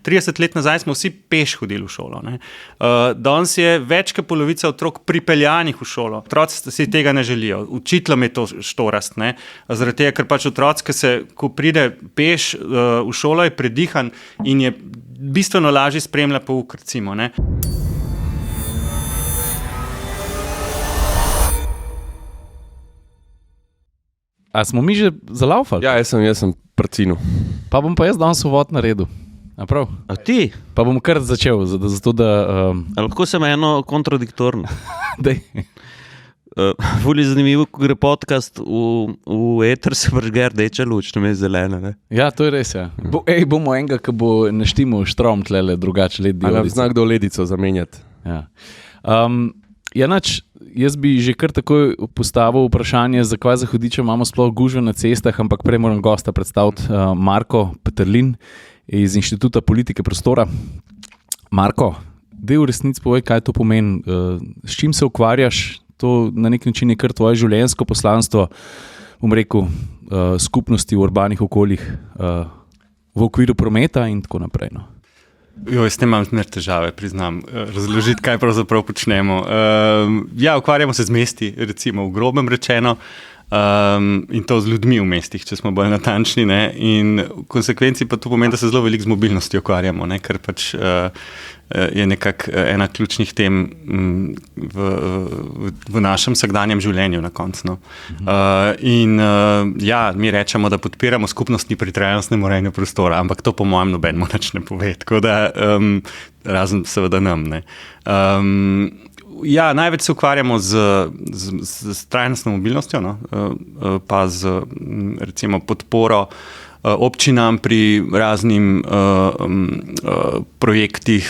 30 let nazaj smo vsi peš hodili v šolo. Danes je več kot polovica otrok pripeljanih v šolo. Otroci si tega ne želijo. Učiteljem je to štorast. Zaradi tega, ker pač otroci, ko pride peš v šolo, je predihan in je bistveno lažje spremlja pouk, recimo. A smo mi že zalaufali? Ja, jaz sem prcinu. Pa bom pa jaz danes uvod naredil. A ti? Pa bom kar začel, zato da... Lahko sem eno kontradiktorno. Dej. Ful je zanimivo, ko gre podcast v eter, se vržge rdeča luč, ne zelena. Ne? Ja, to je res, ja. Bomo enega, ki bo naštimal štrom tlele, drugače led diodico. Ali znak do ledico zamenjati. Ja. Jaz bi že kar takoj postavil vprašanje, zakaj za hudiča imamo sploh gužve na cestah, ampak prej moram gosta predstaviti Marko Peterlin iz Inštituta politike prostora. Marko, dej v resnici povej, kaj to pomeni, s čim se ukvarjaš, to na nek način je kar tvoje življenjsko poslanstvo, bom rekel, skupnosti v urbanih okoljih, v okviru prometa in tako naprej. No. S tem imam zmer težave, priznam, razložiti, kaj pravzaprav počnemo. Ukvarjamo se z mesti, recimo v grobem rečeno, in to z ljudmi v mestih, če smo bolj natančni, ne? In v konsekvenci pa to pomeni, da se zelo veliko z mobilnostjo ukvarjamo, ne? Ker pač je nekako ena ključnih tem v našem vsakdanjem življenju na koncu. No? Mi rečemo, da podpiramo skupnosti pri trajnostnem urejanju prostora, ampak to po mojem nobenemu nič ne pove, tako da razen seveda nam. Ne? Največ se ukvarjamo z trajnostno mobilnostjo, no? Pa z recimo podporo občinam pri raznim projektih,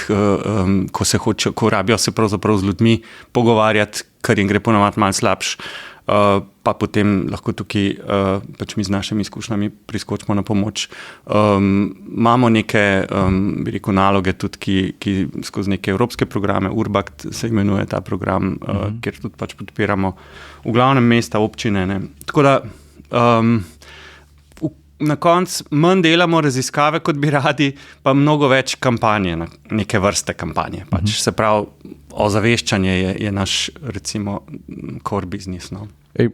ko rabijo se pravzaprav z ljudmi pogovarjati, kar jim gre ponavadi malo slabš, pa potem lahko tukaj pač mi z našimi izkušnjami priskočimo na pomoč. Imamo neke naloge tudi, ki skozi neke evropske programe, Urbact se imenuje ta program, kjer tudi pač podpiramo v glavnem mesta, občine. Ne. Tako da na koncu manj delamo raziskave, kot bi radi, pa mnogo več kampanje, neke vrste kampanje. Pač, se pravi, ozaveščanje je naš, recimo, core business. No.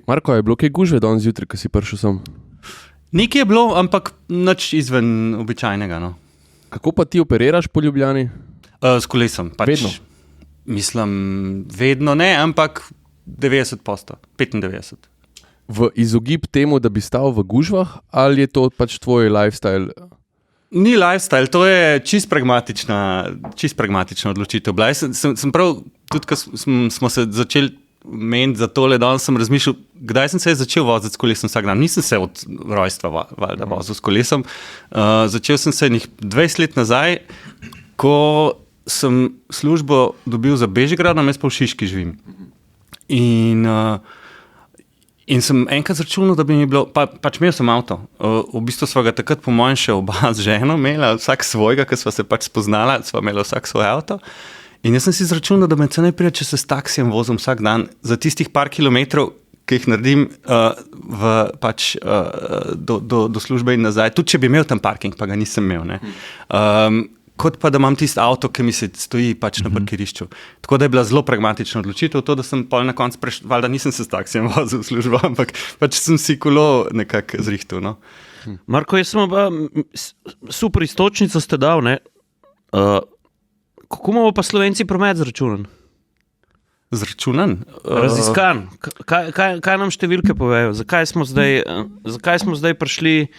Marko, je bilo kaj gužve danes zjutraj, ko si prišel sem? Nekaj je bilo, ampak nič izven običajnega. No. Kako pa ti operiraš po Ljubljani? S kolesom. Pač, vedno? Mislim, vedno ne, ampak 90%, 95%. V izogib temu, da bi stal v gužvah, ali je to pač tvoj lifestyle? Ni lifestyle, to je čist pragmatična odločitev. Sem prav, tudi ko smo se začeli meniti za tole, danes sem razmišljal, kdaj sem se začel voziti s kolesom vsak dan. Nisem se od rojstva vozil s kolesom. Začel sem se 20 let nazaj, ko sem službo dobil za Bežigradom, jaz pa v Šiški živim. In sem enkrat zračunal, da bi mi bilo, pač imel sem avto. V bistvu sva ga takrat po mojem še oba z ženo imela, vsak svojega, ker sva se pač spoznala, sva imela vsak svoj avto. In jaz sem si zračunal, da me cenej prija, če se s taksijem vozim vsak dan za tistih par kilometrov, ki jih naredim do službe in nazaj. Tudi če bi imel tam parking, pa ga nisem imel. Ne. Kot pa da imam tisti avto, ki mi se stoji pač na parkirišču. Tako da je bila zelo pragmatična odločitev, to, da sem pol na koncu valjda nisem se s taksijem vozil v službo, ampak pač sem si kolo nekako zrihtel. No. Marko, jaz sem pa super istočnico ste dal, ne? Kako imamo pa Slovenci promet zračunan? Zračunan? Raziskan. Kaj nam številke povejo? Zakaj smo zdaj prišli,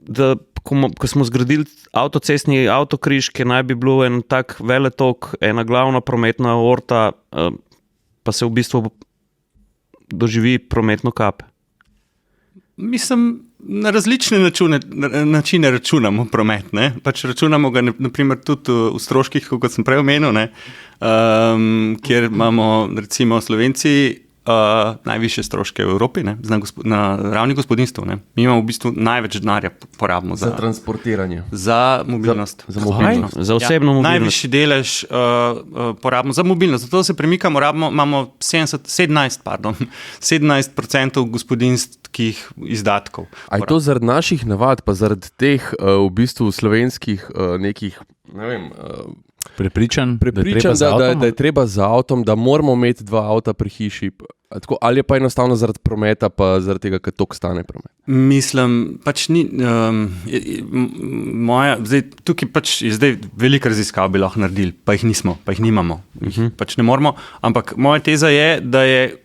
da ko smo zgradili avtocestni avtokriž, ki naj bi bilo en tak veletok, ena glavna prometna orta, pa se v bistvu doživi prometno kape? Mislim, na različne načine računamo promet. Ne? Pač računamo ga naprimer tudi v stroških, kot sem prej omenil, ne? Kjer imamo recimo Slovenci najvišje stroške v Evropi, ne, na ravni gospodinstv. Ne. Mi imamo v bistvu največ denarja porabimo Za transportiranje. za mobilnost. Za mobilnost. Za osebno mobilnost. Najvišji delež porabimo za mobilnost. Zato se premikamo, imamo 17% gospodinjskih izdatkov. A je to zaradi naših navad, pa zaradi teh v bistvu slovenskih nekih, ne vem, Prepričan, da je treba z avtom, da moramo imeti 2 avta pri hiši. Tako, ali je pa enostavno zaradi prometa, pa zaradi tega, ker toliko stane promet? Mislim, pač ni. Tukaj pač je zdaj veliko raziskav bi lahko naredili, pa jih nismo, pa jih nimamo. Pač ne moramo. Ampak moja teza je, da je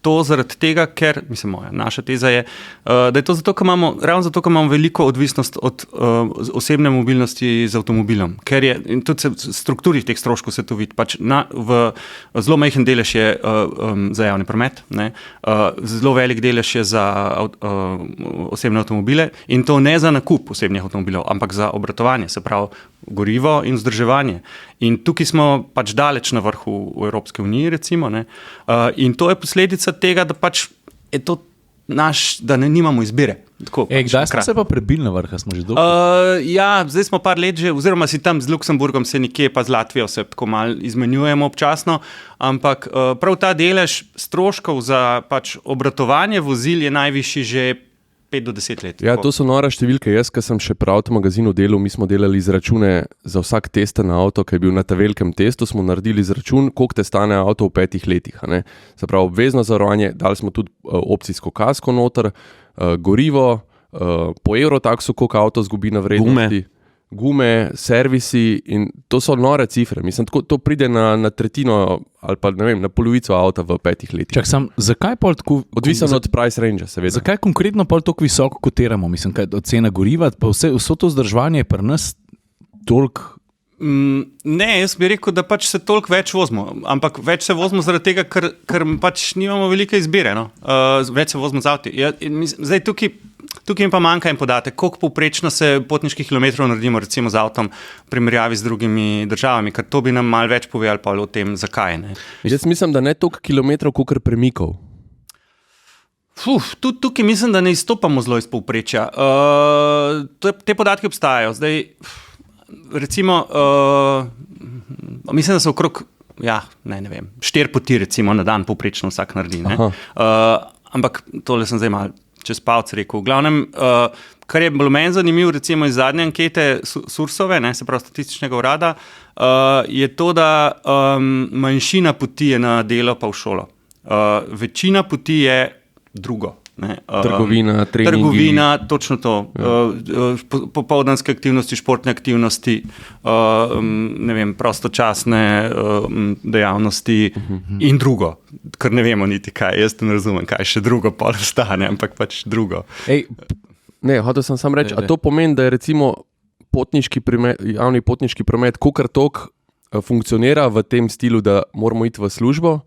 to zaradi tega, ker, naša teza je, da je to zato, ravno zato, ker imamo veliko odvisnost od osebne mobilnosti z avtomobilom. Ker je, in tudi v strukturi teh stroškov se to vidi, pač zelo majhen delež je za javni promet, zelo velik delež je za osebne avtomobile in to ne za nakup osebnih avtomobilov, ampak za obratovanje, se pravi gorivo in vzdrževanje. In tukaj smo pač daleč na vrhu v Evropske unije, recimo, ne? In to je posledica tega, da pač je to da nimamo izbire. Tako, kdaj smo se pa prebili na vrh, smo že dolgo? Zdaj smo par let že, oziroma si tam z Luksemburgom se nekje, pa z Latvijo se tako malo izmenjujemo občasno, ampak prav ta delež stroškov za pač obratovanje vozil je najvišji že 5 do 10 let. Ja, to so nora številke. Jaz, ko sem še pri avtomagazinu delal, mi smo delali izračune za vsak testa na avto, ki je bil na ta velikem testu, smo naredili izračun, koliko te stane avto v 5 letih. Se pravi, obvezno zavarovanje, dali smo tudi opcijsko kasko noter, gorivo, po Eurotaxu, koliko avto zgubi na vrednosti. Gume, servisi in to so nore cifre. Mislim, to pride na tretjino ali pa ne vem, na polovico avta v 5 letih. Zakaj pol tako? Odvisno od price range, seveda. Zakaj konkretno pol tako visoko kotiramo? Mislim, kaj od cena goriva, pa vse to vzdrževanje je pri nas toliko. Ne, jaz bi rekel, da pač se toliko več vozimo, ampak več se vozimo zaradi tega, ker pač nimamo velike izbire. No? Več se vozimo z avti. Zdaj tukaj mi pa manjka en podatek, koliko povprečno se potniških kilometrov naredimo recimo z avtom v primerjavi z drugimi državami, ker to bi nam malo več povedali pa o tem, zakaj. Ne? Jaz mislim, da ne toliko kilometrov, kolikor premikov. Tudi tukaj mislim, da ne izstopamo zelo iz povprečja. Te podatke obstajajo. Zdaj, recimo, mislim, da so okrog, ne vem, 4 poti recimo na dan povprečno vsak naredi. Ampak tole sem zdaj malo čez palc rekel. V glavnem, kar je bilo meni zanimivo, recimo iz zadnje ankete Sursove, se pravi statističnega urada, je to, da manjšina poti je na delo pa v šolo. Večina poti je drugo. Trgovina, treningi. Trgovina, točno to. Popoldanske aktivnosti, športne aktivnosti, ne vem, prostočasne dejavnosti in drugo, ker ne vemo niti kaj. Jaz ne razumem, kaj še drugo pol ostane, ampak pač drugo. Hotel sem samo reči, a to pomeni, da je recimo javni potniški promet kakor toliko funkcionira v tem stilu, da moramo iti v službo,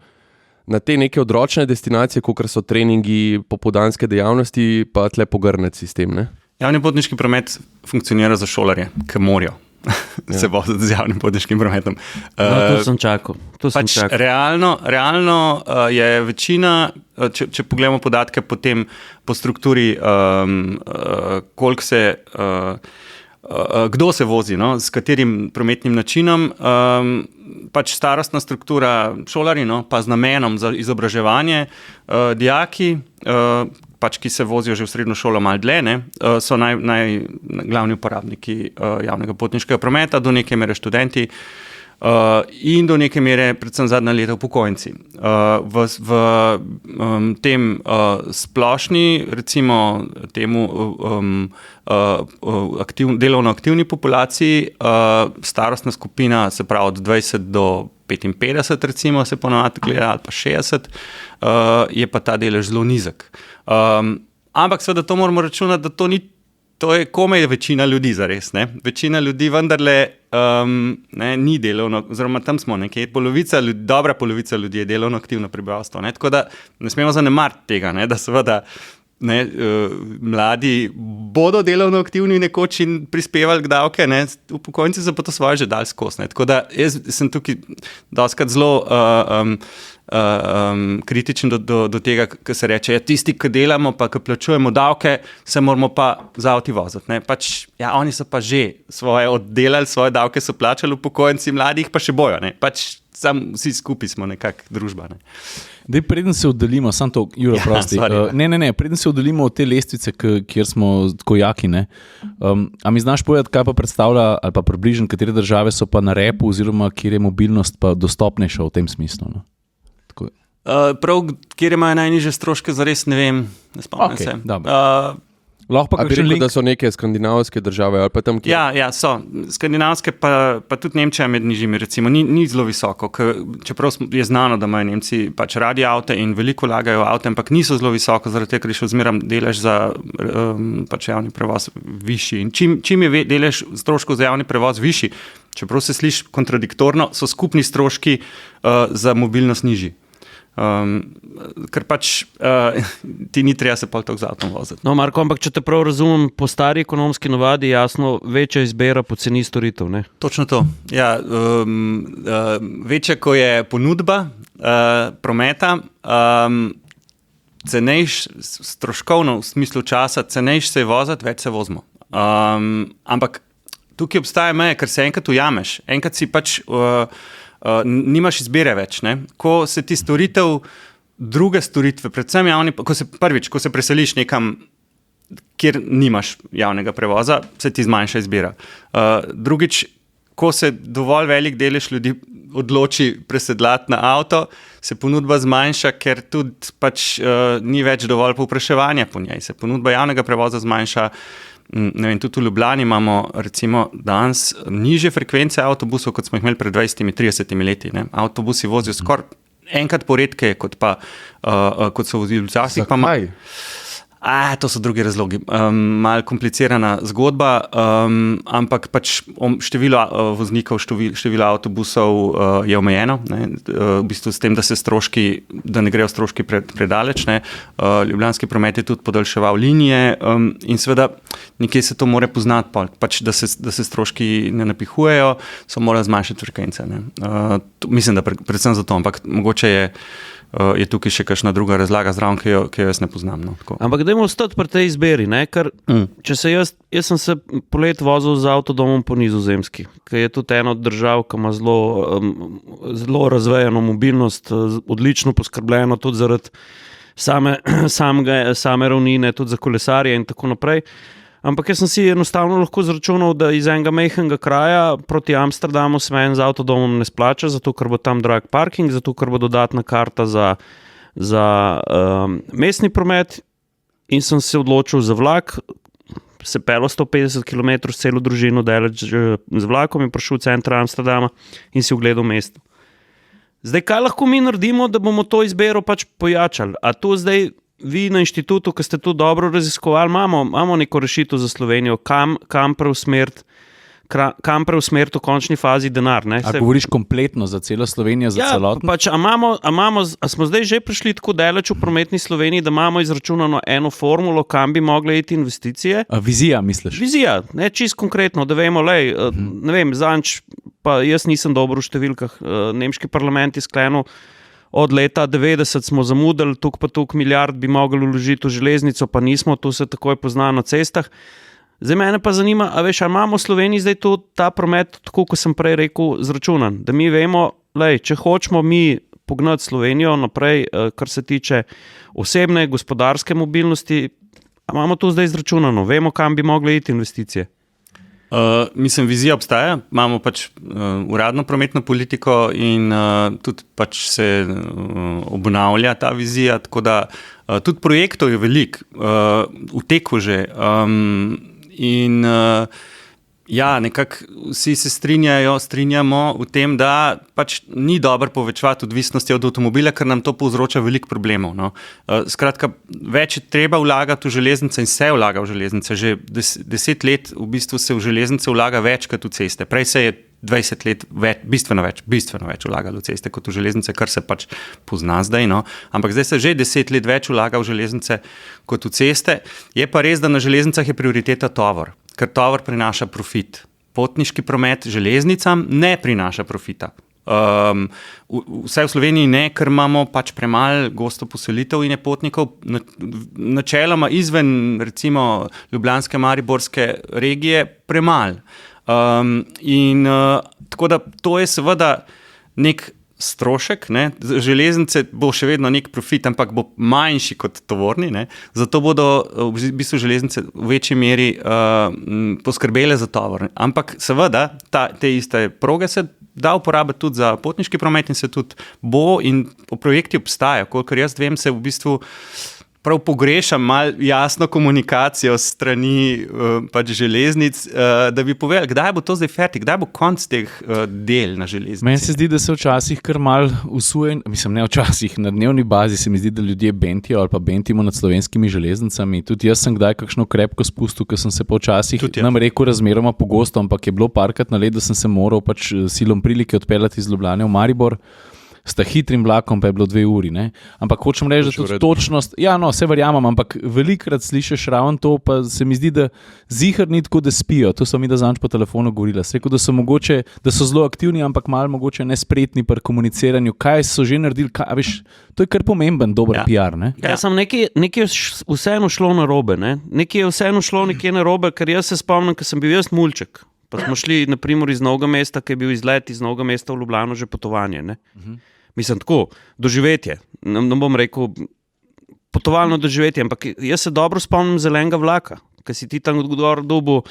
na te neke odročne destinacije, kot so treningi, popoldanske dejavnosti, pa tle pogrnec sistem, ne? Javni potniški promet funkcionira za šolarje, ki morajo se voziti z javnim potniškim prometom. To sem čakal. Realno je večina, če pogledamo podatke potem po strukturi, koliko se kdo se vozi, s katerim prometnim načinom, pač starostna struktura šolarji, pa z namenom za izobraževanje, dijaki, pač ki se vozijo že v srednjo šolo malo dlje, so glavni uporabniki javnega potniškega prometa, do neke mere študenti in do neke mere predvsem zadnja leta upokojenci. V tem splošni, recimo temu delovno aktivni populaciji, starostna skupina, se pravi od 20 do 55 recimo se ponovadi gleda, ali pa 60, je pa ta delež zelo nizek. Ampak seveda to moramo računati, da to je komaj večina ljudi zares. Večina ljudi vendarle ni delovno, oziroma tam smo nekje, dobra polovica ljudi je delovno aktivno prebivalstvo. Tako da ne smemo zanemariti tega, da seveda mladi bodo delovno aktivni nekoč in prispevali k davke, ne, upokojenci so pa to svoje že dali skozi. Ne. Tako da jaz sem tukaj dostakrat zelo kritičen do tega, kar se reče, tisti, ki delamo, pa ki plačujemo davke, se moramo pa za avti voziti. Ne. Pač, oni so pa že svoje oddelali, svoje davke so plačali, upokojenci, mladi jih pa še bojo. Ne. Pač vsi skupaj smo nekak družba. Ne. Dej, preden se oddaljimo, samo to, Juro, prosti. Preden se oddaljimo od te lestvice, kjer smo tako jaki, a mi znaš povedati, kaj pa predstavlja, ali pa približno, katere države so pa na repu, oziroma kjer je mobilnost pa dostopnejša v tem smislu? No? Prav, kjer imajo najnižje stroške, zares ne vem, ne spomnim se. Lahko pa kakšen link? Da so neke skandinavske države ali pa tam, kjer... Ja, so. Skandinavske pa tudi Nemčija med nižjimi, recimo, ni zelo visoko, čeprav je znano, da imajo Nemci pač radi avte in veliko vlagajo v avte, ampak niso zelo visoko, zaradi tega, ker je še zmeram delež za pač javni prevoz višji. In čim je delež stroškov za javni prevoz višji, čeprav se sliši kontradiktorno, so skupni stroški za mobilnost nižji. Ker pač ti ni treba se pol tako z avtom voziti. No, Marko, ampak če te prav razumem, po stari ekonomski navadi jasno večja izbira poceni storitev, ne? Točno to. Ja, večja, ko je ponudba prometa, cenejš, stroškovno v smislu časa, cenejš se je voziti, več se vozimo. Ampak tukaj obstaja meja, ker se enkrat ujameš, enkrat si pač nimaš izbire več. Ne? Ko se ti druge storitve, predvsem javni, ko se preseliš nekam, kjer nimaš javnega prevoza, se ti zmanjša izbira. Drugič, ko se dovolj velik delež ljudi odloči presedlati na avto, se ponudba zmanjša, ker tudi pač ni več dovolj povpraševanja po njej. Se ponudba javnega prevoza zmanjša. Ne vem, tudi v Ljubljani imamo recimo danes nižje frekvence avtobusov, kot smo jih imeli pred 20-30 leti. Ne. Avtobusi vozijo skoraj enkrat poredkeje, kot so vozili včasih. Zakaj? To so drugi razlogi. Malo komplicirana zgodba, ampak pač število voznikov, število avtobusov je omejeno. Ne? V bistvu s tem, da ne grejo stroški predaleč. Ne? Ljubljanski promet je tudi podaljševal linije in seveda nekje se to mora poznati, pač, da se stroški ne napihujejo, so morali zmanjšati frekvence. Mislim, da predvsem zato, ampak mogoče je tukaj še kakšna druga razlaga zraven, ki jo jaz ne poznam. No, ampak dajmo ostati pri tej izberi, ne? Ker če se jaz sem se polet vozil z avtodomom po Nizozemski, ki je tudi ena od držav, ki ima zelo razvejeno mobilnost, odlično poskrbljeno tudi zaradi same ravnine, tudi za kolesarje in tako naprej. Ampak jaz sem si enostavno lahko zračunal, da iz enega majhnega kraja proti Amsterdamu se meni z avtodomom ne splača, zato ker bo tam drag parking, zato ker bo dodatna karta za mestni promet in sem se odločil za vlak, se pelo 150 km s celo družino daleč z vlakom in prišel v center Amsterdama in si ogledal mesto. Zdaj, kaj lahko mi naredimo, da bomo to izbiro pač pojačali? A to zdaj vi na inštitutu, ki ste to dobro raziskovali, imamo neko rešitev za Slovenijo, kam preusmeriti v končni fazi denar. Ne? A govoriš kompletno za celo Slovenijo, za celotno? Pač, a smo zdaj že prišli tako daleč v prometni Sloveniji, da imamo izračunano eno formulo, kam bi mogle iti investicije? Vizija, misliš? Vizija, ne čisto konkretno, da vemo, ne vem, zanč, pa jaz nisem dobro v številkah, nemški parlament je sklenil, od leta 90 smo zamudili, tuk milijard bi mogli vložiti v železnico, pa nismo, to se takoj pozna na cestah. Zdaj mene pa zanima, a imamo v Sloveniji zdaj ta promet, tako kot sem prej rekel, zračunan, da mi vemo, če hočemo mi pognati Slovenijo naprej, kar se tiče osebne, gospodarske mobilnosti, imamo to zdaj zračunano, vemo, kam bi mogle iti investicije. Mislim, vizija obstaja, imamo pač uradno prometno politiko in tudi pač se obnavlja ta vizija, tako da tudi projektov je veliko, v teku že in nekako vsi se strinjamo v tem, da pač ni dobro povečevati odvisnosti od avtomobila, ker nam to povzroča veliko problemov. No. Skratka, več je treba vlagati v železnice in se vlaga v železnice. Že 10 let v bistvu se v železnice vlaga več kot v ceste. Prej se je 20 let bistveno več vlagali v ceste kot v železnice, kar se pač pozna zdaj. No. Ampak zdaj se že 10 let več vlaga v železnice kot v ceste. Je pa res, da na železnicah je prioriteta tovor, ker tovor prinaša profit. Potniški promet železnicam ne prinaša profita. Vse v Sloveniji ne, ker imamo pač premalo gosto poselitev in je potnikov načeloma izven recimo ljubljanske, mariborske regije premalo. Tako da to je seveda nek strošek, ne? Železnice bo še vedno nek profit, ampak bo manjši kot tovorni, ne? Zato bodo v bistvu železnice v večji meri poskrbele za tovor. Ampak seveda te iste proge se da uporabiti tudi za potniški promet in se tudi bo in projekti obstajajo. Kolikor jaz vem, se v bistvu prav pogrešam malo jasno komunikacijo s strani pač železnic, da bi povedali, kdaj bo to zdaj fertik, kdaj bo konc teh del na železnici. Meni se zdi, da se včasih kar mal usuje, mislim ne včasih, na dnevni bazi se mi zdi, da ljudje bentijo ali pa bentimo nad slovenskimi železnicami. Tudi jaz sem kdaj kakšno krepko spustil, ker sem se pa včasih nam rekel razmeroma pogosto, ampak je bilo parkrat na let, da sem se moral pač silom prilike odpeljati iz Ljubljane v Maribor. S ta hitrim vlakom pa je bilo 2 uri. Ne? Ampak hočem reči, da tudi točnost, ja, no, se verjamem, ampak velikrat slišiš ravno to, pa se mi zdi, da zihar ni tako, da spijo. To so mi da zanč po telefonu govorila. Rekel, da so zelo aktivni, ampak malo mogoče nespretni pri komuniciranju. Kaj so že naredili, veš, to je kar pomemben, dober PR. Ne? Ja, sem nekaj vseeno šlo na robe. Nekaj je vseeno šlo nekje na robe, ker jaz se spomnim, ker sem bil jaz mulček. Pa smo šli, na primer, iz Novega mesta, ki je bil izlet iz Novega mesta v Ljubljano, že potovanje. Ne? Mislim, tako, doživetje. Ne bom rekel potovalno doživetje, ampak jaz se dobro spomnim zelenega vlaka, ki si ti tam gor dobil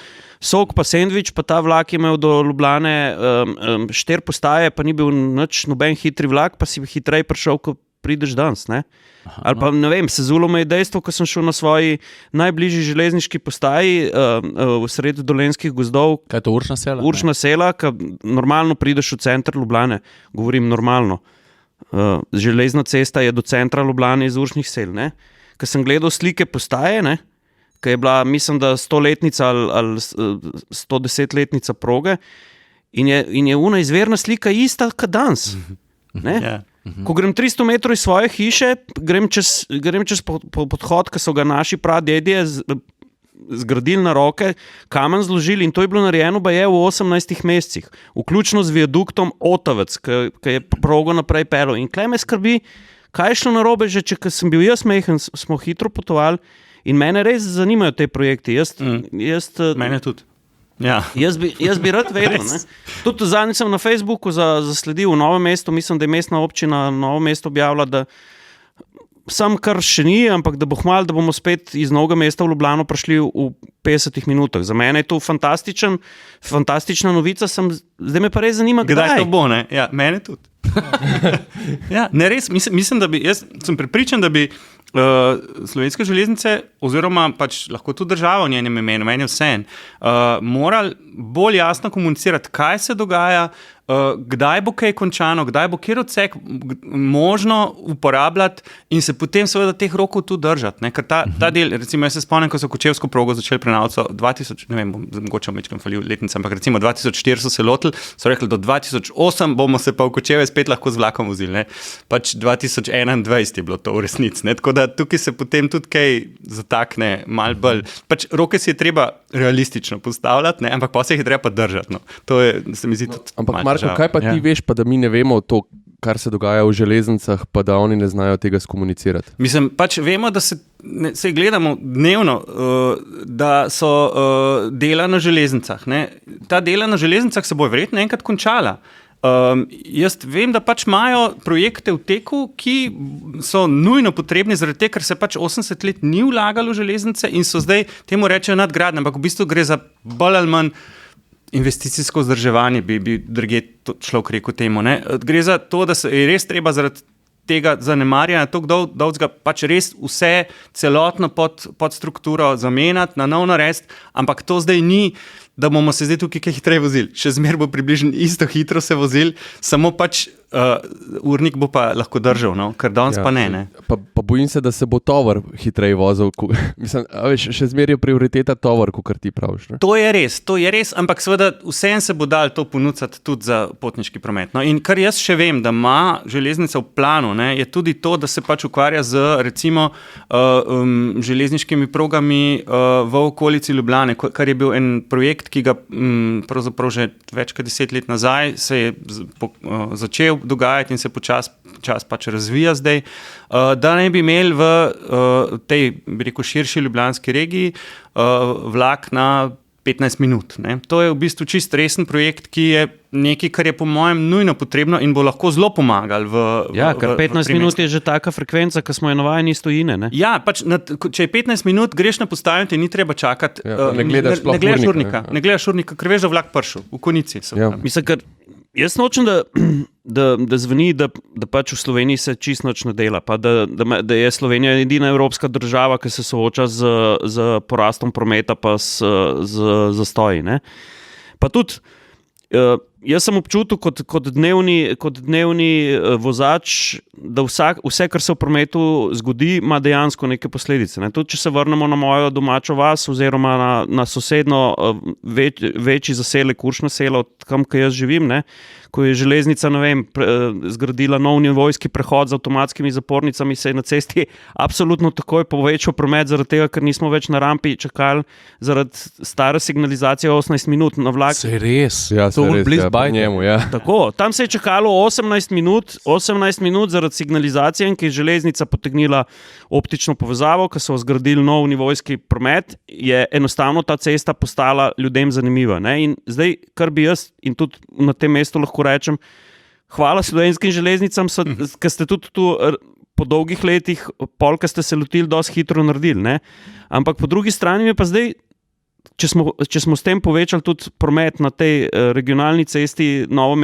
sok pa sendvič, pa ta vlak je imel do Ljubljane 4 postaje, pa ni bil noben hitri vlak, pa si hitreje prišel, ko prideš danes. Ne? Ali pa, ne vem, sezulo me je dejstvo, ko sem šel na svoji najbližji železniški postaji v sred dolenskih gozdov. Kaj je to, Uršna sela? Uršna sela, ko normalno prideš v center Ljubljane, govorim normalno. Železna cesta je do centra Ljubljane iz Uršnih sel. Ko sem gledal slike postaje, ko je bila, mislim, da 100-letnica ali 110-letnica proge in je una izverna slika ista kot danes. Ko grem 300 metrov iz svoje hiše, grem čez podhod, ki so ga naši pradedje zgradili na roke, kamen zložili in to je bilo narejeno baje v 18 mesecih, vključno z viaduktom Otavec, ki je progo naprej pelil. In klej me skrbi, kaj je šlo narobe, že če sem bil jaz mehen, smo hitro potovali in mene res zanimajo te projekti. Mene tudi. Ja. Jaz bi rad vedel. Tudi zadnjič sem na Facebooku zasledil v Novem mestu, mislim, da je mestna občina Novo mesto objavila, da sam kar še ni, ampak da bo hmal, da bomo spet iz Novega mesta v Ljubljano prišli v 50 minutah. Za mene je to fantastična novica, zdaj me pa res zanima, kdaj to bo, ne? Ja, mene tudi. Ja, ne res, mislim, da jaz sem prepričan, da bi Slovenske železnice oziroma pač lahko tudi država v njenem imenu, meni vseeno, morali bolj jasno komunicirati, kaj se dogaja, kdaj bo kaj končano, kdaj bo kjer odsek možno uporabljati in se potem seveda teh rokov tudi držati. Ker ta del, recimo jaz se spomnim, ko so Kočevsko progo začeli prenavljati 2000, ne vem, mogoče vmečkam falil letnica, ampak recimo 2004 so se lotili, so rekli, do 2008 bomo se pa v Kočeve spet lahko z vlakom vozili. Ne? Pač 2021 je bilo to v resnici. Tako da tukaj se potem tudi kaj zatakne malo bolj. Pač roke si je treba realistično postavljati, ne? Ampak pa se jih je treba pa držati. No. To je, se mi zdi tudi ampak Marko, kaj pa ti veš, pa da mi ne vemo to, kar se dogaja v železnicah, pa da oni ne znajo tega skomunicirati? Mislim, pač vemo, da se gledamo dnevno, da so dela na železnicah. Ne? Ta dela na železnicah se bo verjetno enkrat končala. Jaz vem, da pač imajo projekte v teku, ki so nujno potrebni zaradi tega, ker se pač 80 let ni vlagalo v železnice in so zdaj temu rečejo nadgradnje, ampak v bistvu gre za bolj ali manj investicijsko vzdrževanje, bi druge človek rekel temu. Ne? Gre za to, da se je res treba zaradi tega zanemarjanja tako dolgega pač res vse celotno pod strukturo zamenjati, na nov narediti, ampak to zdaj ni, da bomo se zdaj tukaj kaj hitreje vozili. Še zmer bo približno isto hitro se vozili, samo pač urnik bo pa lahko držal, no? Ker danes pa ne. Pa bojim se, da se bo tovor hitreje vozil. Mislim, veš, še zmeraj je prioriteta tovor, kot ti praviš. Ne? To je res, ampak seveda vsem se bo dal to ponuditi tudi za potniški promet. No, in kar jaz še vem, da ima železnica v planu, ne, je tudi to, da se pač ukvarja z recimo železniškimi progami v okolici Ljubljane, kar je bil en projekt, ki ga pravzaprav že več kot 10 let nazaj se je začel dogajati in se počas pač razvija zdaj, da ne bi imeli v tej, bi rekel, širši ljubljanski regiji vlak na 15 minut. Ne. To je v bistvu čist resen projekt, ki je nekaj, kar je po mojem nujno potrebno in bo lahko zelo pomagal. Ker 15 minut je že taka frekvenca, ki smo jo navajeni iz tujine. Ne? Ja, pač če je 15 minut, greš na postajo in ti ni treba čakati. Ne gledaš urnika. Ne gledaš urnika, ker veš, da vlak prišel v konici. Mislim, ker jaz nočem, da zveni, da pač v Sloveniji se čisto nič ne dela, pa da je Slovenija edina evropska država, ki se sooča z porastom prometa pa z zastoji. Ne? Pa tudi jaz sem občutil kot dnevni vozač, da vse, kar se v prometu zgodi, ima dejansko neke posledice. Ne? Tudi če se vrnemo na mojo domačo vas oziroma na sosedno večji zaselek Uršno selo, tam, kjer jaz živim, ne? Ko je železnica, ne vem, zgradila nov nivojski prehod z avtomatskimi zapornicami, se je na cesti absolutno takoj povečal promet, zaradi tega, ker nismo več na rampi čakali zaradi stare signalizacije 18 minut na vlak. Se res? Ja, to je blizu Bajde. Njemu, ja. Tako, tam se je čakalo 18 minut zaradi signalizacije, ki je železnica potegnila optično povezavo, ko so zgradili nov nivojski promet, je enostavno ta cesta postala ljudem zanimiva. Ne? In zdaj, kar bi jaz in tudi na tem mestu lahko rečem, hvala Slovenskim železnicam, ker ste tudi tu po dolgih letih, polka ste se lotili, dosti hitro naredili. Ne? Ampak po drugi strani je pa zdaj, če smo s tem povečali tudi promet na tej regionalni cesti Novo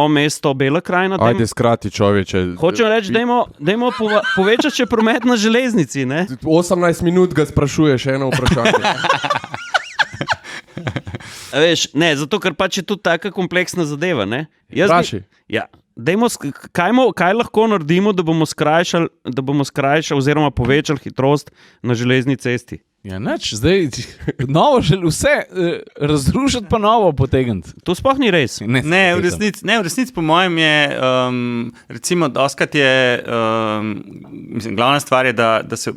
mesto Bela krajina. Ajde, skrati človeče. Hočem reči, dajmo povečati še promet na železnici. Ne? 18 minut ga sprašuješ, eno vprašanje. Veš, ne, zato ker pač je tudi taka kompleksna zadeva. Praši. Kaj lahko naredimo, da bomo skrajšali oziroma povečali hitrost na železni cesti? Ja, neč, zdaj novo vse razrušiti pa novo potegniti. To sploh ni res. Ne, v resnici po mojem je, recimo, doskrat je, mislim, glavna stvar je, da se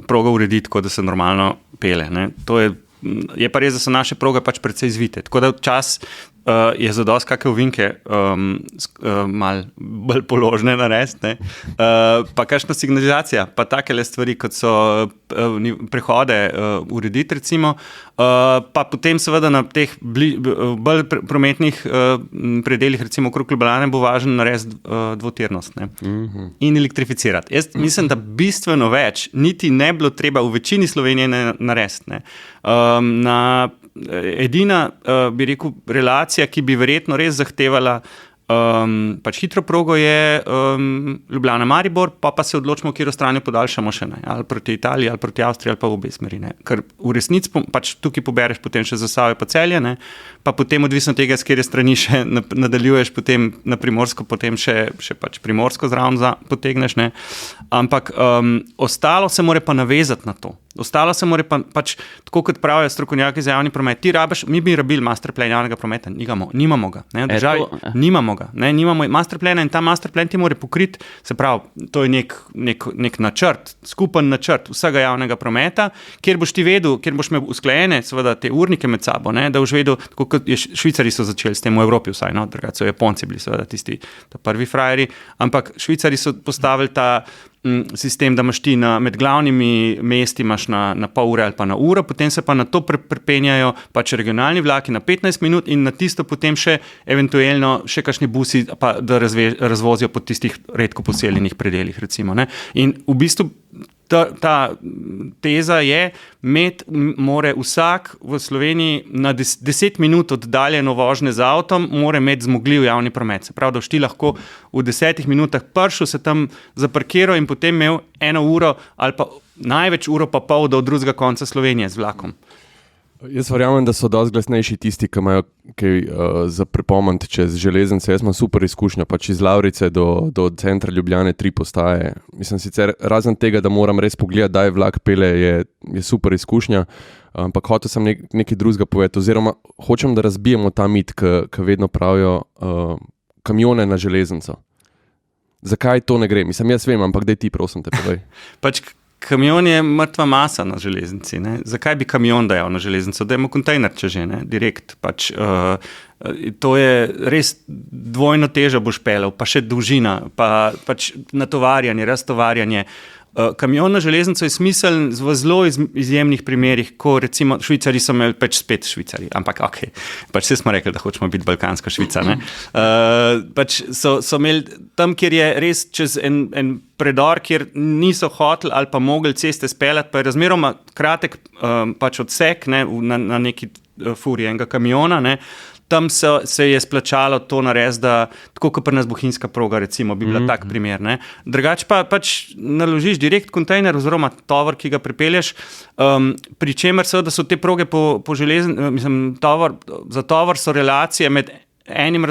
proga uredi tako, da se normalno pele. Ne. To je pa res, da so naše proge pač precej zvite. Tako da čas je za dosti kakšne ovinke malo bolj položne narediti, pa kakšna signalizacija, pa takele stvari, kot so prehode urediti recimo, pa potem seveda na teh bolj prometnih predelih, recimo okrog Ljubljane, bo važno narediti dvotirnost in elektrificirati. Jaz mislim, da bistveno več niti ne bilo treba v večini Slovenije narediti. Edina, bi rekel, relacija, ki bi verjetno res zahtevala pač hitro progo je Ljubljana-Maribor, pa se odločimo, kjer strani podaljšamo še ne, ali proti Italiji, ali proti Avstriji, ali pa v obe smeri. Ne. Ker v resnici pač tukaj pobereš potem še Zasavje pa Celje, ne, pa potem odvisno tega, s kjer strani še nadaljuješ potem na Primorsko, potem še pač Primorsko zraven potegneš, ne. Ampak ostalo se more pa navezati na to. Ostalo se more pa pač, tako kot pravijo strokovnjaki za javni promet, mi bi rabili masterplan javnega prometa, nimamo ga. Ne, v državi nimamo ga. Ne, nimamo masterplana in ta masterplan ti mora pokriti, se pravi, to je nek načrt, skupen načrt vsega javnega prometa, kjer boš ti vedel, kjer boš imel usklajene seveda te urnike med sabo, ne, da boš vedel, tako kot Švicari so začeli s tem v Evropi vsaj, no, drugače so Japonci bili seveda tisti prvi frajeri, ampak Švicari so postavili ta sistem, da imaš ti med glavnimi mesti imaš na pol ure ali pa na uro, potem se pa na to prepenjajo pač regionalni vlaki na 15 minut in na tisto potem še eventualno še kakšni busi, pa da razvozijo po tistih redko poseljenih predelih recimo. Ne. In v bistvu ta teza je, more vsak v Sloveniji na 10 minut oddaljeno vožnje z avtom, more imeti zmogljiv javni promet. Se pravi, da boš ti lahko v 10 minutah prišel, se tam zaparkiral in potem imel 1 uro ali pa največ uro pa pol do drugega konca Slovenije z vlakom. Jaz verjamem, da so dosti glasnejši tisti, ki imajo kaj za pripomant čez železnice. Jaz imam super izkušnja, pač iz Lavrice do centra Ljubljane 3 postaje. Mislim, sicer razen tega, da moram res pogledati, da je vlak pele, je super izkušnja, ampak hotel sem nekaj drugega povedati, oziroma hočem, da razbijemo ta mit, ki vedno pravijo kamione na železnico. Zakaj to ne gre? Mislim, jaz vem, ampak daj ti, prosim te, povej. Pač kamion je mrtva masa na železnici. Ne? Zakaj bi kamion dajal na železnico? Dajmo kontejner, če že, ne? Direkt. Pač, to je res dvojno težo boš pelal, pa še dolžina, pa pač natovarjanje, raztovarjanje. Kamion na železnico je smiseln v zelo izjemnih primerih, ko recimo Švicari so imeli pač spet Švicari, ampak ok, pač vse smo rekli, da hočemo biti balkanska Švica. Pač so imeli tam, kjer je res čez en predor, kjer niso hoteli ali pa mogli ceste speljati, pa je razmeroma kratek pač odsek, ne, na neki furi enega kamiona, ne. Tam se je splačalo to narediti, da tako kot pri nas bohinjska proga, recimo, bi bila tak primer. Ne. Drugač pa pač naložiš direkt kontejner oziroma tovor, ki ga pripelješ, pri čemer seveda so te proge za tovor so relacije med enim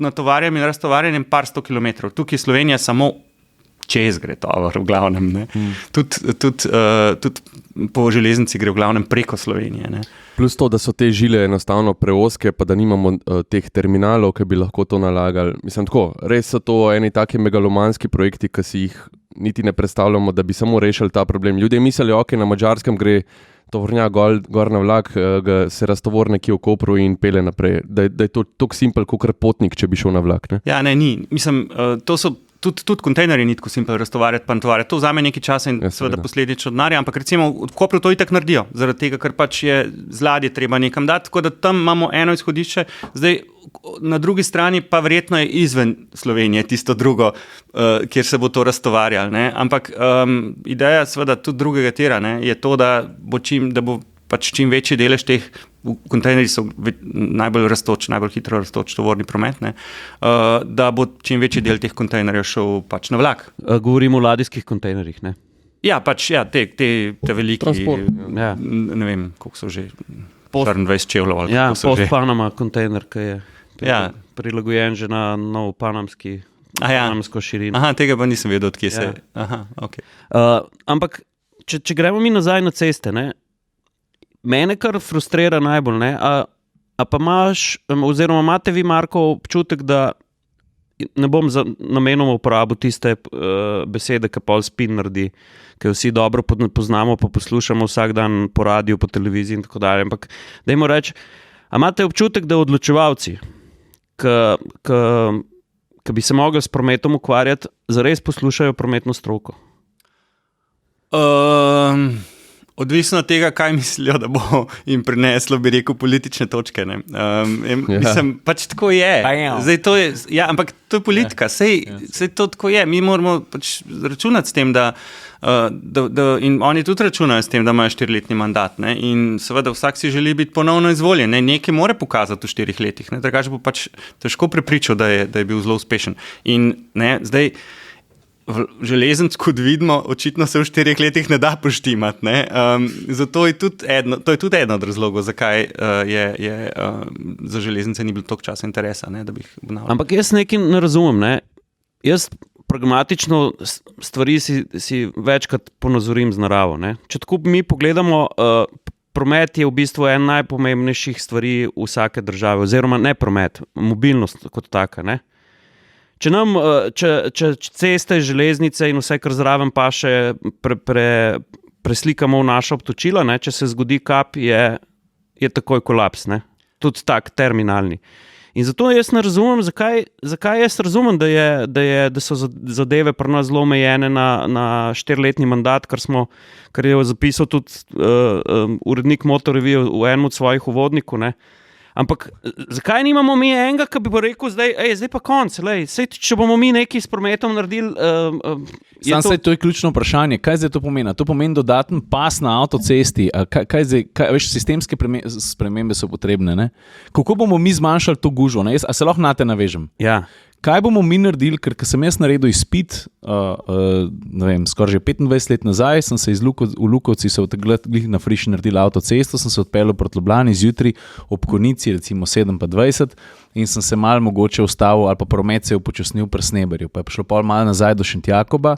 natovarjanjem in raztovarjanjem par 100 kilometrov. Tukaj Slovenija samo čez gre tovor v glavnem. Ne. Tudi po železnici gre v glavnem preko Slovenije. Ne. Plus to, da so te žile enostavno preozke, pa da nimamo teh terminalov, ki bi lahko to nalagali. Mislim tako, res so to eni taki megalomanski projekti, ki si jih niti ne predstavljamo, da bi samo rešili ta problem. Ljudje mislijo, ok, na Madžarskem gre tovornjak gor na vlak, se raztovor nekje v Kopru in pele naprej. Da je to tako simpel, kot potnik, če bi šel na vlak. Ne? Ja, ne, ni. Mislim, to so tudi kontejnerji ni tako simpel raztovarjati pa natovarjati. To vzame nekaj časa in seveda posledično denarja, ampak recimo v Kopru to itak naredijo, zaradi tega, ker pač je z ladje treba nekam dati, tako da tam imamo eno izhodišče. Zdaj, na drugi strani pa verjetno je izven Slovenije tisto drugo, kjer se bo to raztovarjalo, ne. Ampak ideja seveda tudi drugega tira, ne, je to, da bo pač čim večji delež teh kontejnerji so najbolj hitro rastoč tovorni promet, ne, da bo čim večji del teh kontejnerjev šel pač na vlak. Govorimo o ladijskih kontejnerjih, ne? Ja, pač ja, te veliki, transport, ja. Ne vem, koliko so že, 24 čevljev ali ja, kako so že. Ja, post-Panama kontejner, ki je prilagojen že na nov panamsko širino. Aha, tega pa nisem vedel, odkje se. Aha, ok. Ampak, če gremo mi nazaj na ceste, ne, mene kar frustrira najbolj, ne, a pa oziroma imate vi, Marko, občutek, da ne bom namenoma uporabil tiste besede, ki pol spin naredi, ki vsi dobro poznamo, pa poslušamo vsak dan po radiju, po televiziji in tako dalje, ampak dajmo reči, a imate občutek, da odločevalci, ki bi se mogli s prometom ukvarjati, zares poslušajo prometno stroko? Odvisno od tega, kaj mislijo, da bo jim prineslo, bi rekel, politične točke. Ne? Mislim, pač tako je. Zdaj, to je. Ja, ampak to je politika. Sej to tako je. Mi moramo pač računati s tem, da in oni tudi računajo s tem, da imajo 4-letni mandat. Ne? In seveda vsak si želi biti ponovno izvoljen. Ne? Nekaj mora pokazati v 4 letih. Drugače bo pač težko prepričal, da je bil zelo uspešen. In ne, zdaj železnic, kot vidimo, očitno se v 4 letih ne da poštimati. Ne? Zato je tudi eden od razlogov, zakaj je za železnice ni bilo toliko časa interesa, ne, da bi jih obnavljali. Ampak jaz nekaj ne razumem. Ne? Jaz pragmatično stvari si večkrat ponazorim z naravo. Ne? Če tako mi pogledamo, promet je v bistvu en najpomembnejših stvari vsake države, oziroma ne promet, mobilnost kot taka, ne? Če ceste, železnice in vse, kar zraven paše, preslikamo v naša obtočila, ne? Če se zgodi kap, je takoj kolaps, ne? Tudi tak terminalni. In zato jaz ne razumem, zakaj jaz razumem, da so zadeve pri nas zelo omejene na 4-letni mandat, kar je zapisal tudi urednik Motorevije v enem od svojih uvodnikov, ne? Ampak zakaj nimamo mi enega, ki bi bo rekel, zdaj pa konc, če bomo mi nekaj s prometom naredili... To je ključno vprašanje. Kaj zdaj to pomeni? To pomeni dodaten pas na avtocesti. Veš, sistemske spremembe so potrebne. Ne? Kako bomo mi zmanjšali to gužvo? A se lahko nate navežem? Ja. kaj bomo mi naredili, ker sem jaz naredil izpit, skoraj že 25 let nazaj, sem se v Lukovci se odglih na Friši naredil avtocesto, sem se odpeljal proti Ljubljani zjutraj ob konici, recimo 7:20, in sem se malo mogoče ustavil ali pa promet se je upočasnil pri Sneberju, pa je prišlo pol malo nazaj do Šentjakoba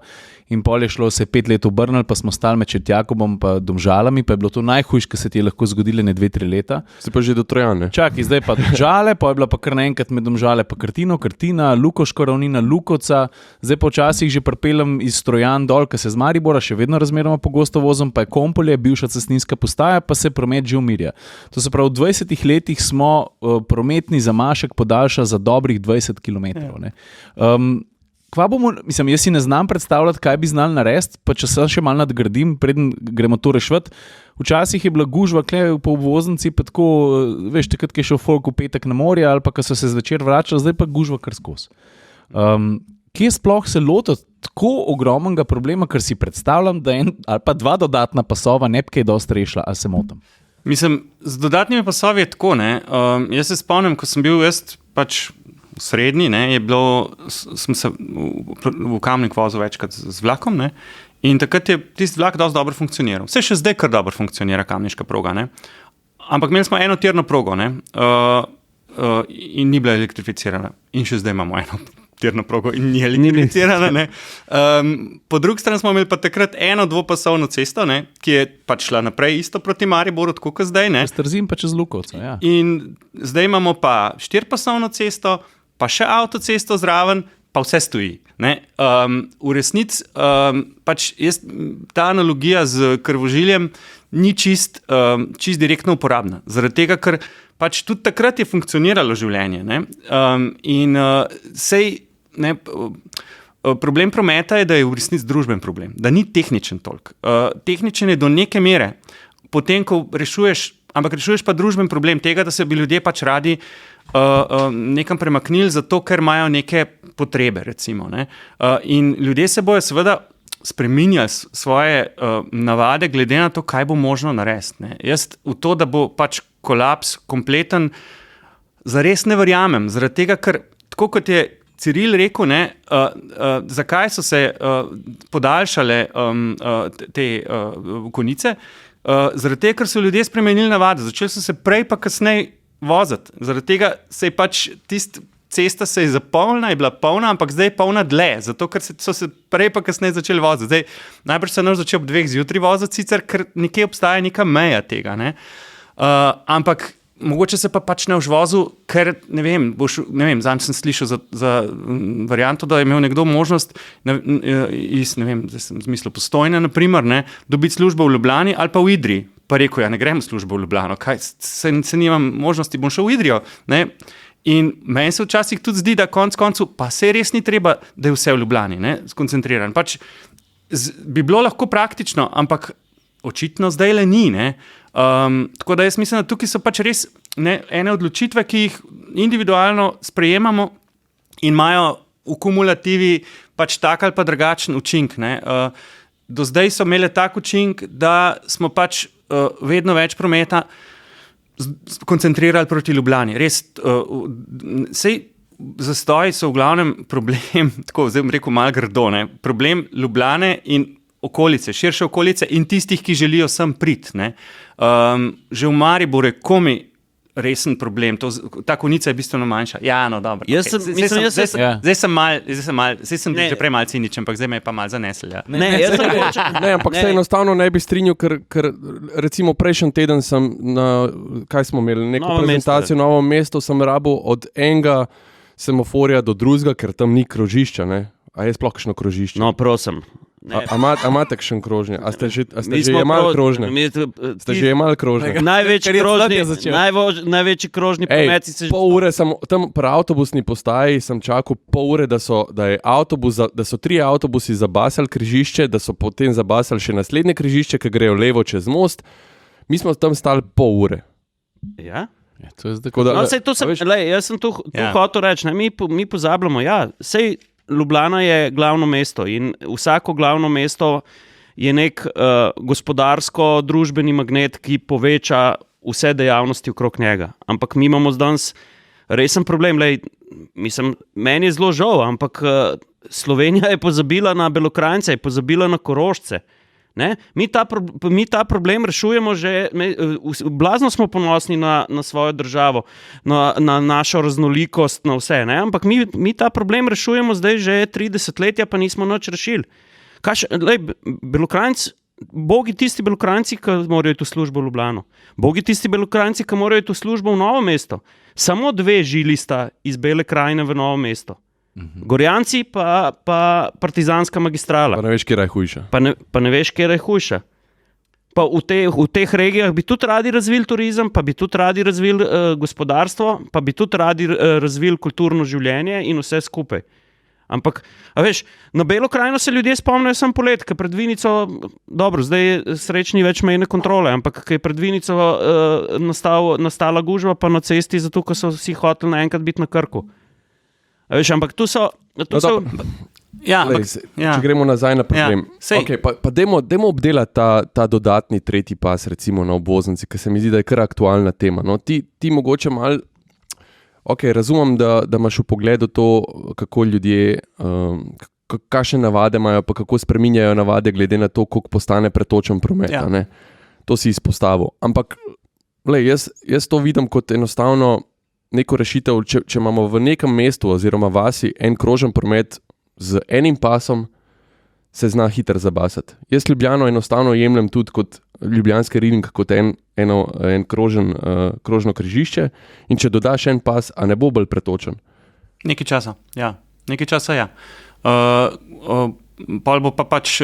in pol je šlo se 5 let obrnili, pa smo stali med Šentjakobom pa Domžalami, pa je bilo to najhujše, kar se ti je lahko zgodilo 2-3 leta. Se pa že do Trojane. Čakaj, zdaj pa Domžale, pa je bila pa kar naenkrat med Domžale pa Krtina, Lukoška ravnina, Lukovca, zdaj pa včasih že pripeljem iz Trojan dol, ker se z Maribora še vedno razmeroma pogosto vozim, pa je Kompolje, bivša cestninska postaja, pa se promet že umirja. To se pravi, v 20 letih smo prometni zamašek podaljšali za dobrih 20 km. Kva bomo, jaz si ne znam predstavljati, kaj bi znali narediti, pa če se še malo nadgradim, preden gremo to rešiti. Včasih je bila gužva po obvoznici, pa tako, veš, takrat, ko je šel folk v petek na morje, ali pa ko so se zvečer vračali, zdaj pa gužva kar skozi. Kje sploh se lotiti tako ogromnega problema, ker si predstavljam, da ali pa 2 dodatna pasova ne bi kaj dosti rešila, ali se motim? Z dodatnimi pasovi je tako, ne. Jaz se spomnim, ko sem bil pač v srednji, ne, je bilo, sem se v Kamnik vozil večkrat z vlakom, ne, in takrat je tisti vlak dosti dobro funkcioniral. Vse še zdaj kar dobro funkcionira kamniška proga, ne. Ampak imeli smo enotirno progo, ne, in ni bila elektrificirana. In še zdaj imamo enotirno progo in ni elektrificirana, ne. Po drugi strani smo imeli pa takrat eno dvopasovno cesto, ne, ki je pač šla naprej isto proti Mariboru, tako kot zdaj, ne. Trzin pa čez Lukovca, ja. In zdaj imamo pa 4-pasovno cesto, pa še avtocesto zraven, pa vse stoji. Ne? V resnici pač ta analogija z krvožiljem ni čist direktno uporabna. Zaradi tega, ker pač tudi takrat je funkcioniralo življenje. Ne? Problem prometa je, da je v resnici družben problem, da ni tehničen toliko. Tehničen je do neke mere, potem, ko rešuješ pa družben problem tega, da se bi ljudje pač radi nekam premaknili, zato ker imajo neke potrebe, recimo. Ne? In ljudje se bojo seveda spreminjali svoje navade, glede na to, kaj bo možno narediti. Ne? Jaz v to, da bo pač kolaps kompleten, zares ne verjamem, zaradi tega, ker tako kot je Ciril rekel, ne, zakaj so se podaljšale te konice, zaradi tega, ker so ljudje spremenili navade, začeli so se prej pa kasneje voziti. Zaradi tega se je pač cesta se je zapolnila, je bila polna, ampak zdaj je polna dlje, zato ker so se prej pa kasneje začeli voziti. Zdaj, najbrž se naš začel ob 2 zjutraj voziti, sicer ker nekje obstaja neka meja tega, ne. Ampak mogoče se pa pač ne boš vozil, ker ne vem, zanj sem slišal za varianto, da je imel nekdo možnost iz, ne vem, zdaj sem zmislil Postojne, na primer, ne, dobiti službo v Ljubljani ali pa v Idriji. Pa rekel, ja, ne grem v službo v Ljubljano, se nimam možnosti, bom šel v Idrijo, ne. In meni se včasih tudi zdi, da konc koncu, pa se res ni treba, da je vse v Ljubljani, ne, skoncentriran. Pač bi bilo lahko praktično, ampak očitno zdaj le ni, ne. Tako da jaz mislim, da tukaj so pač res ene odločitve, ki jih individualno sprejemamo in imajo v kumulativi pač tak ali pa drugačen učink, ne. Do zdaj so imele tak učink, da smo pač vedno več prometa koncentrirali proti Ljubljani. Res, sej zastoji so v glavnem problem, tako zdaj bom rekel malo grdo, ne, problem Ljubljane in okolice, širše okolice in tistih, ki želijo sem priti, ne. Že v Mariboru je komi resen problem, ta konica je bistveno manjša. Ja, no, dobro. Zdaj sem že prej malo ciničen, ampak zdaj me je pa malo zanesel. Ja. Ne, ampak se enostavno ne bi strinjal, ker recimo prejšnji teden sem kaj smo imeli, neko prezentacijo v Novem mestu, sem rabil od enega semaforja do drugega, ker tam ni krožišča, ne? A je sploh kakšno krožišče? No, prosim. A imate kakšen krožnje? A ste že jemali krožne? Ste že jemali krožne? Največji krožni prometi se že... Pol ure sem tam pri avtobusni postaji sem čakal pol ure, da so 3 avtobusi zabasali križišče, da so potem zabasali še naslednje križišče, ki grejo levo čez most. Mi smo tam stali pol ure. Ja? Ja, to je zdaj... Jaz sem tu hotel reči, mi pozabljamo, sej Ljubljana je glavno mesto in vsako glavno mesto je nek gospodarsko-družbeni magnet, ki poveča vse dejavnosti okrog njega. Ampak mi imamo danes resen problem. Mislim, meni je zelo žal, ampak Slovenija je pozabila na Belokranjce, je pozabila na Korošce. Ne? Mi ta problem rešujemo že, blazno smo ponosni na svojo državo, na našo raznolikost, na vse, ne? Ampak mi ta problem rešujemo zdaj že 30 letja, pa nismo nič rešili. Belokranjci, bogi tisti Belokranjci, ki morajo iti v službo v Ljubljano, bogi tisti Belokranjci, ki morajo iti v službo v Novo mesto. Samo 2 žili sta iz Bele krajine v Novo mesto. Gorjanci pa Partizanska magistrala. Pa ne veš, kje je hujša. Pa ne veš, kje je hujša. Pa v teh regijah bi tudi radi razvili turizem, pa bi tudi radi razvili gospodarstvo, pa bi tudi radi razvili kulturno življenje in vse skupaj. Ampak, a veš, na Belo krajino se ljudje spomnijo samo polet, ker pred Vinico, dobro, zdaj je srečni več mejne kontrole, ampak ker je pred Vinico nastala gužva pa na cesti, zato ko so vsi hoteli naenkrat biti na Krku. A veš, ampak tu so... Ja, če gremo nazaj na problem. Okay, pa dajmo obdelati ta dodatni tretji pas, recimo na obvoznici, ker se mi zdi, da je kar aktualna tema. No, ti mogoče malo... Okay, razumem, da imaš v pogledu to, kako ljudje, kakšne navade imajo, pa kako spreminjajo navade, glede na to, koliko postane pretočen promet. Ne? To si izpostavil. Ampak jaz to vidim kot enostavno neko rešitev, če imamo v nekem mestu oziroma vasi en krožen promet z enim pasom, se zna hitro zabasati. Jaz Ljubljano enostavno jemljem tudi kot ljubljanski ring, kot en krožno križišče, in če dodaš en pas, a ne bo bolj pretočen? Nekaj časa, ja. Pol bo pa pač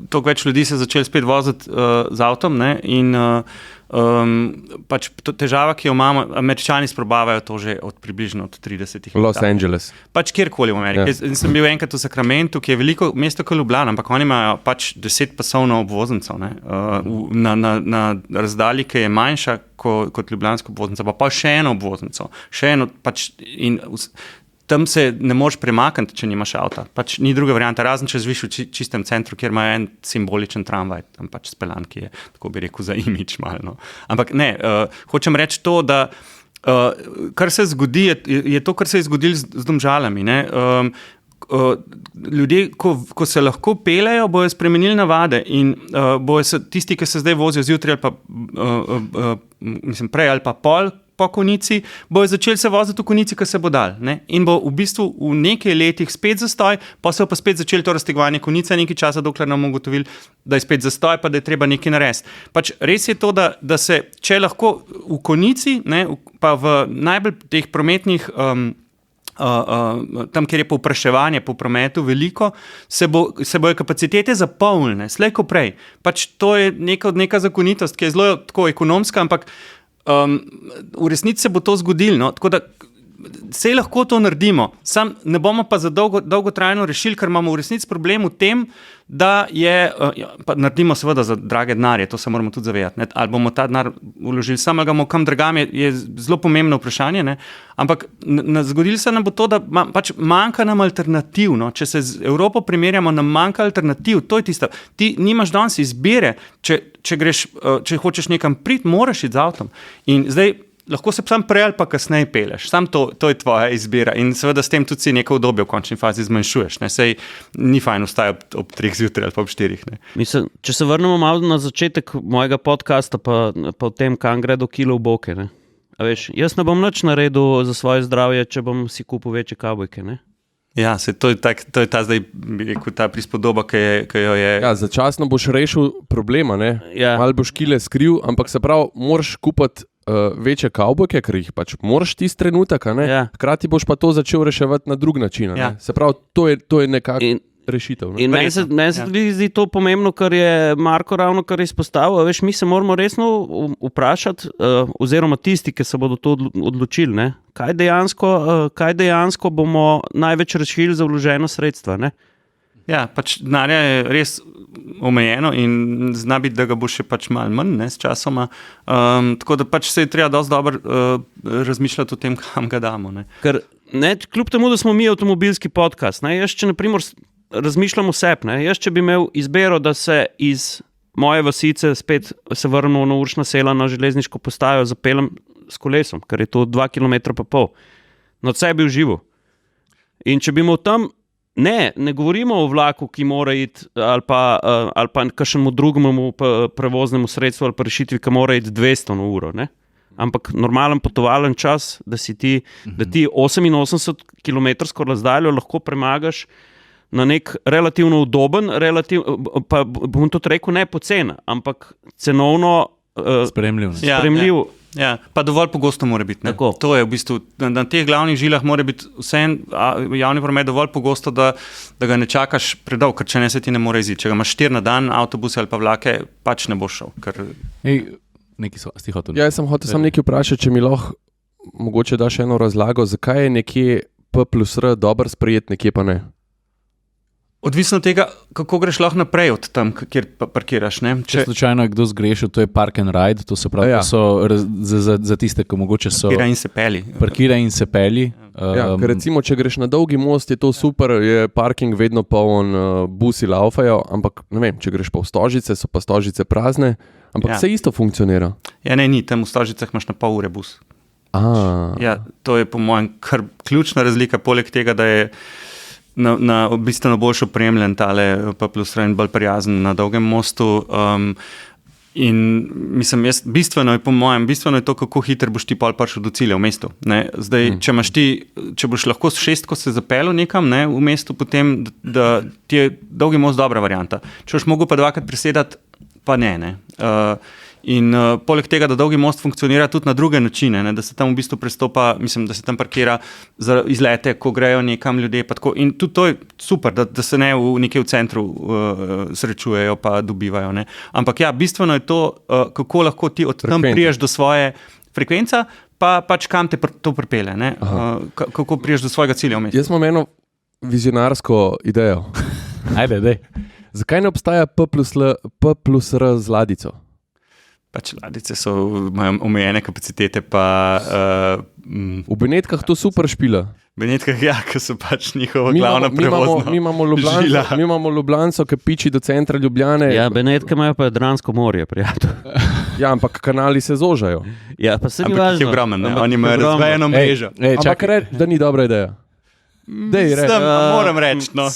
toliko več ljudi se začeli spet voziti z avtom, ne, in pač težava, ki jo imamo, Američani sprobavajo to že od približno 30 let. Los Angeles. Pač kjerkoli v Ameriki. Ja. Sem bil enkrat v Sacramentu, ki je veliko mesto kot Ljubljana, ampak oni imajo pač 10-pasovno obvoznico, ne, na razdalji, ki je manjša kot ljubljanska obvoznica, pa še eno obvoznico, pač in tam se ne moreš premakniti, če nimaš avta. Pač ni druga varianta, razen če živiš v čistem centru, kjer imajo en simboličen tramvaj, tam pač speljan, ki je, tako bi rekel, za imidž malo. No. Ampak ne, hočem reči to, da kar se zgodi, je to, kar se je zgodilo z Domžalami. Ne. Ljudje, ko se lahko pelejo, bojo spremenili navade in bojo se tisti, ki se zdaj vozijo zjutraj ali pa prej ali pa pol po konici, bojo začeli se voziti v konici, ki se bo dal. Ne? In bo v bistvu v nekaj letih spet zastoj, pa se bo pa spet začeli to raztegovanje konice nekaj časa, dokler nam ugotovili, da je spet zastoj, pa da je treba nekaj narediti. Pač res je to, da se, če lahko v konici, ne, pa v najbolj teh prometnih tam, kjer je povpraševanje po prometu veliko, se bojo kapacitete zapolnile, slej ko prej. Pač to je neka zakonitost, ki je zelo tako ekonomska, ampak v resnici se bo to zgodilo. No? Tako da sej lahko to naredimo, sam ne bomo pa za dolgotrajno rešili, ker imamo v resnici problem v tem, da pa naredimo seveda za drage denarje, to se moramo tudi zavedati, ne? Ali bomo ta denar vložili sam, ali ga bomo kam drugam, je zelo pomembno vprašanje, ne? Ampak zgodilo se nam bo to, da pač manjka nam alternativ, no? Če se z Evropo primerjamo, nam manjka alternativ, to je tisto, ti nimaš danes izbire, če hočeš nekam priti, moraš iti z avtom in zdaj lahko se sam prej ali pa kasneje peleš. Sam to je tvoja izbira in seveda s tem tudi si neko obdobje v končni fazi zmanjšuješ. Ne? Sej ni fajn vstajati ob 3 zjutraj ali pa ob 4. Ne? Mislim, če se vrnemo malo na začetek mojega podcasta, pa o tem, kam gredo kilo v boke. Ne? A veš, jaz ne bom nič naredil za svoje zdravje, če bom si kupil večje kavbojke. Ne? Ja, to je ta zdaj, bi rekel, ta prispodoba, ki jo je... Ja, začasno boš rešil problema, ne? Ja. Malo boš kile skril, ampak se pravi, moraš kupiti večje kavbojke, ker jih pač moraš tisti trenutek, ne? Ja. Hkrati boš pa to začel reševati na drug način. Ja. Se pravi, to je nekako rešitev. Ne? In meni se zdi to pomembno, kar je Marko ravno kar izpostavil. Veš, mi se moramo resno vprašati, oziroma tisti, ki se bodo to odločili, ne? Kaj dejansko bomo največ rešili za vloženo sredstva. Ne? Ja, pač denarja je res omejeno in zna biti, da ga bo še pač malo manj, ne, s časoma. Tako da pač se je treba dosti dobro razmišljati o tem, kam ga damo. Ne. Ker, ne, kljub temu, da smo mi avtomobilski podcast, ne, jaz če na primer razmišljam o sebi, ne, jaz če bi imel izbiro, da se iz moje vasice spet se vrnem na Uršna sela na železniško postajo, zapeljem s kolesom, ker je to 2,5 km. Na vse bi užival. In če bi imel tam, ne govorimo o vlaku, ki mora iti, ali pa kakšnemu drugemu prevoznemu sredstvu ali pa rešitvi, ki mora iti 200 na uro, ne? Ampak normalen potovalen čas, da ti 88 km razdaljo lahko premagaš na nek relativno udoben, pa bom tudi rekel, ne pocen, ampak cenovno Spremljiv. spremljiv. Ja, pa dovolj pogosto mora biti. Ne? Tako. To je v bistvu, na teh glavnih žilah mora biti javni promet dovolj pogosto, da ga ne čakaš predolgo, ker če ne se ti ne more iziti. Če ga imaš 4 na dan, avtobuse ali pa vlake, pač ne boš šel. Ker... Neki so, si hotel. Ja, jaz sem hotel samo nekaj vprašati, če mi lahko mogoče daš eno razlago, zakaj je nekje P plus R dober sprejet, nekje pa ne. Odvisno od tega, kako greš lahko naprej od tam, kjer parkiraš. Ne? Če slučajno je kdo zgrešil, to je park and ride, to se pravi, Ja. to so za tiste, ki mogoče so Parkira in se peli. parkira in se peli. Ja, ker recimo, če greš na dolgi most, je to super, je parking vedno poln, busi laufajo, ampak ne vem, če greš pa v Stožice, so pa Stožice prazne, ampak Ja. vse isto funkcionira. Ja, ne, ni, tam v Stožicah imaš na pol ure bus. Ja, to je po mojem kar ključna razlika, poleg tega, da je na bistveno boljšo opremljen tale P plus R in bolj prijazen na dolgem mostu. In mislim, bistveno je to, kako hiter boš ti pol prišel do cilja v mestu. Ne? Zdaj, če boš lahko s šestko se zapeljal nekam, ne, v mestu, potem da ti je dolgi most dobra varianta. Če boš mogel pa 2krat presedati, pa ne. In poleg tega, da dolgi most funkcionira tudi na druge načine, ne, da se tam v bistvu prestopa, mislim, da se tam parkira za izlete, ko grejo nekam ljudje. Pa tako. In tudi to je super, da se ne nekje v centru srečujejo pa dobivajo. Ne. Ampak ja, bistveno je to, kako lahko ti od tam priješ do svoje frekvenca, pa pač kam te to pripelje, ne. Kako priješ do svojega cilja v mestu. Jaz imam eno vizionarsko idejo. Ajde, dej. Zakaj ne obstaja P plus R z ladico? Pač ladice imajo omejene kapacitete, pa V Benetkah to super špila. Benetkah, ja, ki so pač njihova glavna prevozna žila. Mi imamo Ljubljanco, ki piči do centra Ljubljane. Ja, Benetke imajo pa Jadransko morje, prijatelj. Ja, ampak kanali se zožajo. Ja, pa se ni Ampak jih je važno. ogromen, ne? Ampak Oni jih je imajo ogromno. razvejeno mrežo. Ampak reči, da ni dobra ideja. Dej, reči. Moram reči, no.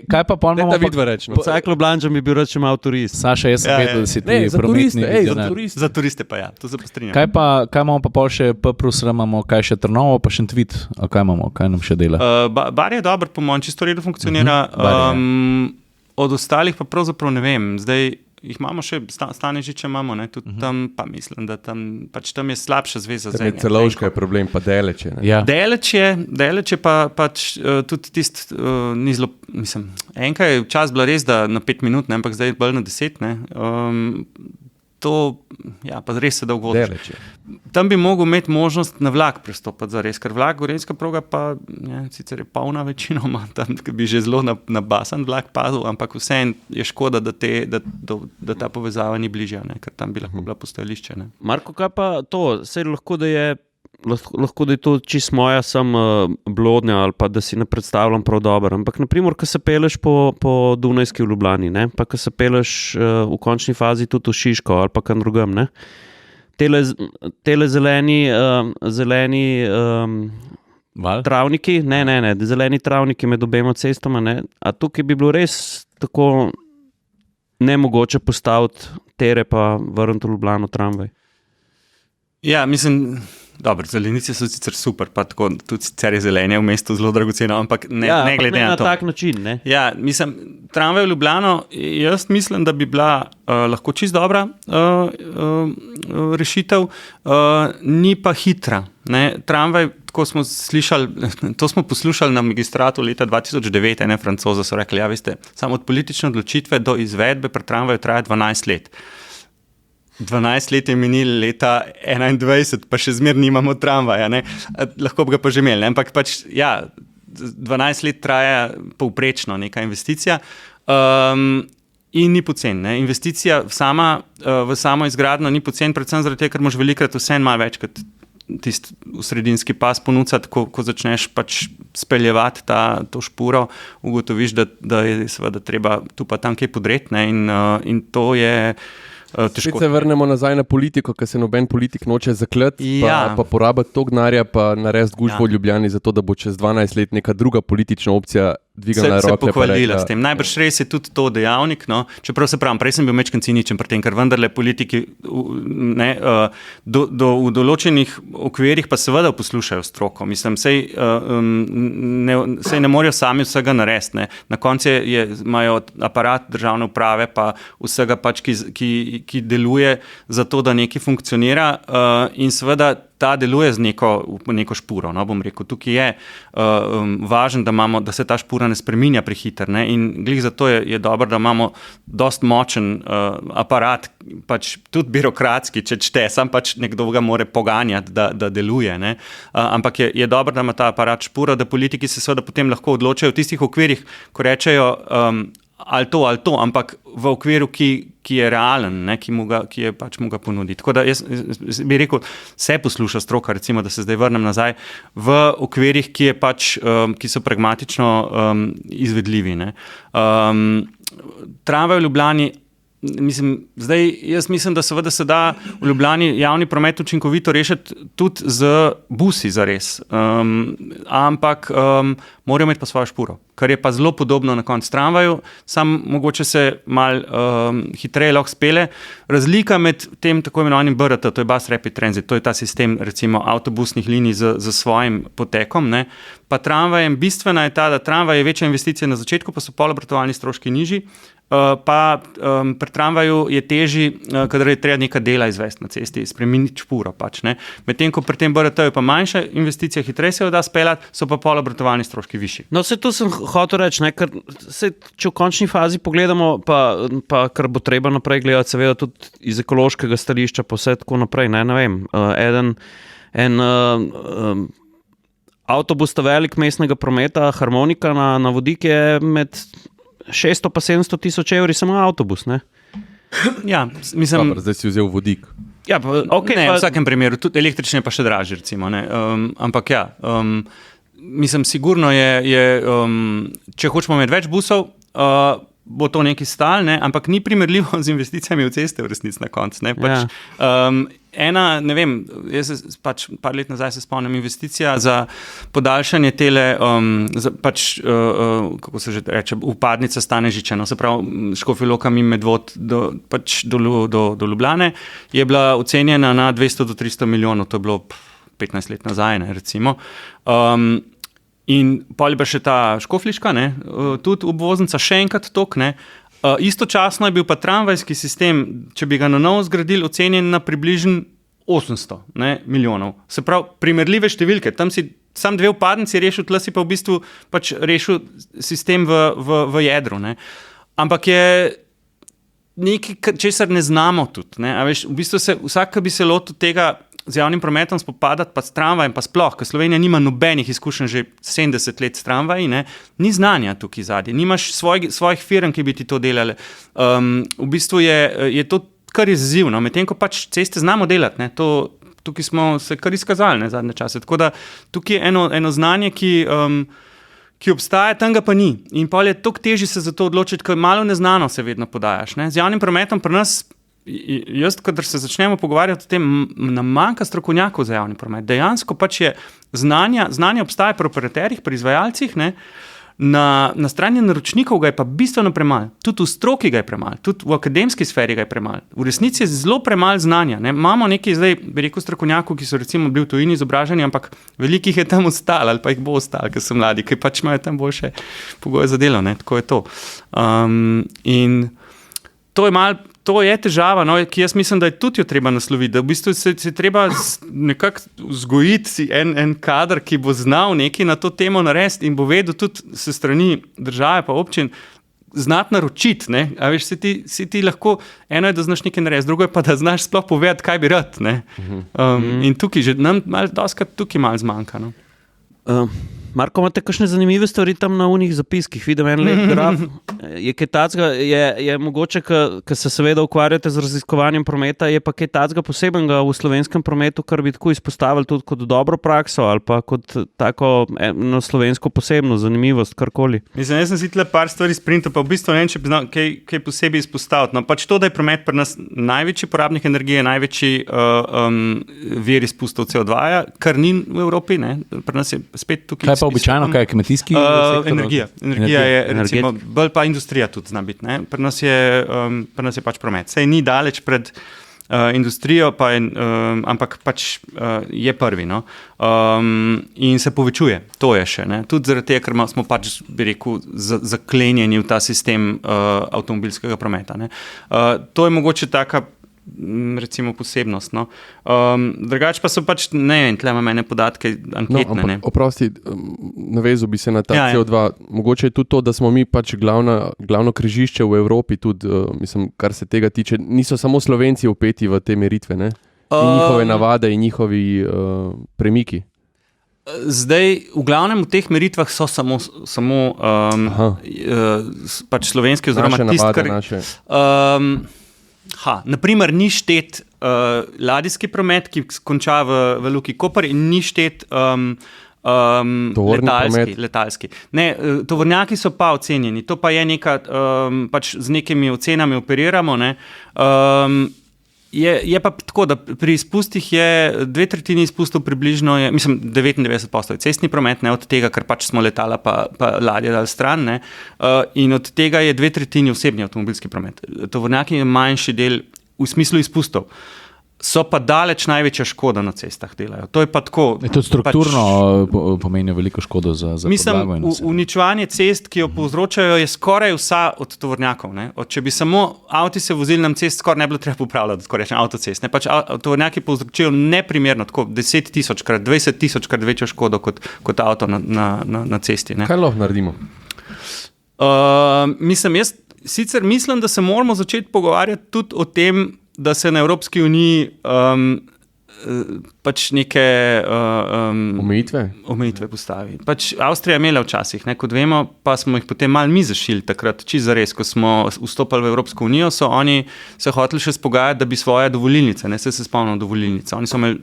Kaj pa pol Ne, imamo da pa- vidva reči. No. Vsak Ljubljančan bi bil rad, če ima turist. Saša, jaz sem Ja, vedel, ja. da si ti Ne, za prometni turiste, za vizionar. turiste. Za turiste pa ja, to se pa strinjam. Kaj imamo pa pol še P plus R, imamo kaj še Trnovo, pa Šentvid, a kaj imamo, kaj nam še dela? Bar je dober, po mojem, čisto redu funkcionira. Bar je. Od ostalih pa pravzaprav ne vem. Zdaj jih imamo še, Stanežiče imamo, ne, tudi tam, pa mislim, da tam je slabša zveza Tam je Celovška je problem, pa Deleče. Ne? Ja. Deleč je pa pač tudi tisti, ni zelo, mislim, enkrat je čas bila res, da na 5 minut, ne, ampak zdaj je bolj na 10, ne. To, ja, pa res se dolgo voziš. Deleče. Tam bi mogel imeti možnost na vlak prestopati za res, ker vlak, gorenjska proga pa sicer je polna večinoma, tam bi že zelo nabasan vlak padel, ampak vseeno je škoda, da ta povezava ni bližja, ne, ker tam bi lahko bila postajališče. Ne. Marko, kaj pa to? Sej lahko, da je to čist moja blodnja ali pa da si ne predstavljam prav dobro. Ampak naprimer, ko se peleš po Dunajski v Ljubljani, ne? Pa ko se peleš v končni fazi tudi v Šiško ali pa kam drugam, ne? Tele zeleni Val? travniki, ne, zeleni travniki med obema cestama, ne? A tukaj bi bilo res tako nemogoče postaviti tere pa vrniti v Ljubljano tramvaj. Ja, mislim, dobro, zelenice so sicer super, pa tako, tudi sicer je zelenje v mestu zelo dragoceno, ampak ne glede na to. Na tak način, ne? Ja, mislim, tramvaj v Ljubljano, jaz mislim, da bi bila lahko čisto dobra rešitev, ni pa hitra. Ne? Tramvaj, tako smo slišali, to smo poslušali na magistratu leta 2009, ne, Francoza so rekli, ja, veste, samo od politične odločitve do izvedbe pri tramvaju traja 12 let. 12 let je minilo, leta 21, pa še zmeraj nimamo tramvaja, ne? Lahko bi ga pa že imeli, ne? Ampak pač, ja, 12 let traja povprečno neka investicija in ni poceni. Ne? Investicija v samo izgradnjo ni poceni, predvsem zaradi tega, ker moraš velikrat vseeno malo več kot tisti v sredinski pas ponuditi, ko začneš pač speljevati to špuro, ugotoviš, da je seveda treba tu pa tam kaj podreti, ne? In to je težko. Se vrnemo nazaj na politiko, ker se noben politik noče zakleti, Ja. pa porabiti toliko denarja, pa narediti gužvo v Ja. Ljubljani, zato da bo čez 12 let neka druga politična opcija dvignila Se roke. pohvalila s tem. Najbrž res je tudi to dejavnik. No? Čeprav se pravim, prej sem bil mečken ciničen pri tem, ker vendarle politiki v določenih okvirih pa seveda poslušajo stroko. Mislim, sej ne morejo sami vsega narediti. Ne? Na koncu imajo aparat državne uprave pa vsega pač, ki deluje za to, da nekaj funkcionira in seveda ta deluje z neko špuro. No, bom rekel, tukaj je važno, da se ta špura ne spreminja prehiter. Ne? In glih zato je dobro, da imamo dost močen aparat, pač tudi birokratski, če čte, sam pač nekdo ga more poganjati, da deluje. Ne? Ampak je dobro, da ima ta aparat špuro, da politiki se seveda potem lahko odločajo v tistih okvirih, ko rečejo ali to, ampak v okviru, ki je realen, ne, ki je pač mu ga ponuditi. Tako da jaz bi rekel, se posluša stroka, recimo, da se zdaj vrnem nazaj, v okvirih, ki so pragmatično izvedljivi. Ne. Tramvaj v Ljubljani, jaz mislim, da seveda se da v Ljubljani javni promet učinkovito rešiti tudi z busi zares, ampak morajo imeti pa svojo špuro, kar je pa zelo podobno na koncu tramvaju, sam mogoče se malo hitreje lahko spele. Razlika med tem tako imenovanim BRT, to je Bus Rapid Transit, to je ta sistem recimo avtobusnih linij z svojim potekom, ne, pa tramvajem bistvena je ta, da tramvaj je večja investicija na začetku, pa so polobratovalni stroški nižji, pa pri tramvaju je težji, kadar je treba neka dela izvesti na cesti, spremeniti špuro pač, ne. Medtem ko pri tem BRT-ju pa manjša investicija, hitreje se jo da speljati, so pa polobratovalni stroški višji. No, se to sem hotel reči, ne, ker če v končni fazi pogledamo, pa kar bo treba naprej gledati, seveda tudi iz ekološkega stališča, pa vse tako naprej, ne vem, avtobus ta velik mestnega prometa, harmonika na vodik je med 600 pa 700 tisoč evri samo avtobus, ne? Ja, mislim... Zdaj si vzel vodik. Ja, pa, okay, ne, v vsakem primeru, tudi električne pa še dražje, recimo, ne. Ampak ja, mislim, sigurno je če hočemo imeti več busov, bo to nekaj stal, ne, ampak ni primerljivo z investicijami v ceste v resnici na koncu, ne, pač, ne vem, jaz pač par let nazaj se spomnim, investicija za podaljšanje tele, kako se že reče, vpadnica Stanežiča, no, se pravi, Škofja Loka mimo Medvod do Ljubljane, je bila ocenjena na 200 do 300 milijonov, to je bilo 15 let nazaj, ne, recimo. In pol je pa še ta škofliška, ne, tudi obvoznica še enkrat tok, ne. Istočasno je bil pa tramvajski sistem, če bi ga na novo zgradili, ocenjen na približno 800 milijonov. Se pravi, primerljive številke, tam si sam 2 vpadnici rešil, tle si pa v bistvu pač rešil sistem v jedru, ne. Ampak je nekaj, česar ne znamo tudi, ne. A veš, v bistvu vsak, ki bi se lotil tega z javnim prometom spopadati, pa s tramvajem, pa sploh, ker Slovenija nima nobenih izkušenj že 70 let s tramvaji, ne, ni znanja tukaj zadnje, nimaš svojih firm, ki bi ti to delali. V bistvu je to kar izzivno, medtem ko pač ceste znamo delati, ne, tukaj smo se kar izkazali, ne, zadnje čase. Tako da tukaj je eno znanje, ki obstaja, tam ga pa ni. In pol je toliko težje se za to odločiti, ker malo neznano se vedno podajaš, ne. Z javnim prometom pri nas, jaz, kadar se začnemo pogovarjati o tem, nam manjka strokovnjakov za javni promet. Dejansko pač je znanje obstaja pri operaterjih, pri izvajalcih, ne, na strani naročnikov ga je pa bistveno premalo. Tudi v stroki ga je premalo, tudi v akademski sferi ga je premalo. V resnici je zelo premalo znanja, ne. Imamo nekaj zdaj, bi rekel, strokovnjakov, ki so recimo bili v tujini izobraženi, ampak velikih je tam ostalo ali pa jih bo ostalo, ker so mladi, ki pač imajo tam boljše pogoje za delo, ne. Tako je to. In to je težava, no, ki jaz mislim, da je tudi jo treba nasloviti, da v bistvu se treba nekako vzgojiti en kader, ki bo znal nekaj na to temo narediti in bo vedel tudi se strani države pa občin znati naročiti, ne, a veš, si ti lahko, eno je, da znaš nekaj narediti, drugo je pa, da znaš sploh povedati, kaj bi rad, ne. In tukaj že nam dostikrat tukaj malo zmanjka, no. Marko, imate kakšne zanimive stvari tam na unih zapiskih? Vidim en lep graf. Je kaj tacga, je mogoče, ker se seveda ukvarjate z raziskovanjem prometa, je pa kaj tacga posebenega v slovenskem prometu, kar bi tako izpostavili tudi kot dobro prakso ali pa kot tako eno slovensko posebno zanimivost, karkoli. Mislim, jaz sem si tle par stvari sprintal, pa v bistvu ne vem, če bi znal kaj posebej izpostaviti. No, pač to, da je promet pri nas največji porabnik energije, največji vir izpustov CO2, kar ni v Evropi, ne? Pri nas je spet tukaj. Kaj pa običajno, kaj je kmetijski? Energija je recimo, bolj pa industrija tudi zna biti. Ne? Pri nas je pač promet. Sej ni daleč pred industrijo, ampak pač je prvi. No? In se povečuje. To je še. Ne? Tudi zaradi tega, ker smo pač, bi rekel, zaklenjeni v ta sistem avtomobilskega prometa. Ne? To je mogoče taka recimo posebnost. No. Drugače pa so pač, ne vem, tle imam ene podatke anketne. No, oprosti, navezal bi se na ta CO2. Mogoče je tudi to, da smo mi pač glavno križišče v Evropi, tudi, mislim, kar se tega tiče, niso samo Slovenci vpeti v te meritve, ne? In njihove navade in njihovi premiki. Zdaj, v glavnem v teh meritvah so samo pač slovenski oziroma naše. Naprimer, ni štet ladijski promet, ki konča v Luki Koper, in ni štet letalski. Ne, tovornjaki so pa ocenjeni. To pa je neka, pač z nekimi ocenami operiramo. Ne. Je pa tako, da pri izpustih je 2/3 izpustov približno, mislim 99% je cestni promet, ne, od tega, ker pač smo letala pa ladje dali stran, ne, in od tega je 2/3 osebni avtomobilski promet. Tovornjaki je manjši del v smislu izpustov. So pa daleč največja škoda na cestah delajo. To je pa tako. To strukturno pomeni veliko škodo za podlago. Mislim, uničevanje cest, ki jo povzročajo, je skoraj vsa od tovornjakov. Ne? Če bi samo avti se vozili na cest, skoraj ne bilo treba popravljati, skoraj rečem, avtocest. Ne? Pač tovornjaki povzročajo neprimerno, tako 10 000-krat, 20 000-krat večjo škodo kot avto na cesti. Ne? Kaj lahko naredimo? Sicer mislim, da se moramo začeti pogovarjati tudi o tem, da se na Evropski uniji pač neke omejitve postavi. Pač Avstrija je imela včasih, ne, kot vemo, pa smo jih potem malo mi zašili takrat, čisto zares, ko smo vstopali v Evropsko unijo, so oni se hoteli še spogajati, da bi svoje dovolilnice, ne, se spomnimo dovolilnice, oni so imeli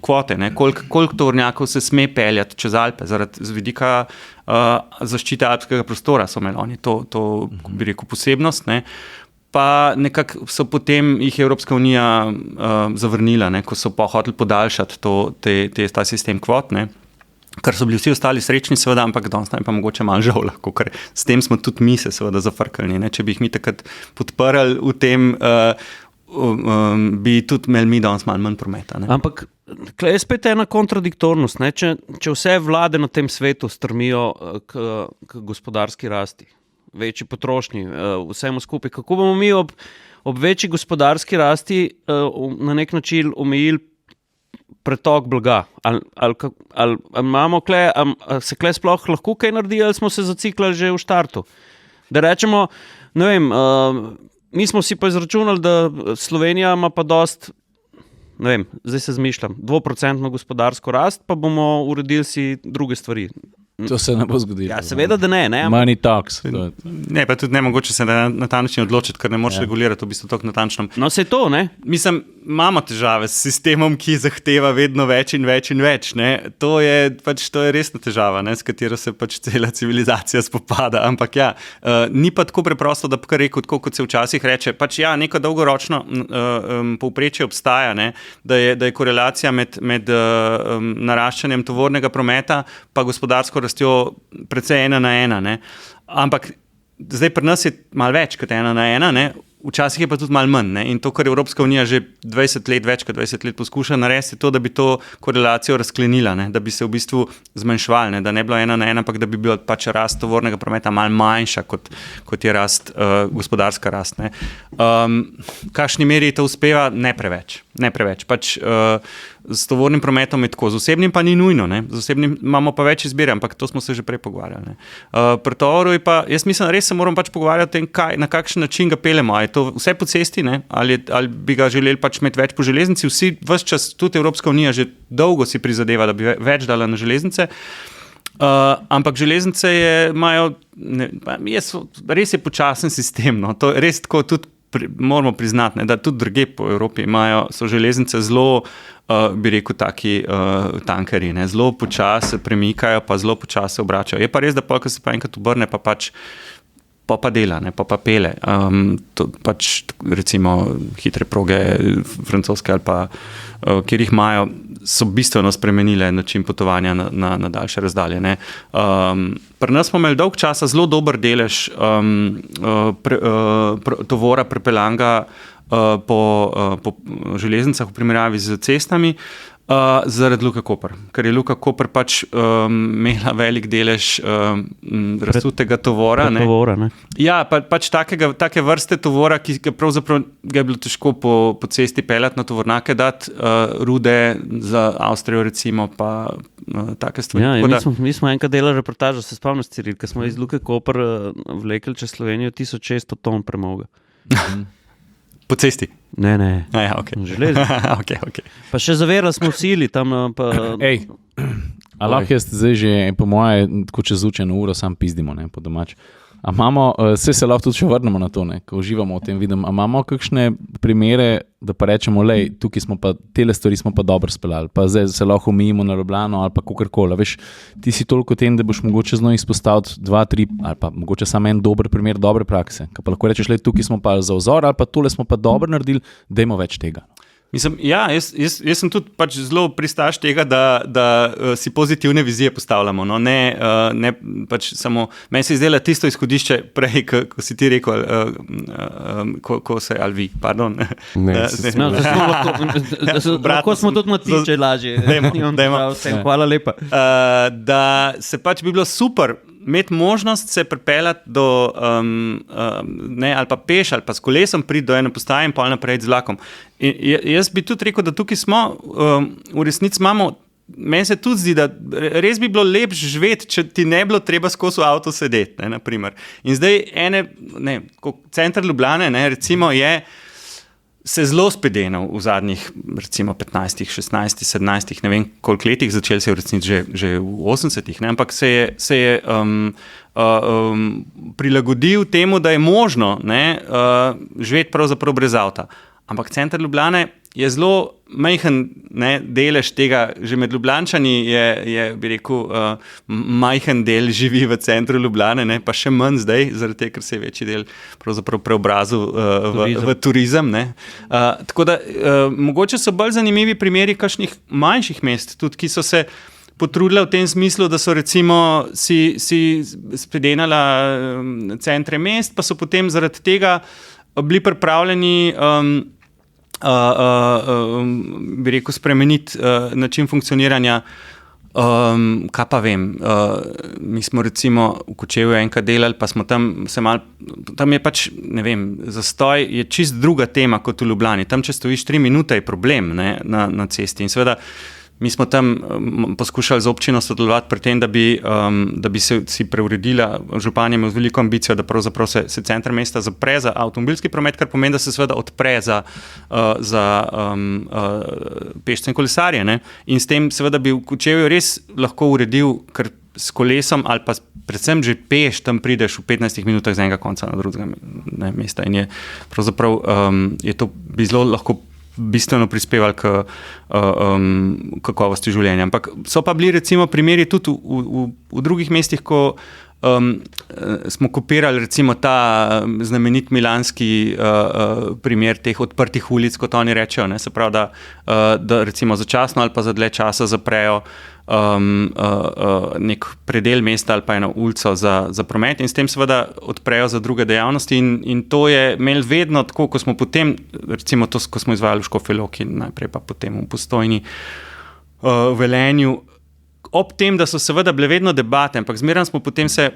kvote, ne, koliko tovornjakov se sme peljati čez Alpe, zaradi z vidika zaščite alpskega prostora so imeli oni, to bi rekel posebnost, ne. Pa nekako so potem jih Evropska unija zavrnila, ne, ko so pa hoteli podaljšati ta sistem kvot, ne, kar so bili vsi ostali srečni, seveda, ampak danes nam je pa mogoče malo žal lahko, ker s tem smo tudi mi se seveda zafrkali. Ne. Če bi jih mi takrat podprli v tem, bi tudi imeli mi danes malo manj prometa. Ne. Ampak je spet ena kontradiktornost, ne. Če vse vlade na tem svetu strmijo k gospodarski rasti, večji potrošnji, vsemu skupaj. Kako bomo mi ob večji gospodarski rasti na nek način omejili pretok blaga? Ali imamo se kle sploh lahko kaj naredi, ali smo se zaciklali že v štartu? Da rečemo, ne vem, mi smo si pa izračunali, da Slovenija ima pa dost, ne vem, zdaj se zmišljam, 2% gospodarsko rast, pa bomo uredili si druge stvari. To se ne bo zgodilo. Ja, seveda, da ne. Money talks. Ne, pa tudi ne mogoče se na ta način odločiti, ker ne moreš regulirati v bistvu tako natančno. No, se to, ne? Mislim, imamo težave s sistemom, ki zahteva vedno več in več in več. Ne? To je resna težava, ne? S katero se pač cela civilizacija spopada. Ampak ja, ni pa tako preprosto, da kar rekel, tako kot se včasih reče, pač ja, neko dolgoročno povprečje obstaja, ne? Da je korelacija med naraščanjem tovornega prometa pa gospodarsko rastjo precej 1:1, ne. Ampak zdaj pri nas je malo več kot 1:1, ne. Včasih je pa tudi malo manj, ne. In to, kar Evropska unija že več kot 20 let poskuša narediti, je to, da bi to korelacijo razklenila, ne. Da bi se v bistvu zmanjševali, ne. Da ne bi bilo 1:1, ampak da bi bila pač rast tovornega prometa malo manjša, kot je rast, gospodarska rast, ne. Kakšni meri to uspeva? Ne preveč. Pač s tovornim prometom je tako, z osebnim pa ni nujno, ne. Z osebnim imamo pa več izbire, ampak to smo se že prej pogovarjali, ne. Pri tovoru je pa, jaz mislim, res se moramo pač pogovarjati o tem, na kakšen način ga peljemo. Je to vse po cesti, ne? Ali bi ga želeli pač imeti več po železnici? Vsi ves čas, tudi Evropska unija že dolgo si prizadeva, da bi več dala na železnice. Ampak železnice imajo, res je počasen sistem. No. To je res tako tudi. Moramo priznati, ne, da tudi druge po Evropi so železnice zelo, bi rekel, taki tankerji, ne, zelo počasi premikajo, pa zelo počasi obračajo. Je pa res, da ko se pa enkrat obrne, pa pač pa dela, ne, pa pele. To pač recimo hitre proge, francoske ali pa kjer jih imajo, so bistveno spremenile način potovanja na daljše razdalje. Ne. Pri nas smo imeli dolg časa zelo dober delež tovora prepelanga po železnicah v primerjavi z cestami, zaradi Luke Koper, ker je Luka Koper pač imela velik delež razsutega tovora. Ne. Ja, pač take vrste tovora, ki ga pravzaprav ga je bilo težko po cesti peljati na tovornake, dati rude za Avstrijo recimo, pa take stvari. Ja, mi smo enkrat delali reportažo, se spomniš, Ciril, ko smo iz Luke Koper vlekli čez Slovenijo 1600 ton premoga. Po cesti? Ne. Ja, okay. Železnice. Okay. Pa še zavirali smo v sili tam. Ej, a lahko jaz zdaj že, po moje, tako čez učeno uro sam pizdimo, ne, po domač. A imamo, se lahko tudi še vrnemo na to, ne, ko uživamo v tem videu, a imamo kakšne primere, da pa rečemo, lej, tukaj smo pa, tele stvari smo pa dobro speljali, pa zdaj se lahko omejimo na Ljubljano ali pa kakorkoli. Veš, ti si toliko tem, da boš mogoče znov izpostaviti 2, 3 ali pa mogoče samo en dober primer dobre prakse, ka pa lahko rečeš, lej, tukaj smo pa za vzor ali pa tole smo pa dobro naredili, dajmo več tega. Mislim, ja, jaz sem tudi pač zelo pristaš tega, da si pozitivne vizije postavljamo. No? Ne pač samo, meni se izdela tisto izhodišče prej, ko si ti rekel, ko se, ali vi, pardon. Lahko smo tudi Matiče lažje. Dajmo. Hvala lepa. Da se pač bi bilo super imeti možnost se pripeljati do, ali pa peš, ali pa s kolesom priti do ene postaje in pol naprej z vlakom. In jaz bi tudi rekel, da tukaj smo, v resnici imamo, meni se tudi zdi, da res bi bilo lepše živeti, če ti ne bilo treba skozi v avto sedeti, ne, naprimer. In zdaj center Ljubljane, ne, recimo je se zelo spedenil v zadnjih, recimo 15, 16, 17, ne vem koliko letih, začeli se je v resnici že v 80-ih, ne, ampak se je prilagodil temu, da je možno živeti pravzaprav brez avta. Ampak center Ljubljane je zelo majhen delež tega, že med Ljubljančani je bi rekel, majhen del živi v centru Ljubljane, ne, pa še manj zdaj, zaradi tega, ker se je večji del pravzaprav preobrazil v turizem. Ne. Tako da mogoče so bolj zanimivi primeri kakšnih manjših mest, tudi ki so se potrudila v tem smislu, da so recimo si spedenala centre mest, pa so potem zaradi tega bili pripravljeni bi rekel, spremeniti način funkcioniranja. Kaj pa vem, mi smo recimo v Kočevju enkrat delali, pa smo tam je pač, ne vem, zastoj je čist druga tema kot v Ljubljani. Tam, če stojiš 3 minute, je problem, ne, na cesti. In seveda mi smo tam poskušali z občino sodelovati pri tem, da bi si preuredila, župan je imel veliko ambicijo, da pravzaprav se center mesta zapre za avtomobilski promet, kar pomeni, da se seveda odpre za pešce in kolesarje. Ne? In s tem seveda bi v Kočevju res lahko uredil, ker s kolesom ali pa predvsem že peš, tam prideš v 15 minutah z enega konca na drugega mesta. In je pravzaprav je to bi zelo lahko bistveno prispevali k kakovosti življenja. Ampak so pa bili recimo primeri tudi v drugih mestih, ko smo kopirali recimo ta znamenit milanski primer teh odprtih ulic, kot oni rečejo, ne? Se pravi, da recimo začasno ali pa za dlje časa zaprejo nek predel mesta ali pa eno ulico za promet in s tem seveda odprejo za druge dejavnosti in to je imel vedno tako, ko smo potem, recimo to, ko smo izvajali v Škofji Loki, najprej pa potem v Postojni, v Velenju, ob tem, da so seveda bile vedno debate, ampak zmeraj smo potem se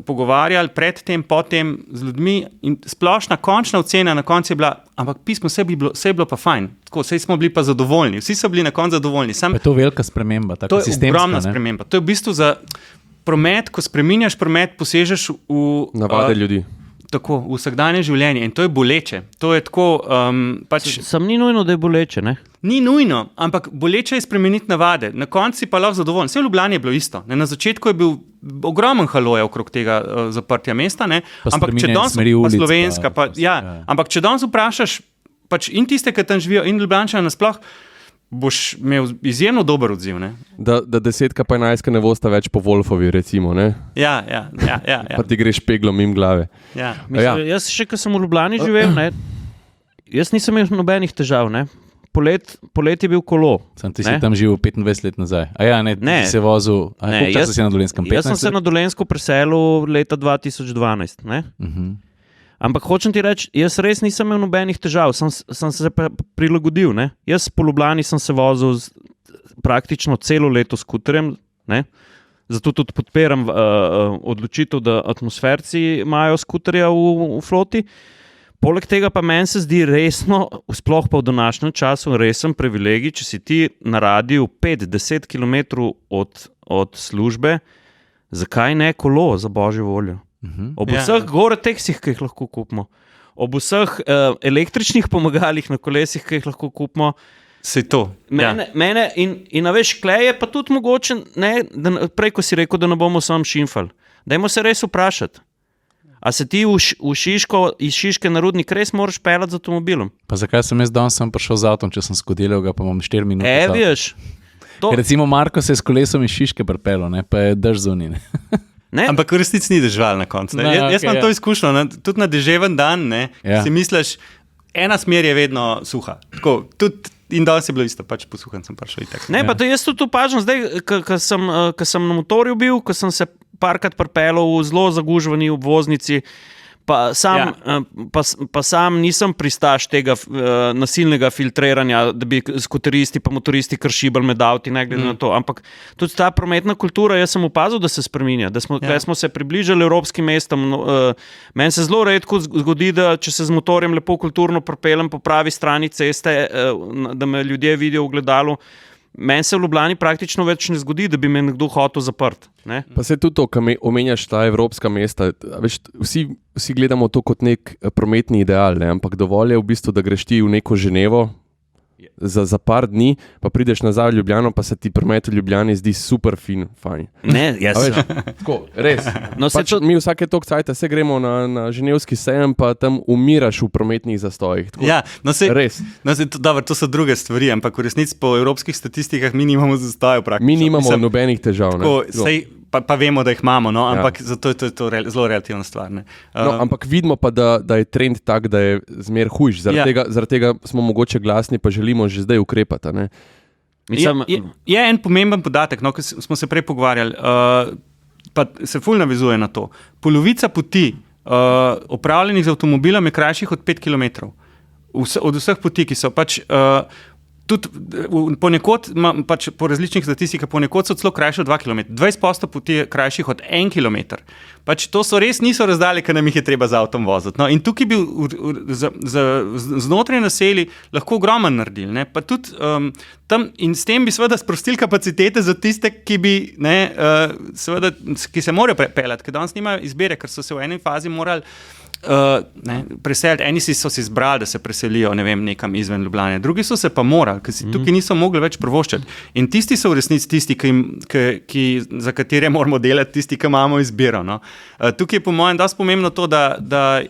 pogovarjali predtem, potem z ljudmi in splošna končna ocena na koncu je bila, ampak pismo, vse je bilo pa fajn, tako, vse smo bili pa zadovoljni, vsi so bili na koncu zadovoljni. Je to velika sprememba, tako sistemska. To je ogromna sprememba. To je v bistvu za promet, ko spreminjaš promet, posežeš v navade ljudi. Tako, v vsakdanje življenje in to je boleče. To je tako pač... Sam ni nujno, da je boleče, ne? Ni nujno, ampak boleče je spremeniti navade. Na koncu si pa lahko zadovoljen. Vse v Ljubljani je bilo isto. Ne? Na začetku je bil ogromen haloja okrog tega zaprtja mesta, ne? Ampak če danes pa slovenska, ampak če danes vprašaš pač in tiste, ki tam živijo, in Ljubljančane nasploh, boš imel izjemno dober odziv. Ne? Da 10 pa 11 ne bosta več po Wolfovi, recimo. Ne? Ja. Pa ti greš peglom mimo glave. Ja. Mislim, jaz še, ko sem v Ljubljani živel, ne, jaz nisem imel nobenih težav. Ne. Polet je bil kolo. Sam ti si tam živel 25 let nazaj. Ti se vozil. Koliko časa si na Dolenjskem? 15 jaz sem se na Dolenjsko preselil leta 2012. Ne? Ampak hočem ti reči, jaz res nisem imel nobenih težav, sem se prilagodil. Ne? Jaz po Ljubljani sem se vozil praktično celo leto s skuterjem, ne? Zato tudi podpiram odločitev, da atmosferci imajo skuterja v floti. Poleg tega pa meni se zdi resno, sploh pa v današnjem času, resen privilegij, če si ti na radiju 5-10 km od službe, zakaj ne kolo, za božjo voljo? Ob vseh Gore-Texih, ki jih lahko kupimo, ob vseh električnih pomagalih na kolesih, ki jih lahko kupimo. Se to. Mene in a veš, kleje pa tudi mogoče, ne, prej ko si rekel, da ne bomo sam šimfali. Dajmo se res vprašati. A se ti v Šiško, iz Šiške na Rudnik res moraš peljati z avtomobilom? Pa zakaj sem jaz danes prišel z avtom, če sem skodelil ga, pa imam 4 minute. Veš. Recimo Marko se je s kolesom iz Šiške pripeljal, pa je dež zunaj. Ampak v resnici ni dežval na koncu. Jaz imam to izkušnjo, tudi na deževen dan, si misliš, ena smer je vedno suha. Tako, tudi in danes je bilo isto, pač posuhan sem prišel itak. Pa to jaz tudi opažam, zdaj, ko sem na motorju bil, ko sem se parkrat pripeljal v zelo zagužvani obvoznici, pa sam nisem pristaš tega nasilnega filtriranja, da bi skuteristi pa motoristi kršibali med avti, ne glede na to. Ampak tudi ta prometna kultura, jaz sem opazil, da se spreminja, da smo se približali evropskim mestom. Meni se zelo redko zgodi, da če se z motorjem lepo kulturno pripeljem po pravi strani ceste, da me ljudje vidijo v gledalu. Meni se v Ljubljani praktično več ne zgodi, da bi me nekdo hotel zaprt. Ne? Pa se tudi to, ko omenjaš ta evropska mesta, veš, vsi gledamo to kot nek prometni ideal, ne? Ampak dovolj je v bistvu, da greš ti v neko Ženevo za par dni, pa prideš nazaj v Ljubljano, pa se ti promet v Ljubljani zdi super fajn. Ne, jaz. Tako, res. Mi vsake toliko cajta se gremo na ženevski sejem, pa tam umiraš v prometnih zastojih. Tako, res. Dobro, to so druge stvari, ampak v resnici po evropskih statistikah mi nimamo zastojev praktično. Mi nimamo nobenih težav. Pa vemo, da jih imamo, no? Ampak zato je to zelo relativna stvar. Ampak vidimo pa, da je trend tak, da je zmer hujš. Zaradi tega smo mogoče glasni, pa želimo že zdaj ukrepati. Je en pomemben podatek, ko smo se prej pogovarjali, pa se ful navezuje na to. Polovica poti opravljenih z avtomobilom je krajših od 5 km. Od vseh poti, ki so pač... Tudi ponekod, pač po različnih statistikah, ponekod so celo krajše od 2 km. 20% poti je krajših od 1 km. Pač to niso razdalje, ki nam jih je treba z avtom voziti. No, in tukaj bi znotraj naselij lahko ogromno naredili. Ne? Pa tudi tam in s tem bi seveda sprostili kapacitete za tiste, ki se morajo peljati, ker danes nimajo izbire, ker so se v eni fazi morali preseliti. Eni so si izbrali, da se preselijo nekam izven Ljubljane, drugi so se pa morali, ker si tukaj niso mogli več privoščiti. In tisti so v resnici tisti, za katere moramo delati, tisti, ki imamo izbiro. No. Tukaj je po mojem dosti pomembno to, da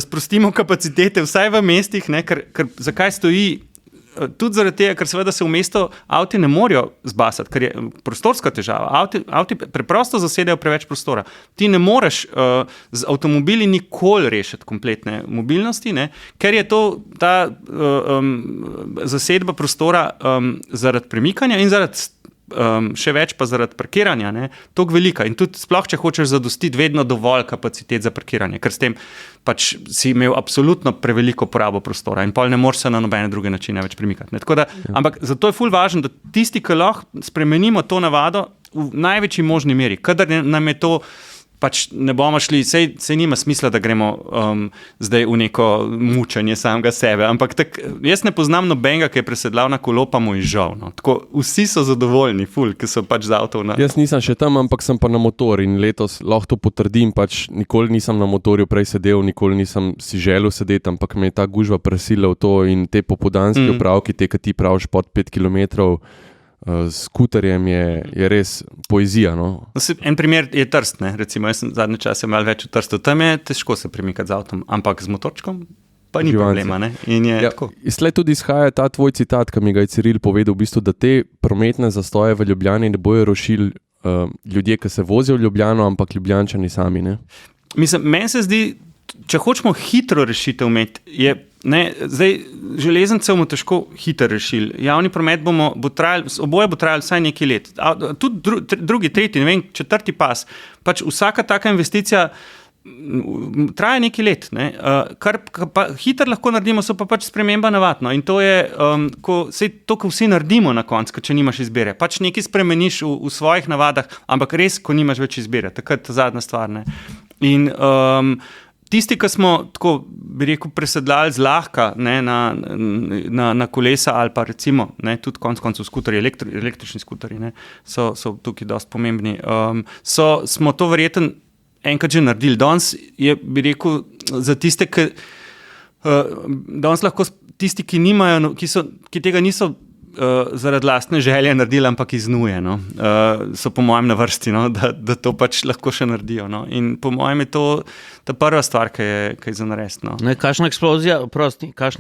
sprostimo kapacitete vsaj v mestih, ker zakaj stoji. Tudi zaradi tega, ker seveda se v mesto avti ne morejo zbasati, ker je prostorska težava. Avti preprosto zasedajo preveč prostora. Ti ne moreš z avtomobili nikoli rešiti kompletne mobilnosti, ne? Ker je ta zasedba prostora zaradi premikanja in zaradi še več pa zaradi parkiranja, toliko velika. In tudi sploh, če hočeš zadostiti, vedno dovolj kapacitet za parkiranje, ker s tem pač si imel absolutno preveliko porabo prostora in pol ne moreš se na nobene druge načine več premikati. Ampak zato je ful važno, da tisti, ki lahko spremenimo to navado v največji možni meri, kadar nam je to pač ne bomo šli, sej nima smisla, da gremo zdaj v neko mučenje samega sebe, ampak jaz ne poznam nobenega, ki je presedlal na kolo, pa mu je žal. No. Tako, vsi so zadovoljni, ki so pač z avtov. Jaz nisem še tam, ampak sem pa na motor in letos lahko to potrdim, pač nikoli nisem na motorju prej sedel, nikoli nisem si želel sedeti, ampak me je ta gužva presila v to in te popoldanske opravki, te, ki ti praviš pod 5 kilometrov, s skuterjem je res poezija. No? En primer je Trst, ne? Recimo, jaz sem zadnje čase malo več v Trstu, tam je težko se premikati z avtom, ampak z motorčkom pa ni problema. Ne? In je tako. Slej tudi izhaja ta tvoj citat, ki mi ga je Ciril povedal, v bistvu, da te prometne zastoje v Ljubljani ne bojo rušili ljudje, ki se vozijo v Ljubljano, ampak Ljubljančani sami. Ne? Mislim, meni se zdi, če hočemo hitro rešitev imeti, zdaj železnice bomo težko hitro rešili. Javni promet oboje bo trajalo vsaj nekaj let. Tudi drugi, tretji, ne vem, četrti pas. Pač vsaka taka investicija traja nekaj let. Ne? Kar pa hitro lahko naredimo, so pa pač sprememba navad. No? In to je, ko vsi naredimo na koncu, če nimaš izbire. Pač nekaj spremeniš v svojih navadah, ampak res, ko nimaš več izbire. Takrat je zadnja stvar. Ne? In tisti, ki smo, tako bi rekel, presedlali zlahka na kolesa ali pa recimo, tudi konec koncev skuterji, električni skuterji, so tukaj dosti pomembni, smo to verjetno enkrat že naredili. Danes je, bi rekel, za tiste, danes lahko tisti, ki nimajo, ki tega niso zaradi lastne želje naredili, ampak iz nuje, no. So po mojem na vrsti, no, da to pač lahko še naredijo. No. In po mojem je to ta prva stvar, ki je za narediti. No. Kakšna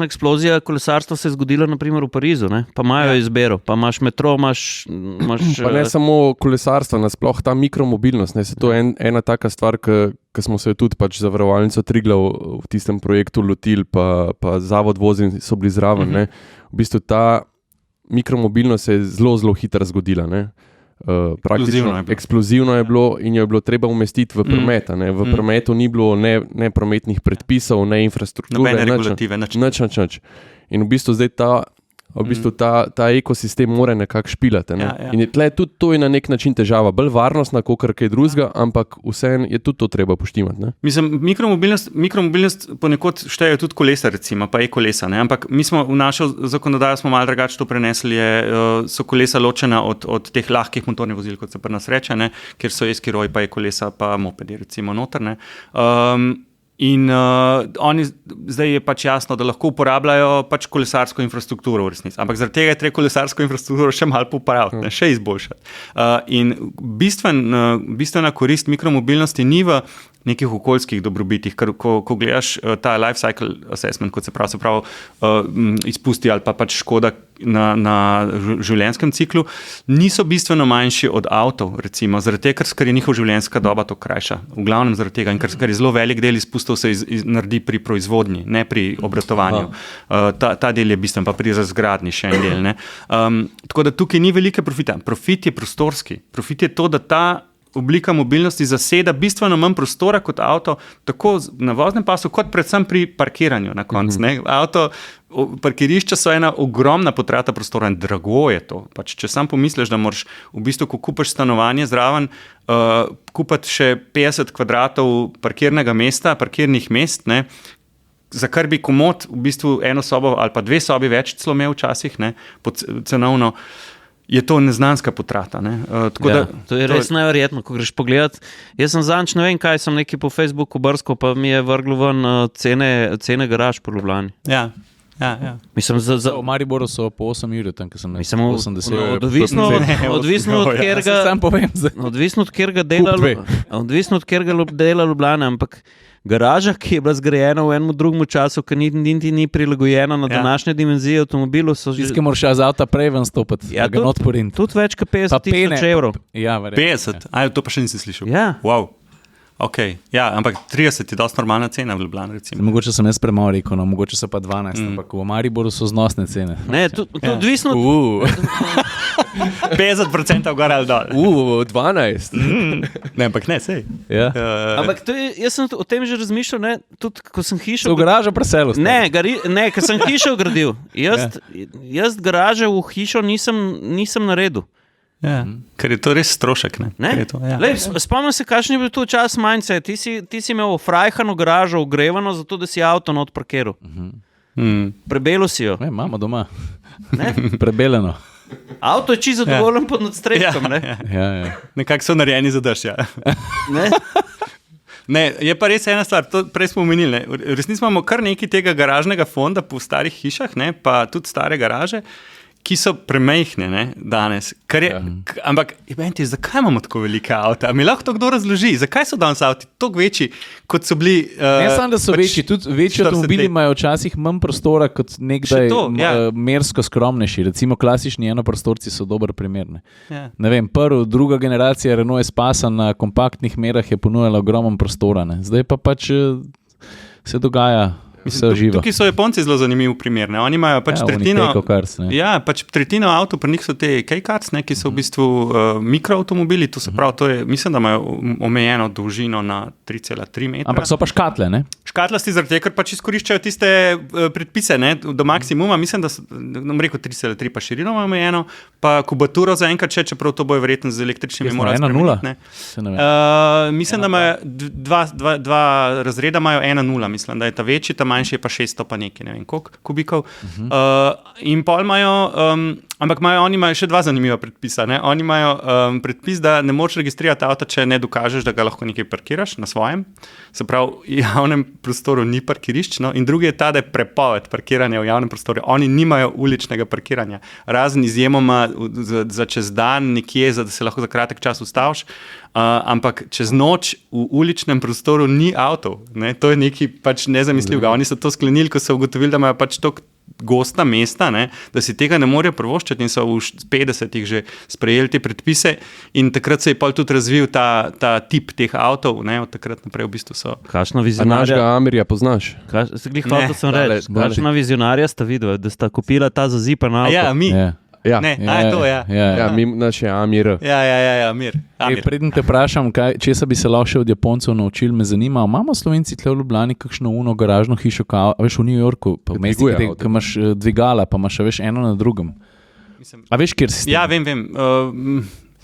eksplozija kolesarstva se je zgodila na primer v Parizu, ne? Pa imajo izbiro, pa imaš metro, imaš pa ne samo kolesarstva, nasploh ta mikromobilnost, ne, se to je ena taka stvar, ki smo se tudi pač zavarovalnico Triglav v tistem projektu lotili, pa Zavod Vozim so bili zraven, ne. V bistvu ta mikromobilnost se je zelo hitro zgodila. Ne? Praktično eksplozivno je bilo in jo je bilo treba umestiti v promet. V prometu ni bilo ne prometnih predpisov, ne infrastrukture. Nobene regulative. Nič. In v bistvu zdaj ta ekosistem mora nekako špilati. Ne? Ja. In tudi to je na nek način težava. Bolj varnostna, kakor kaj drugega, ampak vseeno je tudi to treba poštimati. Ne? Mislim, mikromobilnost ponekod šteje tudi kolesa, recimo, pa e-kolesa. Ne? Ampak mi smo v našo zakonodajo smo malo drugače to prenesli, so kolesa ločena od teh lahkih motornih vozil, kot se pri nas reče, ne? Kjer so e-skiroji, pa e-kolesa, pa mopedi, recimo, noter. Ne? In oni zdaj je pač jasno, da lahko uporabljajo pač kolesarsko infrastrukturo v resnici. Ampak zaradi tega je treba kolesarsko infrastrukturo še malo popraviti, še izboljšati. In bistvena korist mikromobilnosti ni v nekih okoljskih dobrobitih, ker ko gledaš ta life cycle assessment, kot se pravi izpusti ali pa pač škoda na življenjskem ciklu, niso bistveno manjši od avtov, recimo, zaradi tega, ker je njihova življenjska doba to krajša. V glavnem zaradi tega, in ker je zelo velik del izpustov se naredi pri proizvodnji, ne pri obratovanju. Ta del je bistven, pa pri razgradnji še en del. Ne? Tako da tukaj ni velike profita. Profit je prostorski. Profit je to, da ta oblika mobilnosti zaseda bistveno manj prostora kot avto, tako na voznem pasu, kot predvsem pri parkiranju na koncu. Parkirišča so ena ogromna potrata prostora in drago je to. Pač, če sam pomisliš, da moraš v bistvu, ko kupaš stanovanje zraven, kupati še 50 kvadratov parkirnega mesta, parkirnih mest, ne, za kar bi komod v bistvu eno sobo ali pa dve sobi več celo imel včasih, ne, cenovno, je to neznanska potrata. Ne? To je res neverjetno, ko greš pogledat. Jaz sem zadnjič, ne vem kaj, sem nekaj po Facebooku brskal, pa mi je vrglo ven cene garaž po Ljubljani. Ja. Mislim, v Mariboru so po 8 ur, tam, ki sem 80 ur. Odvisno od kjerga dela Ljubljana, ampak garaža, ki je bila zgrajena v enem drugem času, ki ni prilagojena na današnje dimenzije avtomobilov. Tisti, moraš z avta prej ven stopiti, da ga not poriniti. Tudi več kot 50,000 evrov. Ja, 50? To pa še nisi slišal. Ja. Wow. Ok, ja, ampak 30 je dosti normalna cena v Ljubljani, recimo. Mogoče sem jaz premalo rekel, no, mogoče so pa 12, ampak v Mariboru so znosne cene. Ne, to odvisno... 50% gor ali dol. 12. Ne, ampak ne, sej. Ja. Ampak jaz sem o tem že razmišljal, ne, tudi ko sem hišo... So v garažo preselil? Ne, ko sem hišo gradil. Jaz garaže v hišo nisem naredil. Ja, ker je to res strošek. Ne? Ker je to, ja. Lej, spomnim se, kakšen je bil tu čas manjce. Ti si imel frajhano garažo ogrevano, zato da si avto not parkiral. Prebelo si jo. Imamo doma. Ne? Prebeleno. Avto je čisto zadovoljen pod nadstresom. Ne? Ja. Nekako so narejeni za dež. Ja. Ne? Ne, je pa res ena stvar, to prej smo omenili. Ne. V resnici imamo kar nekaj tega garažnega fonda po starih hišah, ne, pa tudi stare garaže, ki so premajhne, ne, danes. Kar je, ampak, zakaj imamo tako velike avta? Mi lahko to kdo razloži? Zakaj so danes avti toliko večji, kot so bili? Ne samo, da so večji, tudi večji avtomobili imajo včasih manj prostora kot nekdaj mersko skromnejši. Recimo klasični enoprostorci so dober primer. Ne vem, druga generacija Renault Espace na kompaktnih merah je ponujala ogromno prostora. Ne. Zdaj pa pač se dogaja. Tukaj so Japonci zelo zanimiv primer. Ne? Oni imajo pač tretjino. Pač tretjino avtov, pri njih so te K-Cars, ki so v bistvu mikroavtomobili. To se pravi, mislim, da imajo omejeno dolžino na 3,3 metra. Ampak so pa škatle, ne? Škatlasti zaradi tega, ker pač izkoriščajo tiste predpise, ne? Do maksimuma. Mislim, da so, rekel 3,3 pa širino omejeno, pa kubaturo zaenkrat še, čeprav to bojo verjetno z električnimi morali spremeniti. Mislim, da imajo dva razreda imajo 1,0, mislim, da je ta večji, ta manjši je pa 600 pa nekaj, ne vem koliko kubikov. In pol imajo, ampak oni imajo še dva zanimiva predpisa. Ne? Oni imajo predpis, da ne moreš registrirati avta, če ne dokažeš, da ga lahko nekaj parkiraš na svojem. Se pravi, v javnem prostoru ni parkirišč. No? In drugi je ta, da je prepoved parkiranja v javnem prostoru. Oni nimajo uličnega parkiranja. Razen izjemoma za čez dan nekje, da se lahko za kratek čas ustaviš. Ampak čez noč v uličnem prostoru ni avtov. Ne? To je nekaj pač nezamisljivega. Oni so to sklenili, ko so ugotovili, da imajo pač toliko gosta mesta, ne? Da si tega ne morejo privoščiti in so v 50-ih že sprejeli te predpise in takrat se je pa tudi razvil ta tip teh avtov, ne? Od takrat naprej v bistvu so. Kakšno vizionarja? Našega Amirja poznaš? Kakšna vizionarja sta videla, da sta kupila ta zazipan avto? Ja, mi. Ja. Naš je Amir. Amir. Preden te vprašam, česa bi se lahko še od Japoncev naučili, me zanima, imamo Slovenci tle v Ljubljani kakšno garažno hišo, veš, v New Yorku, pa v mestih, ki imaš dvigala, pa imaš veš eno na drugem. A veš, kjer si? Ja, vem.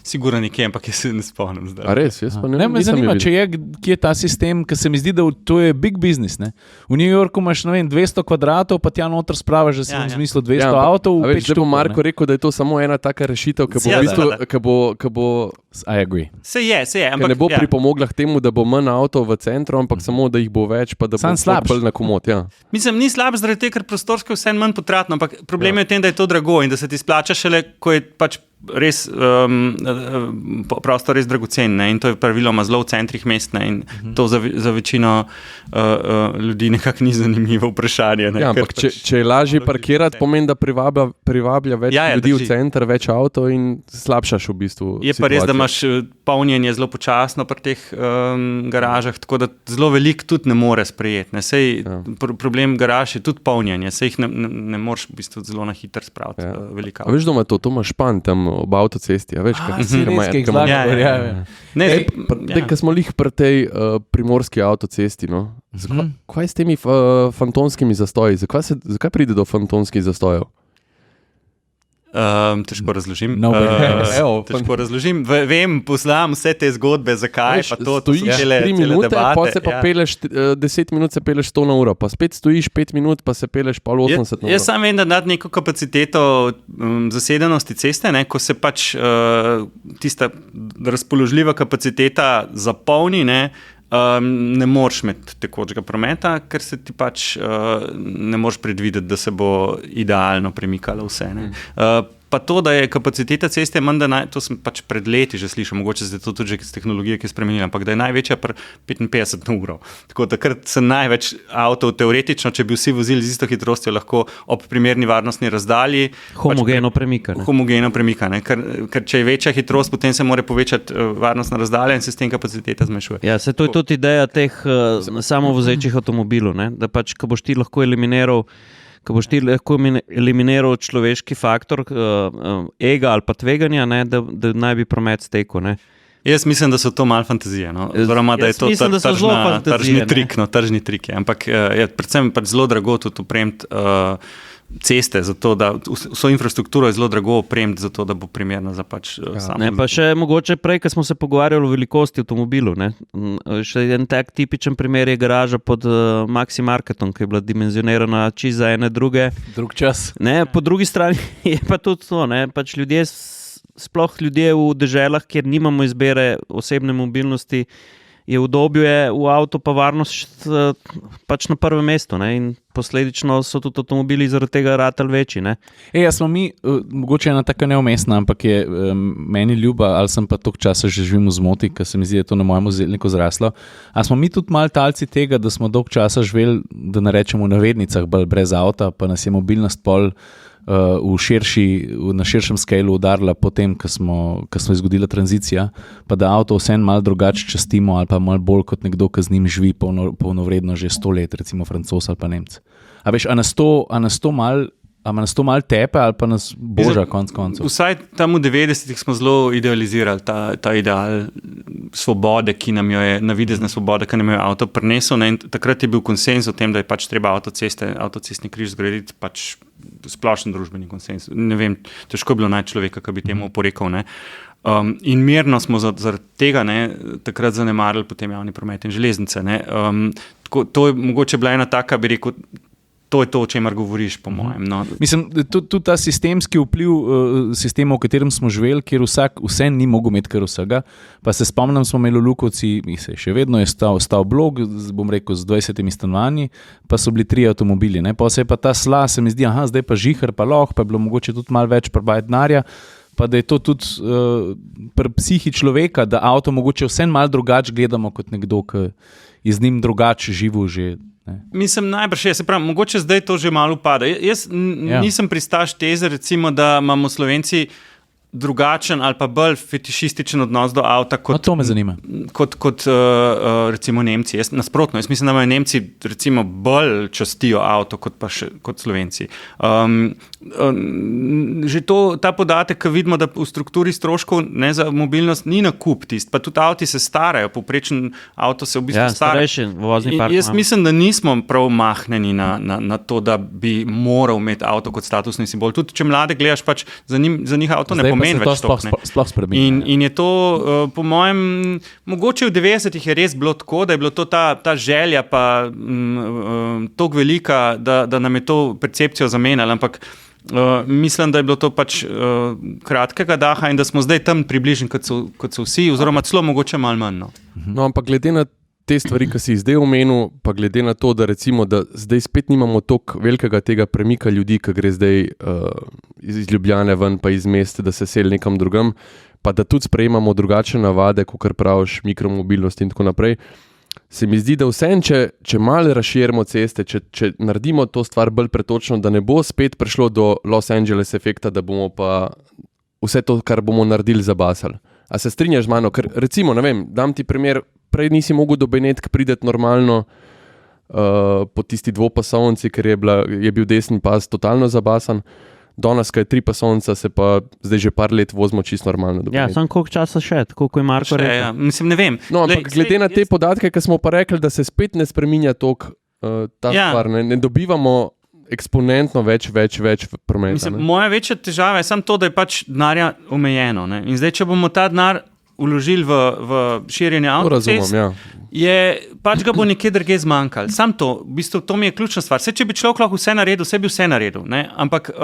Sigurno nekje, ampak jaz se ne spomnim zdaj. A res? Jaz pa ne me zanima, če je ta sistem, ker se mi zdi, da to je big business. Ne? V New Yorku imaš 200 kvadratov, pa tja noter spravaš, že si v smislu 200 avtov. Zdaj bo Marko rekel, da je to samo ena taka rešitev, ki bo I agree. Se je. Ampak, ne bo pripomogla k temu, da bo manj avtov v centru, ampak samo, da jih bo več, pa da bo bolj na komod. Ja. Mislim, ni slab zaradi tega, ker prostorsko vse manj potratno, ampak problem je v tem, da je to drago in da se ti splača šele, ko je pač res prostor res dragocen, ne? In to je praviloma zelo v centrih mest, ne? In to za večino ljudi nekako ni zanimivo vprašanje. Ne? Ja, ampak če je lažje parkirati, pomeni, da privablja več ljudi v center, več avtov in slabšaš v bistvu je situacijo. Pa res, da imaš polnjenje zelo počasno pri teh garažah, tako da zelo veliko tudi ne more sprejeti. Ne? Problem garaž je tudi polnjenje, sej jih ne moreš v bistvu zelo na hiter spraviti veliko. A veš, doma to imaš Špan tam ob avtocesti, veš, ko smo lih pri tej primorski avtocesti, no? Kaj s temi fantomskimi zastoji? Zakaj pride do fantomskih zastojev? Težko razložim. Vem, poznam vse te zgodbe, zakaj pa to stojiš 3 minute, pa se pa peleš 10 minut, se peleš 100 na uro, pa spet stojiš 5 minut, pa se peleš pa 80 na uro. Jaz sam vem, da dati neko kapaciteto zasedenosti ceste, ne, ko se pač tista razpoložljiva kapaciteta zapolni, ne moreš imeti tekočega prometa, ker se ti pač ne moreš predvideti, da se bo idealno premikalo vse. Pa to, da je kapaciteta ceste manj, to sem pač pred leti že slišal, mogoče zdaj to tudi že tehnologija, ki je spremenila, ampak da je največja pri 55 na uro. Tako takrat se največ avtov teoretično, če bi vsi vozili z isto hitrostjo, lahko ob primerni varnostni razdalji homogeno premika. Ker če je večja hitrost, potem se mora povečati varnostna razdalja in se s tem kapaciteta zmanjšuje. Ja, se to je tudi ideja teh samovozečih avtomobilov, ne? Da pač, ko boš ti lahko eliminiral človeški faktor ega ali pa tveganja, ne, da naj bi promet stekel. Ne. Jaz mislim, da so to malo fantazije. No? Oziroma, da je to tržni trik. Ampak je predvsem pač zelo drago tudi opremiti ceste, zato da vso infrastrukturo je zelo drago opremiti, zato da bo primerna za pač samo. Ne, pa še mogoče prej, ko smo se pogovarjali o velikosti avtomobilu. Ne? Še en tak tipičen primer je garaža pod Maxi Marketom, ki je bila dimenzionirana čisto za ene druge. Drug čas. Ne, po drugi strani je pa tudi to, ne? Pač sploh ljudje v deželah, kjer nimamo izbire osebne mobilnosti, je udobje v avto pa varnost pač na prvem mestu, ne? In posledično so tudi avtomobili zaradi tega ratali večji. Ne? Smo mi, mogoče ena taka neumestna, ampak je meni ljuba, ali sem pa toliko časa že živim v zmoti, ker se mi zdi, da je to na mojem zelniku zraslo. A smo mi tudi malo talci tega, da smo dolgo časa živeli, da ne rečemo v navednicah, bolj brez avta, pa nas je mobilnost pol na širšem skalu udarila potem, ko se je zgodila tranzicija, pa da avto vseeno malo drugače častimo ali pa malo bolj kot nekdo, ki z njim živi polnovredno že 100 let, recimo Francoz ali pa Nemec. A veš, a nas to malo tepe ali pa nas boža konc koncev? Vsaj tam v 90-ih smo zelo idealizirali ta ideal svobode, ki nam jo je, navidezna svoboda, ki nam jo je avto prinesel. In takrat je bil konsenz o tem, da je pač treba avtocestni križ zgraditi, pač splošen družbeni konsenz. Ne vem, težko je bilo najti človeka, ki bi temu oporekal. Ne? In mirno smo zaradi tega takrat zanemarili potem javni promet in železnice. Ne? To je mogoče bila ena taka, bi rekel, to je to, o čemer govoriš, po mojem. No. Mislim, tudi ta sistemski vpliv sistema, v katerem smo živeli, kjer vse ni mogel imeti kar vsega. Pa se spomnim, smo imeli v Lukovci, še vedno je stal blok, bom rekel, z 20 stanovanji, pa so bili 3 avtomobili. Ne? Pa se je pa ta sla, se mi zdi, zdaj pa žihar, pa lahko, pa je bilo mogoče tudi malo več prbajati denarja, pa da je to tudi pri psihi človeka, da avto mogoče vseeno malo drugače gledamo kot nekdo, ki je z njim drugače živel že. Ne. Mislim, najbrž je, se pravi, mogoče zdaj to že malo upada. Jaz nisem pristaš teze, recimo, da imamo Slovenci drugačen ali pa bolj fetišističen odnos do avta kot, to me zanima. Kot recimo Nemci. Nasprotno, jaz mislim, da imajo Nemci recimo bolj častijo avto kot Slovenci. Že ta podatek, ki vidimo, da v strukturi stroškov za mobilnost ni nakup tist, pa tudi avti se starajo, povprečen avto se v bistvu stara. Starejši vozni park. Jaz mislim, da nismo prav mahnjeni na to, da bi moral imeti avto kot statusni simbol. Tudi če mlade gledaš, pač za njih avto ne pomeni več sploh spremenja. In je to, po mojem, mogoče v 90-ih je res bilo tako, da je bilo to ta želja pa toliko velika, da nam je to percepcijo zamenjalo, ampak mislim, da je bilo to pač kratkega daha in da smo zdaj tam približni, kot so vsi, oziroma celo mogoče malo manj. No, ampak glede na te stvari, ki si zdaj omenil, pa glede na to, da recimo, da zdaj spet nimamo toliko velikega tega premika ljudi, ki gre zdaj iz Ljubljane ven, pa iz mesta, da se seli nekam drugam, pa da tudi sprejemamo drugačne navade, kot praviš, mikromobilnost in tako naprej. Se mi zdi, da vseeno, če malo razširimo ceste, če naredimo to stvar bolj pretočno, da ne bo spet prišlo do Los Angeles efekta, da bomo pa vse to, kar bomo naredili, zabasali. A se strinjaš z mano? Ker recimo, ne vem, dam ti primer, prej nisi mogel do Benetk prideti normalno po tisti dvopasovnici, ker je bil desni pas totalno zabasan. Danes, ko je 3-pasovnica, se pa zdaj že par let vozimo čisto normalno. Ja, samo koliko časa še, koliko je Marko rekel. Ja, mislim, ne vem. No, ampak glede na te podatke, ki smo pa rekli, da se spet ne spreminja toliko stvar, ne dobivamo eksponentno več prometa. Mislim, moja večja težava je samo to, da je pač denarja omejeno. Ne? In zdaj, če bomo ta denar vložili v širjenje avtocest, pač ga bo nekje drugje zmanjkalo. Sam to, v bistvu, to mi je ključna stvar. Vse, če bi človek lahko vse naredil, vse bi vse naredil. Ne? Ampak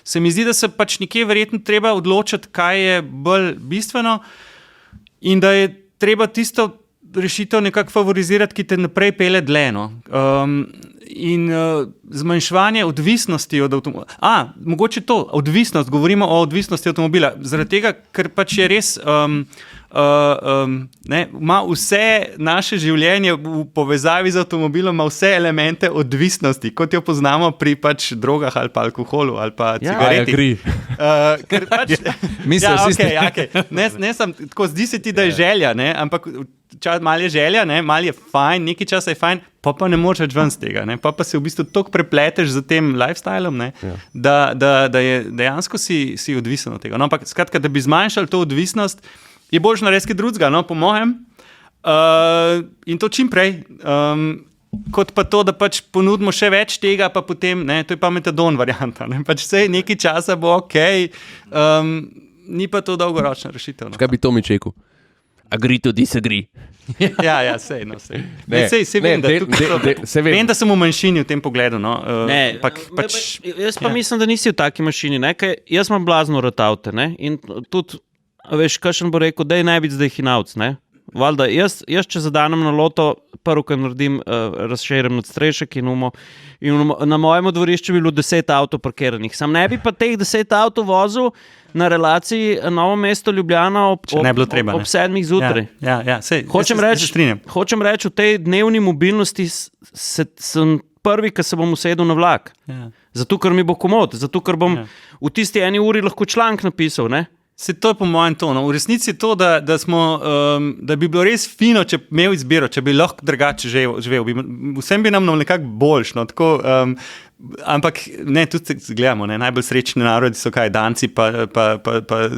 se mi zdi, da se pač nekje verjetno treba odločiti, kaj je bolj bistveno in da je treba tisto rešitev nekako favorizirati, ki te naprej pele dlje. No? In zmanjševanje odvisnosti od avtomobila. Mogoče to, odvisnost, govorimo o odvisnosti avtomobila, zaradi tega, ker pač je res ima vse naše življenje v povezavi z avtomobilom, ima vse elemente odvisnosti, kot jo poznamo pri pač drogah ali pa alkoholu ali pa cigareti. Ker pač okay. Ne sem tako, zdi se ti, da je želja, ne? Ampak malo je želja, malo je fajn, nekaj časa je fajn, pa ne moreš več ven z tega, ne? Pa se v bistvu toliko prepleteš z tem lifestylom, da je dejansko si odvisen od tega. No, ampak skratka, da bi zmanjšali to odvisnost, je boljše narediti kaj drugega, no, po mojem, in to čim prej. kot pa to, da pač ponudimo še več tega, pa potem, ne, to je pa metadon varianta. Ne, pač vse nekaj časa bo ok, ni pa to dolgoročna rešitev. No. Kaj bi Tomič rekel? Agree to disagree. Ja, sej. Vem, da sem v manjšini v tem pogledu. No. Jaz pa mislim, da nisi v taki mašini. Ne? Jaz imam blazno rad avte. Ne? In tudi, veš, kakšen bo rekel, da je največ zdaj hinavc. Valjda, jaz če zadanem na loto, prvo, kar naredim, razširjem nadstrešek in na mojem dvorišču bi bilo 10 avtov parkiranih. Sam ne bi pa teh 10 avtov vozil na relaciji Novo mesto Ljubljana ob 7 zjutraj. Hočem reči, v tej dnevni mobilnosti sem prvi, ki se bom usedel na vlak. Ja. Zato, ker mi bo komod, zato, ker bom v tisti eni uri lahko članek napisal, ne? Se to je po mojem tonu. V resnici je to, da bi bilo res fino, če bi imel izbiro, če bi lahko drugače živel. Vsem bi nam nekako boljš. No, tako, ampak ne, tudi gledamo, ne, najbolj srečni narodi so kaj, Danci, pa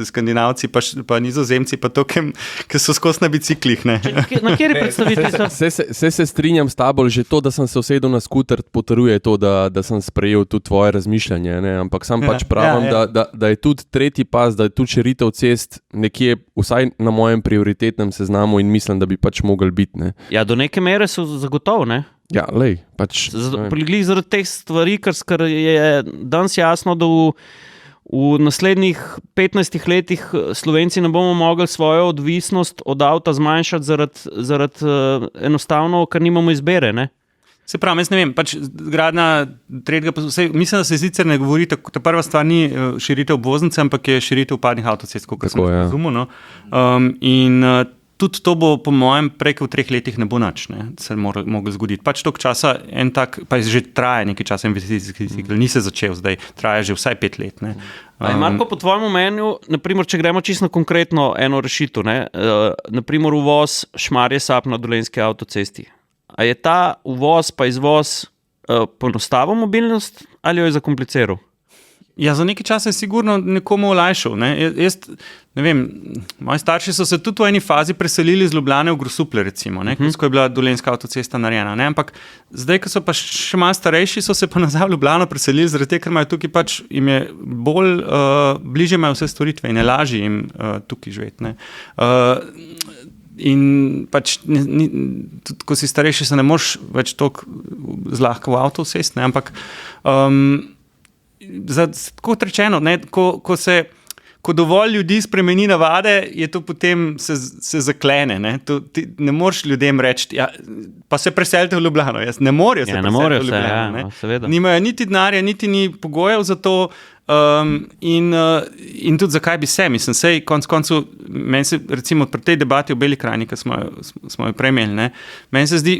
Skandinavci, pa Nizozemci, pa to, ki so skozi na biciklih. Ne. Na kateri predstavitvi? Se strinjam s tabo, že to, da sem se usedel na skuter, potrjuje to, da sem sprejel tudi tvoje razmišljanje. Ne? Ampak sam pač pravim, da je tudi tretji pas, da je tudi širitev cest nekje, vsaj na mojem prioritetnem seznamu in mislim, da bi pač mogli biti. Ne? Ja, do neke mere so zagotovo, ne? Ja, lej, pač. Zaradi teh stvari, ker je danes jasno, da v naslednjih 15 letih Slovenci ne bomo mogli svojo odvisnost od avta zmanjšati zaradi enostavno, ker nimamo izbere, ne? Se pravi, jaz ne vem, pač gradnja tretjega, mislim, da se sicer ne govori, ta prva stvar ni širitev obvoznice, ampak je širitev vpadnih avtocest, kot sem razumel. No? Tudi to bo, po mojem, prej v 3 letih ne bo nič, ne, se moglo zgoditi. Pač toliko časa, pa že traja nekaj časa investicijski cikl, ni se začel zdaj, traja že vsaj 5 let. Ne. Marko, po tvojem mnenju, naprimer, če gremo čisto konkretno eno rešitev, naprimer uvoz Šmarje-Sap na Dolenjski avtocesti. A je ta uvoz pa izvoz poenostavil mobilnost ali jo je zakompliciral? Ja, za nekaj časa je sigurno nekomu olajšal. Ne. Jaz, ne vem, moji starši so se tudi v eni fazi preselili iz Ljubljane v Grosuplje, recimo, ko je bila Dolenjska avtocesta narejena. Ne. Ampak zdaj, ko so pa še malo starejši, so se pa nazaj v Ljubljano preselili, zaradi tega, ker imajo tukaj pač, jim je bolj, bližje imajo vse storitve in je lažje jim tukaj živeti. Ne. In pač, tudi ko si starejši, se ne moreš več toliko zlahka v avto usesti, ampak kot rečeno, ne, ko dovolj ljudi spremeni navade, je to potem se zaklene. Ne, ne moreš ljudem reči, ja, pa se preselite v Ljubljano. Ne morejo se preseliti v Ljubljano. Seveda. Nimajo niti denarja, niti ni pogojev za to. In tudi zakaj bi se, mislim, sej konc koncu, meni se recimo pri tej debati o Beli krajini, ki smo jo prej imeli, meni se zdi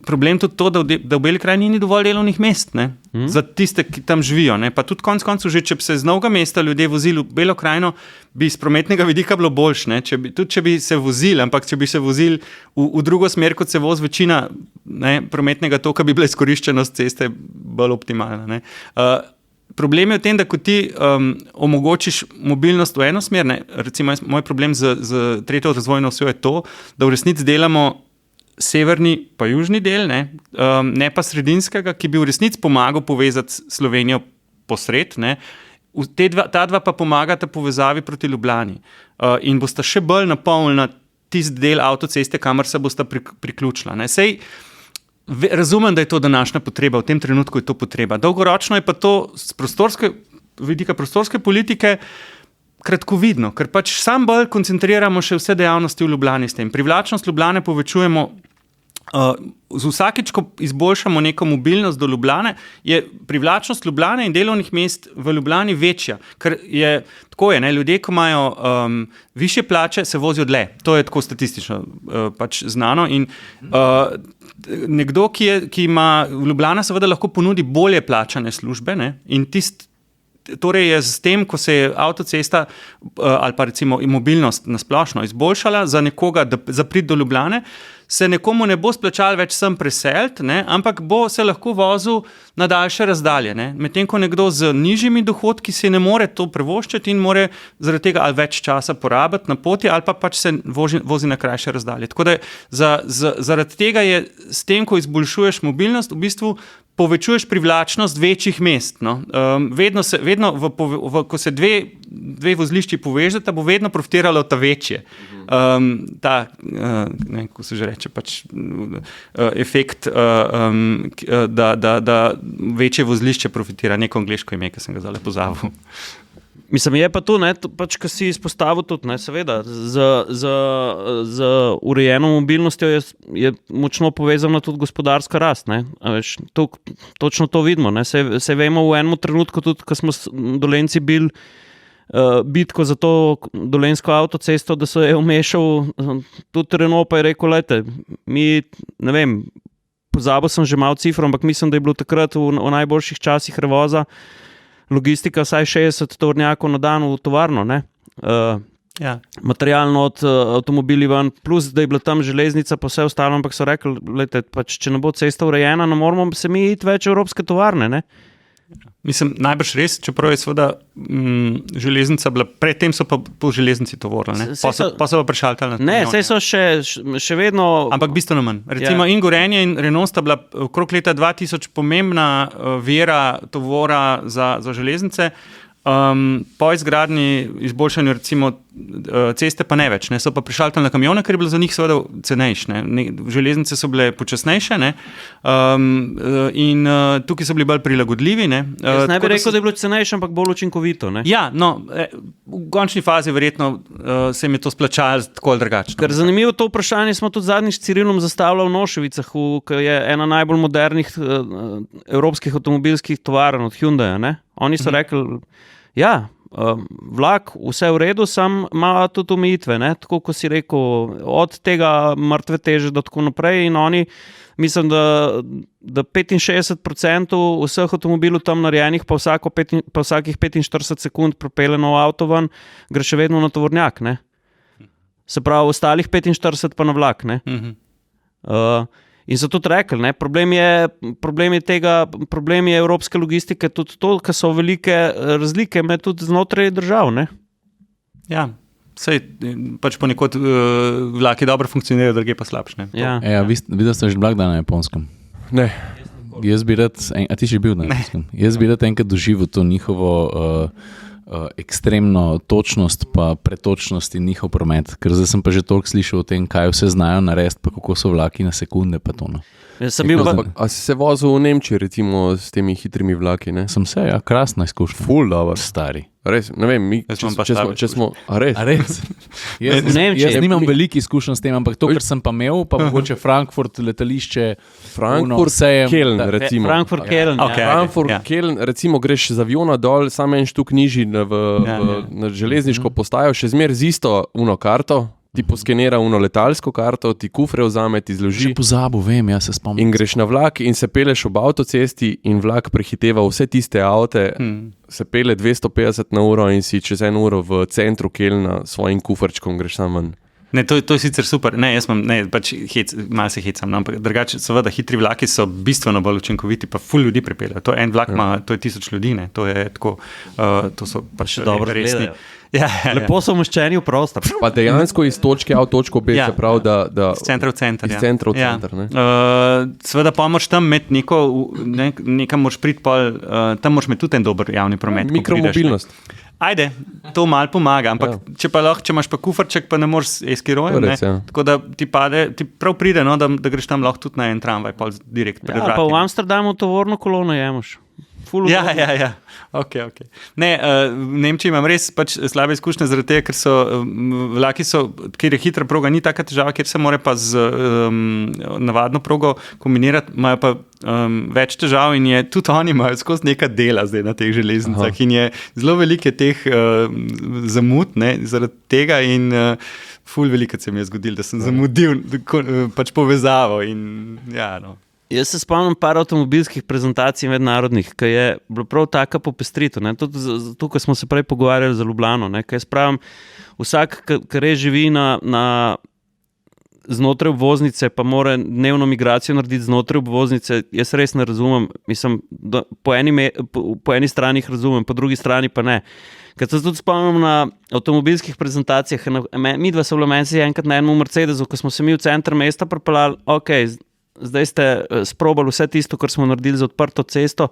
problem tudi to, da v Beli krajini ni dovolj delovnih mest, ne, za tiste, ki tam živijo, ne, pa tudi konc koncu že, če bi se z Novega mesta ljudje vozili v Belo krajino, bi iz prometnega vidika bilo boljše, ne, tudi če bi se vozili, ampak če bi se vozili v drugo smer, kot se vozi večina, ne, prometnega toka, bi bila izkoriščenost ceste bolj optimalna, ne. Problem je v tem, da ko ti omogočiš mobilnost v eno smer, ne, recimo moj problem z tretjo razvojno osjo je to, da v resnici delamo severni pa južni del, ne pa sredinskega, ki bi v resnici pomagal povezati Slovenijo posred, ne. Ta dva pa pomagata povezavi proti Ljubljani in bosta še bolj napolnila tisti del avtoceste, kamor se bosta priključila. Ne. Sej razumem, da je to današnja potreba, v tem trenutku je to potreba. Dolgoročno je pa to z vidika prostorske politike kratkovidno, ker pač sam bolj koncentriramo še vse dejavnosti v Ljubljani s tem. Privlačnost Ljubljane povečujemo z vsakič, ko izboljšamo neko mobilnost do Ljubljane, je privlačnost Ljubljane in delovnih mest v Ljubljani večja, ker je tako je, ne, ljudje, ko imajo višje plače, se vozijo dlje. To je tako statistično pač znano in nekdo, ki ima v Ljubljana seveda lahko ponudi bolje plačane službe, ne, in torej je s tem, ko se je avtocesta ali pa recimo mobilnost nasplošno izboljšala za nekoga, za priti do Ljubljane, se nekomu ne bo splačal več sem preseliti, ampak bo se lahko vozil na daljše razdalje. Medtem ko nekdo z nižjimi dohodki si ne more to privoščiti in more zaradi tega ali več časa porabiti na poti ali pa pač se vozi na krajše razdalje. Tako da zaradi tega je s tem, ko izboljšuješ mobilnost, v bistvu povečuješ privlačnost večjih mest. No. Vedno ko se dve vozlišči povežeta, bo vedno profitiralo ta večje. Ko se že reče, pač efekt, da večje vozlišče profitira. Neko angleško ime, ki sem ga zdaj pozabil. Mislim, je pa to, pač, kar si izpostavil tudi, seveda, z urejeno mobilnostjo je močno povezana tudi gospodarska rast. Točno to vidimo. Se vemo v enem trenutku tudi, ko smo Dolenjci bili bitko za to dolenjsko avtocesto, da se je vmešal tudi Renault, pa je rekel, lejte, mi, ne vem, pozabil sem že malo cifro, ampak mislim, da je bilo takrat v najboljših časih Revoza logistika vsaj 60 tovornjakov na dan v tovarno, materialno od avtomobili ven, plus da je bila tam železnica pa vse ostalo, ampak so rekli, lejte, pač, če ne bo cesta urejena, ne moramo se mi iti več evropske tovarne, Mislim, najbrž res, čeprav je seveda železnica bila, predtem so pa po železnici tovorili, pa so pa prešaltali na to. Ne, saj so še vedno... Ampak bistveno manj. Recimo in Gorenje in Renault sta bila okrog leta 2000 pomembna vira tovora za železnice. Po izgradnji, izboljšanju recimo ceste pa ne več, so pa prišaltali na kamione, ker je bilo za njih seveda cenejše. Železnice so bile počasnejše in tukaj so bili bolj prilagodljivi. Jaz ne bi rekel, da je bilo cenejše, ampak bolj učinkovito. Ja, v končni fazi verjetno se jim je to splačalo tako ali drugače. Ker zanimivo to vprašanje smo tudi zadnjič s Cirilom zastavljali v Noševicah, ki je ena najbolj modernih evropskih avtomobilskih tovarn od Hyundai. Oni so rekli, vlak, vse v redu, sam ima tudi omejitve, tako ko si rekel, od tega mrtve teže do tako naprej in oni, mislim, da 65% vseh avtomobilov tam narejenih pa vsakih 45 sekund propelje nov avto ven, gre še vedno na tovornjak, Se pravi, ostalih 45 pa na vlak, in so tudi rekli, problem je evropske logistike tudi to, ker so velike razlike med tudi znotraj držav, Ja, sej pač ponekod vlaki dobro funkcionirajo, druge pa slabše, Videl sem že vlak dan na Japonskem. Ne. Jaz bi rad, a ti si bil na Japonskem? Jaz bi rad enkrat doživel to njihovo ekstremno točnost pa pretočnost in njihov promet, ker zdaj sem pa že toliko slišal o tem, kaj vse znajo narediti, pa kako so vlaki na sekunde pa to. A si se vozil v Nemčiji recimo s temi hitrimi vlaki, Sem se, krasna izkušnja. Ful dobro. Stari. Res, ne vem, če smo... A res? Jaz nimam veliko izkušenj s tem, ampak to, kar sem pa imel, pa mogoče Frankfurt, letališče, Keln, recimo. Keln, recimo greš z aviona dol, samo en štuk nižji na železniško postajo, še zmer z isto karto, ti poskenira letalsko karto, ti kufre vzame, ti zloži. Že pozabil, vem, jaz se spomnim. In greš na vlak in se peleš ob avtocesti in vlak prehiteva vse tiste avte, se pele 250 na uro in si čez 1 uro v centru Kelna s svojim kufrčkom greš sam ven. Ne, to je sicer super. Pač malo se hecam, ampak drugače, seveda, hitri vlaki so bistveno bolj učinkoviti, pa ful ljudi pripeljejo. To en vlak ima, to je 1000 ljudi, to je tako, to so pač dobro resni. Lepo so umeščeni v prostor. Pa dejansko iz točke A v točko B, se pravi, da iz centra v center. Iz centra v center, seveda pa moraš tam imeti nekam moraš priti, tam moraš imeti tudi en dober javni promet. Mikromobilnost. Ajde, to malo pomaga, ampak če imaš pa kufrček, pa ne moreš eskirojem, tako da ti prav pride, da greš tam lahko tudi na en tramvaj, pa direkt pred vrati. Pa v Amsterdamu tovorno kolono jemaš. Ja. Okay. Ne, v Nemčiji imam res pač slabe izkušnje zaradi tega, ker so vlaki, kjer je hitra proga, ni taka težava, kjer se mora pa z navadno progo kombinirati, imajo pa več težav in je tudi oni imajo skozi neka dela zdaj na teh železnicah in je zelo velike teh zamud zaradi tega in ful veliko se mi je zgodilo, da sem zamudil pač povezavo in Jaz se spomnim par avtomobilskih prezentacij mednarodnih, ki je bilo prav taka popestritev. Tudi tukaj smo se prej pogovarjali za Ljubljano, kaj jaz pravim, vsak, ki res živi na znotraj obvoznice, pa mora dnevno migracijo narediti znotraj obvoznice, jaz res ne razumem. Mislim, po eni strani jih razumem, po drugi strani pa ne. Ker se tudi spomnim na avtomobilskih prezentacijah, mi dva so bila meni enkrat na enem Mercedesu, ko smo se mi v center mesta pripeljali, zdaj ste sprobali vse tisto, kar smo naredili za odprto cesto,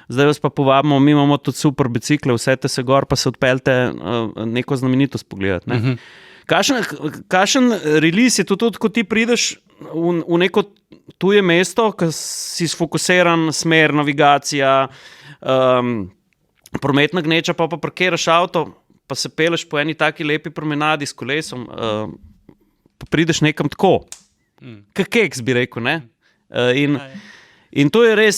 zdaj vas pa povabimo, mi imamo tudi super bicikle, vsete se gor, pa se odpeljte neko znamenitost pogledati. Ne? Kakšen release je to tudi, ko ti prideš v neko tuje mesto, ko si sfokusiran, smer, navigacija, prometna gneča, pa parkiraš avto, pa se peleš po eni taki lepi promenadi s kolesom, pa prideš nekam tako. Keks bi rekel, ne? In to je res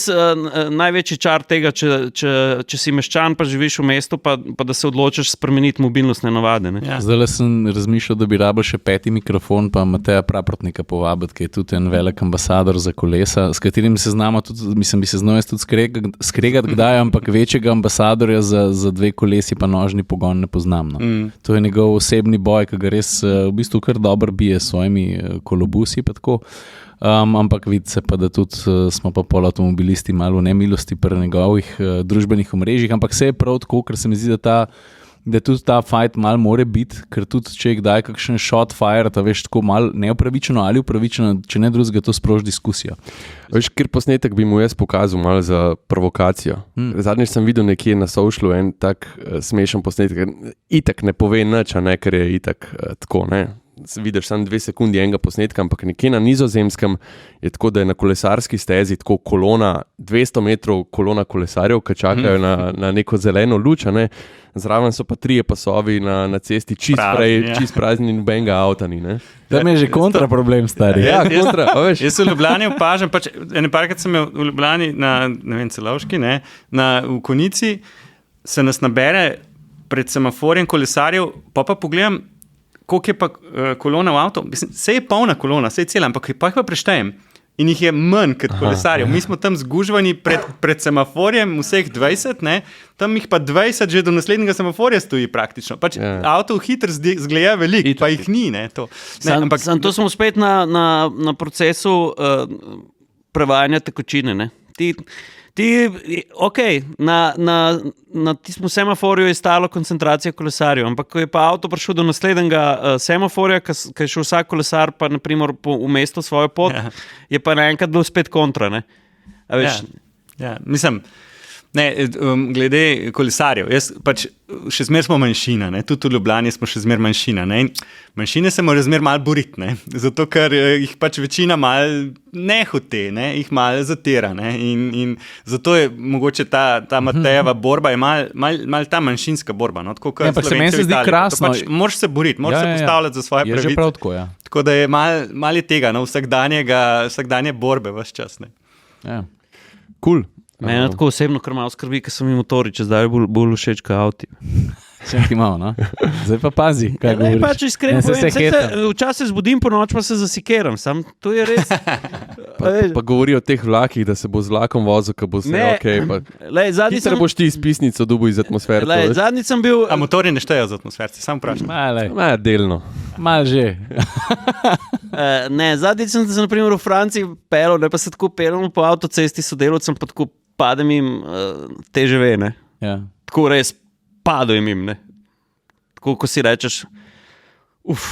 največji čar tega, če si meščan, pa živiš v mestu, pa da se odločiš spremeniti mobilnostne navade. Ne? Ja. Zdaj sem razmišljal, da bi rabil še 5. mikrofon, pa Mateja Praprotnika povabiti, ki je tudi en velik ambasador za kolesa, s katerim se znamo tudi, mislim, bi se znal tudi skregati kdaj, ampak večjega ambasadorja za 2 kolesi pa nožni pogon ne poznam. No. To je njegov osebni boj, ki ga res v bistvu kar dobro bije s svojimi kolobusi pa tako. Ampak vidi se pa, da tudi smo pa pol avtomobilisti malo v nemilosti pri njegovih družbenih omrežjih, ampak vse je prav tako, ker se mi zdi, da tudi ta fight malo more biti, ker tudi če je kdaj kakšen shot fire, ta veš tako malo neupravičeno ali upravičeno, če ne drugega, to sproži diskusijo. Veš, ker posnetek bi mu jaz pokazal malo za provokacijo. Zadnjič sem videl nekje na socialu en tak smešen posnetek, itak ne pove nič, a ne, ker je itak tako, ne. Vidiš samo 2 sekundi enega posnetka, ampak nekje na Nizozemskem je tako, da je na kolesarski stezi tako kolona, 200 metrov kolona kolesarjev, ki čakajo na neko zeleno luč, ne? Zraven so pa 3 pasovi na cesti, čist prazni, nobenega avta ni. Tam je že kontra problem, stari. Ja, kontra, veš. Jaz v Ljubljani opažam, ene parkrat sem imel v Ljubljani na Celovški, v Konici, se nas nabere pred semaforjem kolesarjev, pa pogledam, koliko je pa kolona v avto, vse je polna kolona, vse je cela, ampak pa jih pa preštejem in jih je manj kot kolesarjev. Mi smo tam zgužvani pred semaforjem vseh 20, ne? Tam jih pa 20 že do naslednjega semaforja stoji praktično. Avto hitro zgleda veliko, pa jih ni. Ne? To smo spet na procesu prevajanja tekočine. Ne? Na tistem semaforju je stalo koncentracija kolesarjev, ampak ko je pa avto prišel do naslednjega semaforja, ki je šel vsak kolesar pa naprimer v mesto svojo pot, je pa naenkrat bil spet kontra. Ne? A veš? Mislim, glede kolesarjev, jaz še zmer smo manjšina, ne? Tudi v Ljubljani smo še zmer manjšina. Ne? Manjšine se morajo zmer malo boriti, ne? Zato ker jih večina malo ne hote, ne? Jih malo zatira. Ne? In zato je mogoče ta Matejeva borba je malo ta manjšinska borba. No? Tako, se meni se zdi krasno. Moraš se boriti, moraš se postavljati za svoje pravice. Je že prav tako, ja. Tako da je malo je tega, no? vsakdanje borbe ves čas. Ne? Ja. Cool. Mene tako osebno kar malo skrbi, ker so mi motori, če zdaj bolj všeč kot avti. Sem ti malo, no? Zdaj pa pazi, kaj govoriš. Iskreno povem, včasih zbudim po noč, pa se zasikeram. Sam, to je res. Pa govori o teh vlakih, da se bo z vlakom vozil, ko bo vse ok. Hitro boš ti izpisnico dobil iz atmosfere. Zadnjič sem bil... A motori ne štejo z atmosferci, sam vprašam. Delno. Mal že. Zadnjič sem se naprimer v Franciji pelil, pa se tako pelil po avtocesti sodelavcem, pa tako padem jim teže vene. Ja. Tako res padem jim, ne. Tako, ko si rečeš,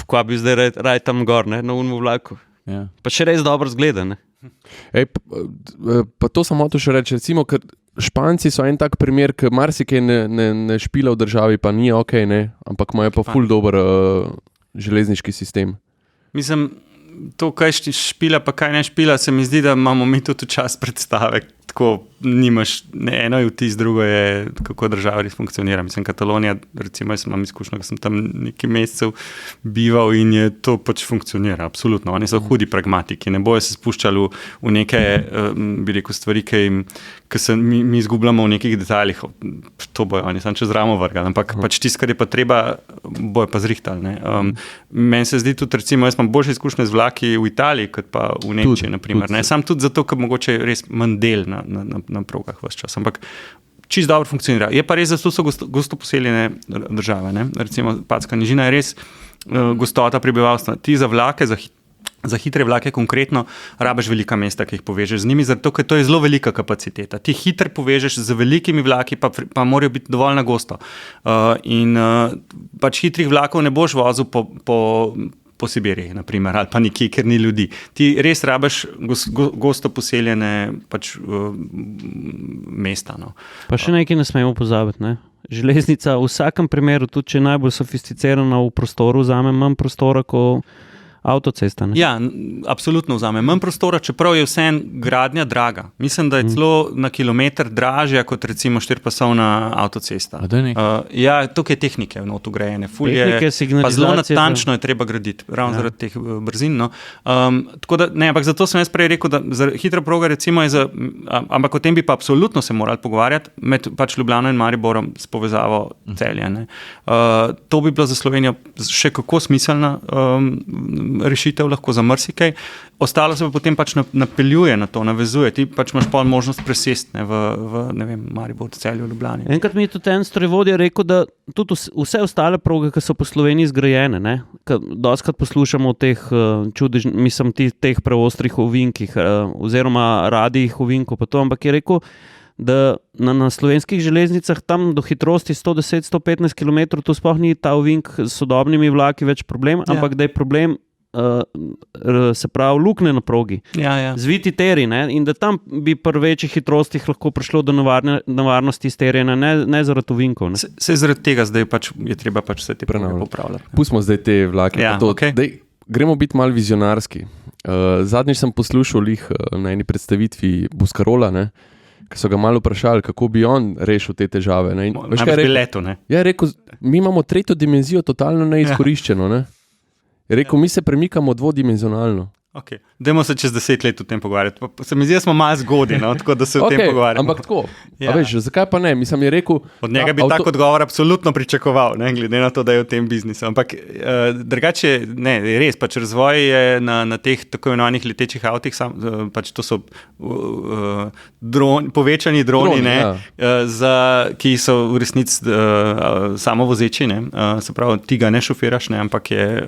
kva bi zdaj raj tam gor, ne, na unmu vlaku. Ja. Pa še res dobro zgleda, ne. Pa to sem hotel še reči, recimo, ker Španci so en tak primer, ker marsikaj ne špila v državi, pa ni ok, ne, ampak imajo pa ful dober železniški sistem. Mislim, to, kaj špila, pa kaj ne špila, se mi zdi, da imamo mi tudi čas predstave. Tako nimaš, eno je vtis, drugo je, kako država res funkcionira. Mislim, Katalonija, recimo, jaz imam izkušnjo, ko sem tam nekaj mesecev bival in je to funkcionira, absolutno. Oni so hudi pragmatiki, ne bojo se spuščali v neke, bi rekel, stvari, ki se mi izgubljamo v nekih detaljih. To bojo oni, samo čez ramo vrgali, ampak tisto, kar je pa treba, bojo pa zrihtali. Meni se zdi tudi, recimo, jaz imam boljše izkušnje z vlaki v Italiji, kot pa v Nemčiji, naprimer. Sam tudi zato, ker mogoče res manj del na progah vse čas, ampak čisto dobro funkcionira. Je pa res, da so gosto poseljene države, ne? Recimo Patska nižina je res gostota prebivalstva. Ti za vlake, Za hitre vlake konkretno rabiš velika mesta, ki jih povežeš z njimi, zato ker to je zelo velika kapaciteta. Ti hitro povežeš z velikimi vlaki, pa morajo biti dovolj na gosto. Pač hitrih vlakov ne boš vozil po Sibiriji, naprimer, ali pa nekje, ker ni ljudi. Ti res rabiš gosto poseljene pač, mesta. No. Pa še nekaj ne smemo pozabiti, ne? Železnica v vsakem primeru, tudi če je najbolj sofisticirana v prostoru, vzame manj prostora kot avtocesta. Ne? Ja, absolutno vzame manj prostora, čeprav je vseeno gradnja draga. Mislim, da je celo na kilometr dražja kot recimo 4-pasovna avtocesta. Ja, tukaj je tehnike vnot ugrajene, pa zelo natančno je treba graditi, ravno zaradi teh brzin. No. Tako da, ne, ampak zato sem jaz prej rekel, da hitra proga recimo je ampak o tem bi pa absolutno se morali pogovarjati med pač Ljubljano in Mariborom s povezavo Celja. Ne. To bi bila za Slovenijo še kako smiselna rešitev lahko za marsikaj. Ostalo se pa potem pač napeljuje na to, navezuje. Ti pač imaš pol možnost presesti v ne vem, Maribor, Celju, Ljubljani. Enkrat mi je tudi en strojvodja rekel, da tudi vse ostale proge, ki so po Sloveniji zgrajene, ne, dostikrat poslušamo o teh teh preostrih ovinkih oziroma radijih ovinkov, pa to, ampak je rekel, da na slovenskih železnicah tam do hitrosti 110-115 km to sploh ni ta ovink s sodobnimi vlaki več problem, ampak da je problem se pravi lukne na progi, zviti teri, ne? In da tam bi pri večjih hitrostih lahko prišlo do nevarnosti izterjanja, ne zaradi ovinkov. Se zaradi tega zdaj pač je treba pač vse te proge popravljati. Pustimo zdaj te vlake. Okay. Gremo biti malo vizionarski. Zadnjič sem poslušal na eni predstavitvi Buscarola, ki so ga malo vprašali, kako bi on rešil te težave. Ja, rekel, mi imamo tretjo dimenzijo totalno neizkoriščeno. Ne? Je rekel, mi se premikamo dvodimenzionalno. Okay. Dajmo se čez 10 let o tem pogovarjati. Se mi zdi, da smo malo zgodni, no? Tako da se o tem pogovarjamo. Ampak tako, veš, zakaj pa ne? Mislim, je rekel, od njega bi tak odgovor absolutno pričakoval, ne? Glede na to, da je v tem biznisu. Ampak drugače, ne, res, pač razvoj je na teh tako imenovanih letečih avtih, pač to so povečani droni, ki so v resnici samovozeči, ne? Se pravi, ti ga ne šofiraš, ne? Ampak je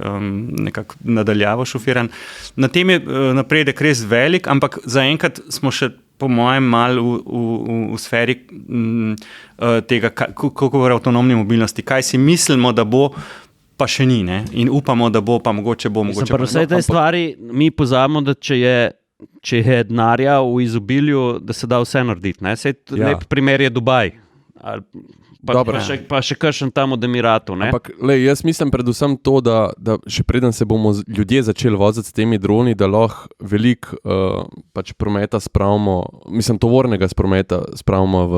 nekako nadaljavo šofiran. Na tem je napredek res velik, ampak zaenkrat smo še po mojem malo v sferi tega, kako govori o avtonomni mobilnosti. Kaj si mislimo, da bo, pa še ni, ne? In upamo, da bo, pa mogoče bo. Vse te stvari mi pozabimo, da če je denarja v izobilju, da se da vse narediti. Lep primer je Dubaj. Pa še kakšen tam od Emiratov. Ampak, jaz mislim predvsem to, da še preden se bomo ljudje začeli voziti s temi droni, da lahko veliko pač prometa spravimo, tovornega prometa spravimo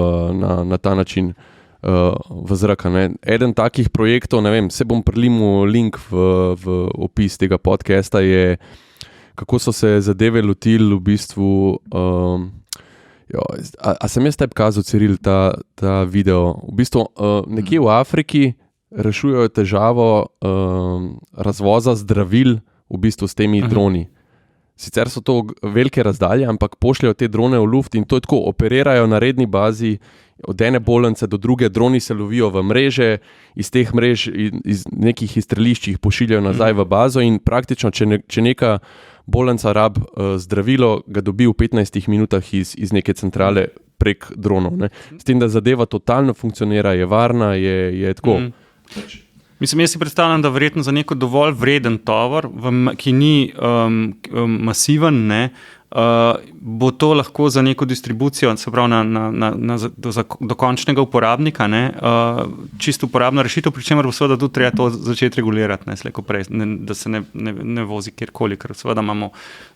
na ta način v zrak. Eden takih projektov, ne vem, se bom prilimil link v opis tega podcasta, je kako so se zadeve lotili v bistvu. A sem jaz tebi kazal, Ciril, ta video? V bistvu nekje v Afriki rešujejo težavo razvoza zdravil v bistvu s temi droni. Sicer so to velike razdalje, ampak pošljajo te drone v luft in to je tako, operirajo na redni bazi od ene bolnice do druge, droni se lovijo v mreže, iz teh mrež, iz nekih izstrelišč jih pošiljajo nazaj v bazo in praktično, če neka bolnica rab zdravilo, ga dobi v 15 minutah iz neke centrale prek dronov. Ne? S tem, da zadeva totalno funkcionira, je varna, je tako. Mislim, jaz si predstavljam, da verjetno za neko dovolj vreden tovor, ki ni masiven, ne, bo to lahko za neko distribucijo, se pravi do končnega uporabnika, ne, čisto uporabna rešitev, pri čemer bo seveda tudi treba to začeti regulirati, ne, slejko prej, da se ne vozi kjerkoli, ker seveda imamo,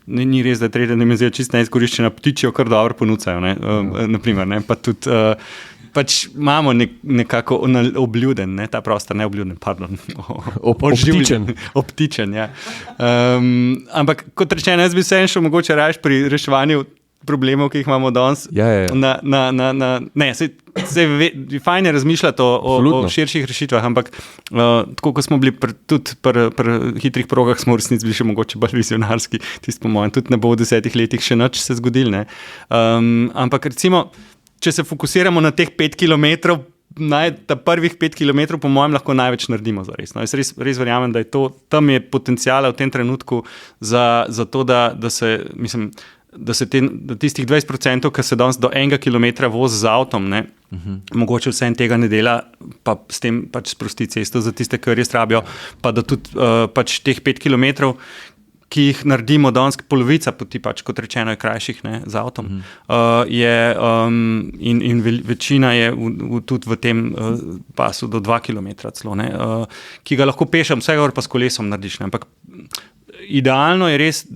ni res, da je tretja dimenzija čisto neizkoriščena, ptičijo kar dobro ponucajo, ne, naprimer, ne, pa tudi pač imamo nekako obljuden, ne, ta prostor, ne obljuden, pardon. Obtičen, ja. Ampak kot rečeno, jaz bi se šel mogoče raje pri reševanju problemov, ki jih imamo danes. Fajn je razmišljati o širših rešitvah, ampak tako, ko smo bili tudi pri hitrih progah, smo v resnici bili še mogoče bolj vizionarski, tisto po mojem, tudi ne bo v 10 letih še nič se zgodil, ne. Ampak recimo, če se fokusiramo na teh 5 kilometrov, ta prvih 5 km, po mojem, lahko največ naredimo za res. No, jaz res verjamem, da je tam je potencijala v tem trenutku za to, da se, mislim, da tistih 20%, ki se danes do 1 kilometra vozi z avtom, ne, mogoče vse en tega ne dela, pa s tem pač sprosti cesto za tiste, ki res rabijo, pa da tudi pač teh 5 kilometrov, ki jih naredimo danes, polovica poti, pač, kot rečeno, je krajših, ne, z avtom. In večina je tudi v tem pasu do 2 kilometra celo, ne, ki ga lahko pešem, vsega pa s kolesom narediš. Ne, ampak idealno je res,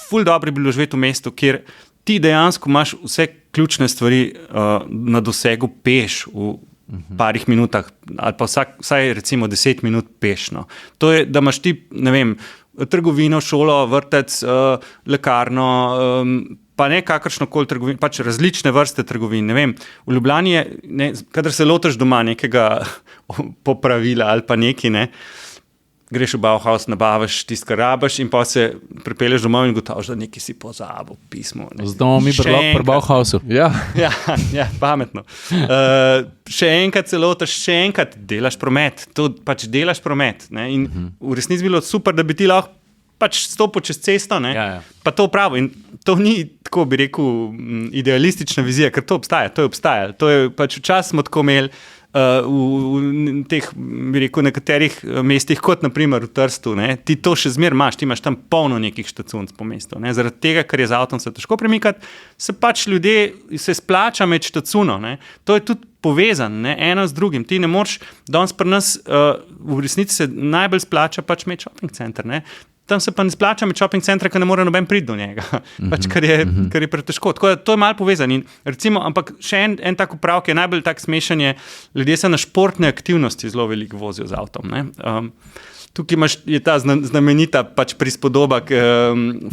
ful dobro je bilo živeti v mestu, kjer ti dejansko imaš vse ključne stvari na dosegu peš v parih minutah, ali pa vsaj recimo 10 minut pešno. To je, da imaš ti, ne vem, trgovino, šolo, vrtec, lekarno, pa ne kakršnokoli trgovino, pač različne vrste trgovin. Ne vem, v Ljubljani je, kadar se lotiš doma nekega popravila ali pa neki, ne, greš v Bauhaus, nabaviš tisto, kar rabiš in pa se pripelješ domov in gotoviš, da nekaj si pozabil pismo. Zdaj bomo mi pri Bauhausu. Ja, pametno. Še enkrat se lotiš, še enkrat delaš promet. To pač delaš promet. Ne? In v resnici bilo super, da bi ti lahko pač stopil čez cesto, ne? Pa to pravi. In to ni, tako bi rekel, idealistična vizija, ker to obstaja. To je pač včasih smo tako imeli v teh, bi rekel, nekaterih mestih, kot naprimer v Trstu, ne, ti to še zmer imaš, ti imaš tam polno nekih štacunc po mestu. Ne, zaradi tega, ker je z avtom se težko premikati, se pač ljudje se splača med štacuno. Ne. To je tudi povezan, ne, eno z drugim. Ti ne moreš, danes pri nas v resnici se najbolj splača pač med shopping center. Ne. Tam se pa ne splača med shopping centra, ker ne more noben priti do njega, pač, ker je pretežko. Tako da to je malo povezano. Recimo, ampak še en tak uprav, ki je najbolj tak smešen, je, ljudje se na športne aktivnosti zelo veliko vozijo z avtom. Ne? Tukaj je ta znamenita pač prispodoba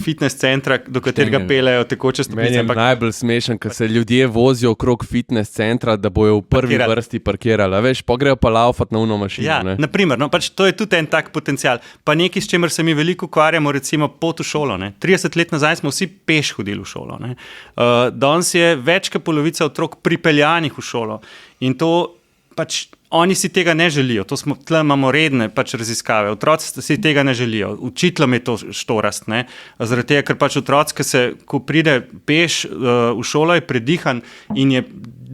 fitness centra, do katerega peljejo tekoče stopnice. Meni je najbolj smešen, ker se ljudje vozijo okrog fitness centra, da bojo v prvi vrsti parkirali. Veš, pa grejo pa laufat na uno mašino. Ja, naprimer, no, pač to je tudi en tak potencial. Pa nekaj, s čemer se mi veliko ukvarjamo, recimo pot v šolo. Ne. 30 let nazaj smo vsi peš hodili v šolo. Danes je več kot polovica otrok pripeljanih v šolo. In to pač oni si tega ne želijo, tle imamo redne pač raziskave, otroci si tega ne želijo, učiteljem je to štorast, ne, zaradi tega, ker pač otroci, ko pride peš v šolo, je predihan in je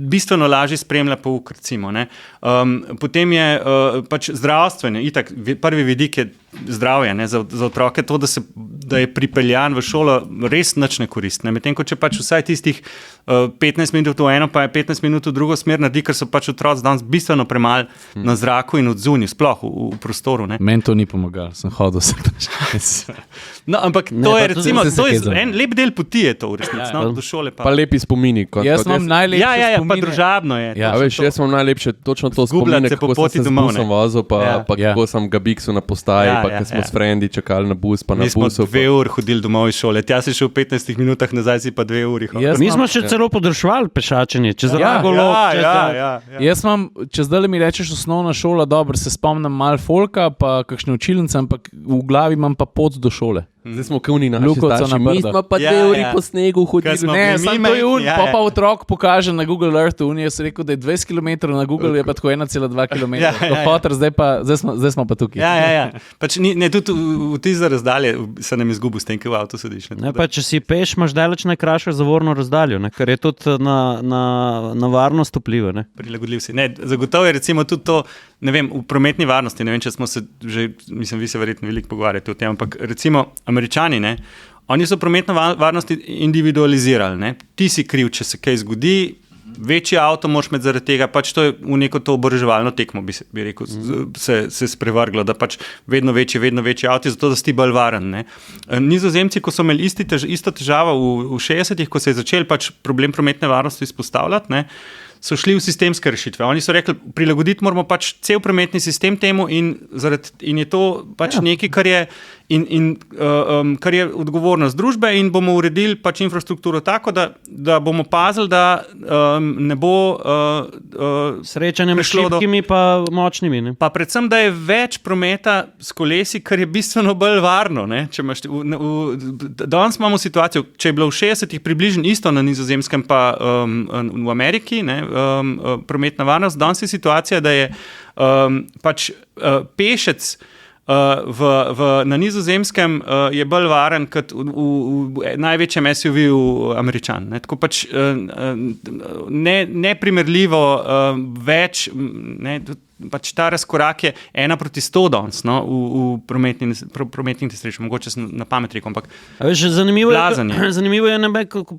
bistveno lažje spremlja pouk, recimo, ne. Potem je pač zdravstvene, itak, prvi vidik je zdravje, ne, za otroke, to, da je pripeljan v šolo, res nič ne korist, ne, medtem ko če pač vsaj tistih 15 minut v eno, pa je 15 minut v drugo smer naredi, ker so pač otroci danes bistveno premalo na zraku in odzunju, sploh v prostoru. Ne. Meni to ni pomagalo, sem hodil se pač. No, ampak to je recimo, to je en lep del poti je to v resnici, no, do šole pa. Pa lepi spomini. Jaz imam najlepše spomine. Pa družabno je. Ja, veš, jaz imam najlepše točno to spomine, kako sem se z busom vozil, pa kako sem ga biksu na postaji, pa kako smo s frendi čakali na bus, pa na busu. Mi smo 2 uri hodili domov iz šole, tja si šel v 15 minutah, nazaj si pa 2 uri. Mi smo še celo podaljševali pešačenje, čez Ragolov. Jaz imam, če zdaj mi rečeš osnovna šola, dobro, se spomnim malo folka, pa kakšne učilnice, ampak v glavi imam pa pot do šole. Zdaj smo kavni naši starši, mi smo pa 2 uri po snegu hodili. Ne, samo 2 uri, pa otrok pokaže na Google Earthu, jaz sem rekel, da je 20 km, na Google je pa tako 1,2 km. Zdaj smo pa tukaj. Ja. Pač ne, tudi v tiza razdalje se nam izgubil s tem, ki v avto sediš. Ne, pa če si peš, imaš daleč najkrajšo zavorno razdaljo, ne, ker je tudi na varnost vpliva. Prilagodljiv si. Ne, zagotovo je recimo tudi to, ne vem, v prometni varnosti, ne vem, če smo se že, mislim, vi se verjetno veliko pogovarjate o tem, ampak recimo Američani, ne, oni so prometno varnost individualizirali, ne. Ti si kriv, če se kaj zgodi, večji avto moraš imeti zaradi tega, pač to je v neko to oboroževalno tekmo, bi rekel, se sprevrglo, da pač vedno večji avti, zato da si ti bolj varen, ne. Nizozemci, ko so imeli isto težavo v 60-ih, ko se je začel pač problem prometne varnosti izpostavljati, ne, so šli v sistemske rešitve. Oni so rekli, prilagoditi moramo pač cel prometni sistem temu in je to pač nekaj, kar je odgovornost družbe in bomo uredili pač infrastrukturo tako, da bomo pazili, da ne bo srečanjem s šibkimi pa močnimi. Ne? Pa predvsem, da je več prometa s kolesi, kar je bistveno bolj varno. Ne? Če imaš, danes imamo situacijo, če je bilo v 60-ih približno isto na Nizozemskem pa v Ameriki, ne? prometna varnost. Danes je situacija, da je pešec na Nizozemskem je bolj varen kot v največjem SUV-ju Američan. Ne? Tako pač neprimerljivo več, ne? Pač ta razkorak je 1:100 danes, no, v prometnih nesrečah, mogoče sem na pamet rekel, ampak zanimivo je,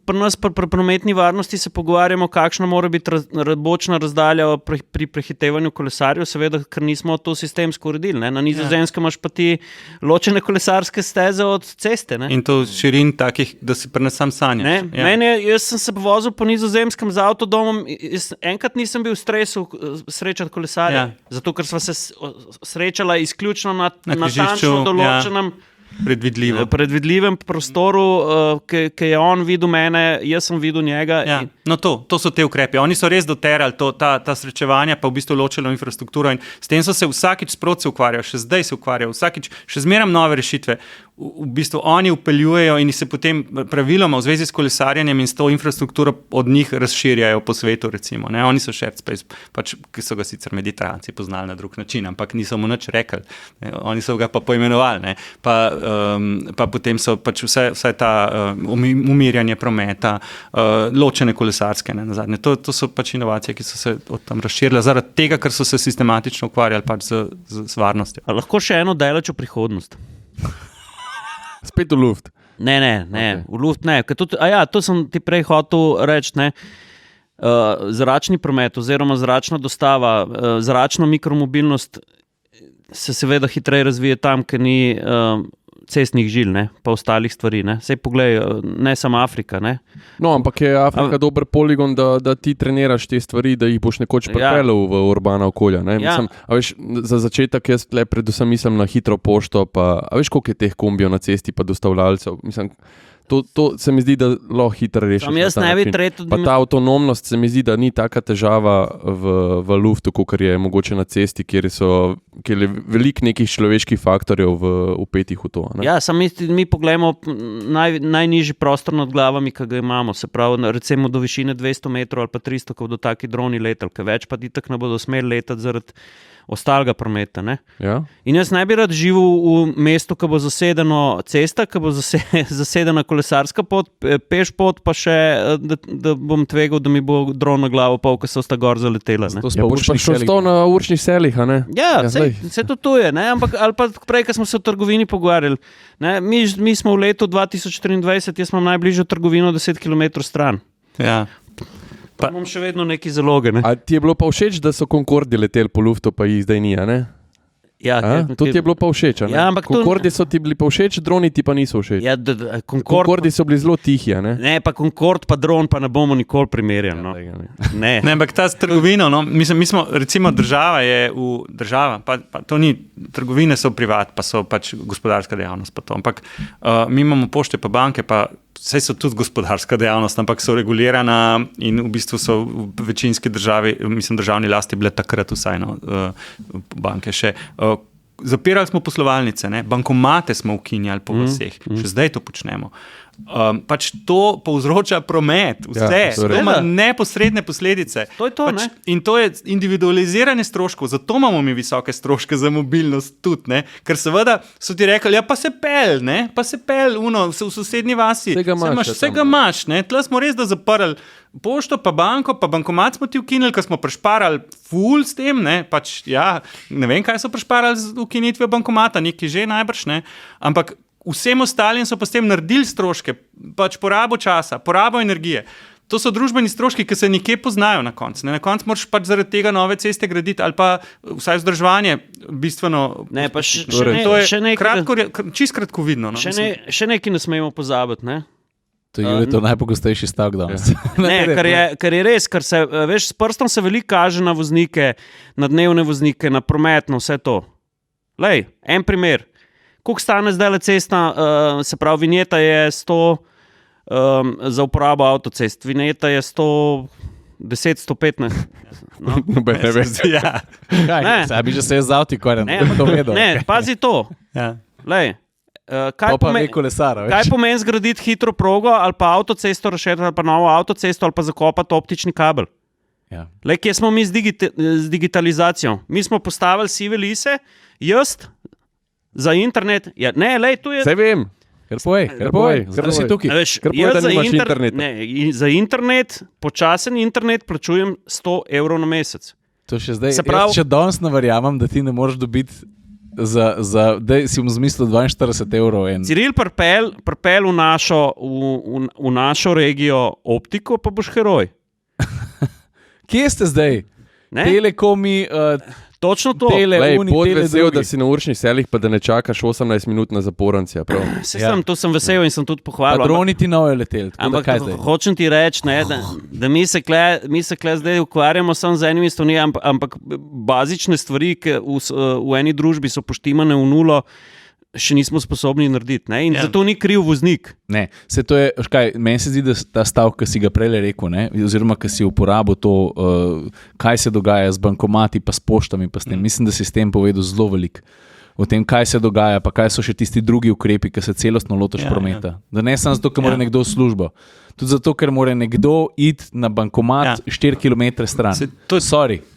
pri nas pri prometni varnosti se pogovarjamo, kakšna mora biti bočna razdalja pri prehitevanju kolesarjev, seveda, ker nismo to sistemsko uredili. Ne? Na Nizozemskem imaš pa ti ločene kolesarske steze od ceste. Ne? In to širin takih, da si pri nas sam sanjaš. Jaz sem se vozil po Nizozemskem z avtodomom, enkrat nisem bil v stresu srečati kolesarja. Zato, ker sva se srečala izključno na natančno določenem predvidljivem prostoru, ki je on videl mene, jaz sem videl njega. Ja. No to so te ukrepe. Oni so res doterali ta srečevanja, pa v bistvu ločilo infrastrukturo in s tem so se vsakič sproti ukvarjali, še zdaj se ukvarjajo, vsakič še zmeram nove rešitve. V bistvu oni upeljujejo in se potem praviloma v zvezi s kolesarjenjem in s to infrastrukturo od njih razširjajo po svetu, recimo. Ne? Oni so shared space, pač, ki so ga sicer Mediteranci poznali na drug način, ampak niso mu nič rekli. Ne? Oni so ga pa poimenovali. Ne? Pa potem so pač vse ta umirjanje prometa, ločene kolesarske, ne, nazadnje. To so pač inovacije, ki so se od tam razširile zaradi tega, ker so se sistematično ukvarjali pač z varnostjo. A lahko še eno daleč v prihodnost? Spet v luft. Ne, okay. V luft ne. To sem ti prej hotel reči, ne. Zračni promet oziroma zračna dostava, zračna mikromobilnost se seveda hitreje razvije tam, ker ni cestnih žil, ne, pa ostalih stvari. Ne. Sej poglej, ne samo Afrika. Ne. No, ampak je Afrika dober poligon, da ti treniraš te stvari, da jih boš nekoč pripeljal v urbana okolja. Ne. Mislim, a veš, za začetek jaz predvsem mislim na hitro pošto, pa a veš, koliko je teh kombijev na cesti pa dostavljalcev. Mislim, to se mi zdi, da lahko hitro rešiš. Pa ta avtonomnost se mi zdi, da ni taka težava v luftu, kot je mogoče na cesti, kjer je veliko nekih človeških faktorjev vpetih v to. Ne? Ja, samo mi pogledamo najnižji prostor nad glavami, ki ga imamo, se pravi, recimo do višine 200 metrov ali pa 300, ko bodo taki droni letali, ker več pa itak ne bodo smeli letati zaradi ostalega prometa. Ne? Ja. In jaz ne bi rad živel v mestu, ki bo zasedeno cesta, ki bo zasedena kolesarska pot, peš pot, pa še, da bom tvegal, da mi bo dron na glavo pol, ko se sta gor zaletela. Ne? Ja, boš pa šel na určnih selih, a ne? Ja, se to tuje, ne? Ampak ali pa prej, ko smo se v trgovini pogovarjali. Ne? Mi smo v letu 2024, jaz imam najbližjo trgovino 10 km stran. Ja. Pa imam še vedno neki zaloge. Ne? A ti je bilo pa všeč, da so Concorde leteli po luftu, pa jih zdaj ni, a ne? Ja, to ti je bilo pa všeč, a ne? Ja, Concorde so ti bili pa všeč, droni ti pa niso všeč. Ja, Concorde so bili zelo tihi, a ne? Ne, pa Concorde pa dron pa ne bomo nikoli primerjali. No. Ne, ampak ta s trgovino, no, mi smo, recimo država je pa to ni, trgovine so privat, pa so pač gospodarska dejavnost pa to, ampak mi imamo pošte pa banke, pa vse so tudi gospodarska dejavnost, ampak so regulirana in v bistvu so v večinski državi, mislim, državni lasti bile takrat vsaj, no, banke še. Zapirali smo poslovalnice, ne? Bankomate smo ukinjali po vseh, še zdaj to počnemo. Pač to povzroča promet, vse, to ima neposredne posledice. To je to, pač, in to je individualiziranje stroškov, zato imamo mi visoke stroške za mobilnost tudi, ne? Ker seveda so ti rekli, ja pa se pel, v sosednji vasi, vsega imaš, ne? Tle smo res da zaprli pošto, pa banko, pa bankomat smo ti ukinili, ker smo prešparali ful s tem, ne? Pač, ja, ne vem, kaj so prešparali z ukinitvijo bankomata, neki že najbrž, ne? Ampak vsem ostalim so pa s tem naredili stroške, pač porabo časa, porabo energije. To so družbeni stroški, ki se nekje poznajo na koncu. Na koncu moraš pač zaradi tega nove ceste graditi ali pa vsaj vzdrževanje bistveno. Ne, pa to je čisto kratkovidno. No? Še nekaj ne smemo pozabiti, ne? To je to najpogostejši stavek danes. Ne, kar je res, ker se, veš, s prstom se veliko kaže na voznike, na dnevne voznike, na prometno, vse to. Lej, en primer. Koliko stane zdaj cesta, se pravi, vinjeta je 100 za uporabo avtocest, vinjeta je 110, 115. No. Ne veš, ja. Kaj, bi že se je z avti koren. Ne, pazi to. Ja. Lej, kaj pomeni zgraditi hitro progo ali pa avtocesto rešiti ali pa novo avtocesto ali pa zakopati optični kabel? Ja. Le, kje smo mi z digitalizacijo? Mi smo postavili sive lise, jaz za internet. Ja, ne, lej, tu je. Saj vem. Kar povej, zdaj si tukaj. Veš, Ker povej, jaz da za, nimaš interneta. za internet, počasen internet, plačujem 100 evrov na mesec. To še zdaj. Se pravi- Jaz še danes ne verjamem, da ti ne moreš dobiti da si mu zmislil 42 evrov. Ciril, pripel v našo regijo optiko, pa boš heroj. Kje ste zdaj? Ne? Telekomi, Točno to. Lej, uni, pod tele vesel, drugi. da si na uršnih selih, pa da ne čakaš 18 minut na zaporancija. To sem vesel in sem tudi pohvalil. pa droni ti nove leteli. Ampak Kaj zdaj? hočem ti reči, da mi se kle zdaj ukvarjamo samo z enimi stvarmi, ampak bazične stvari, ki v eni družbi so poštimane v nulo, še nismo sposobni narediti. Ne? In zato ni kriv voznik. Ne, se to je, meni se zdi, da ta stavek, ki si ga prej rekel, ne, oziroma ki si uporabil to, kaj se dogaja z bankomati, pa s poštami, pa s tem. Mislim, da si s tem povedal zelo veliko. O tem, kaj se dogaja, pa kaj so še tisti drugi ukrepi, ki se celostno lotiš prometa. Da ne samo zato, ker mora nekdo v službo, tudi zato, ker mora nekdo iti na bankomat 4 km stran.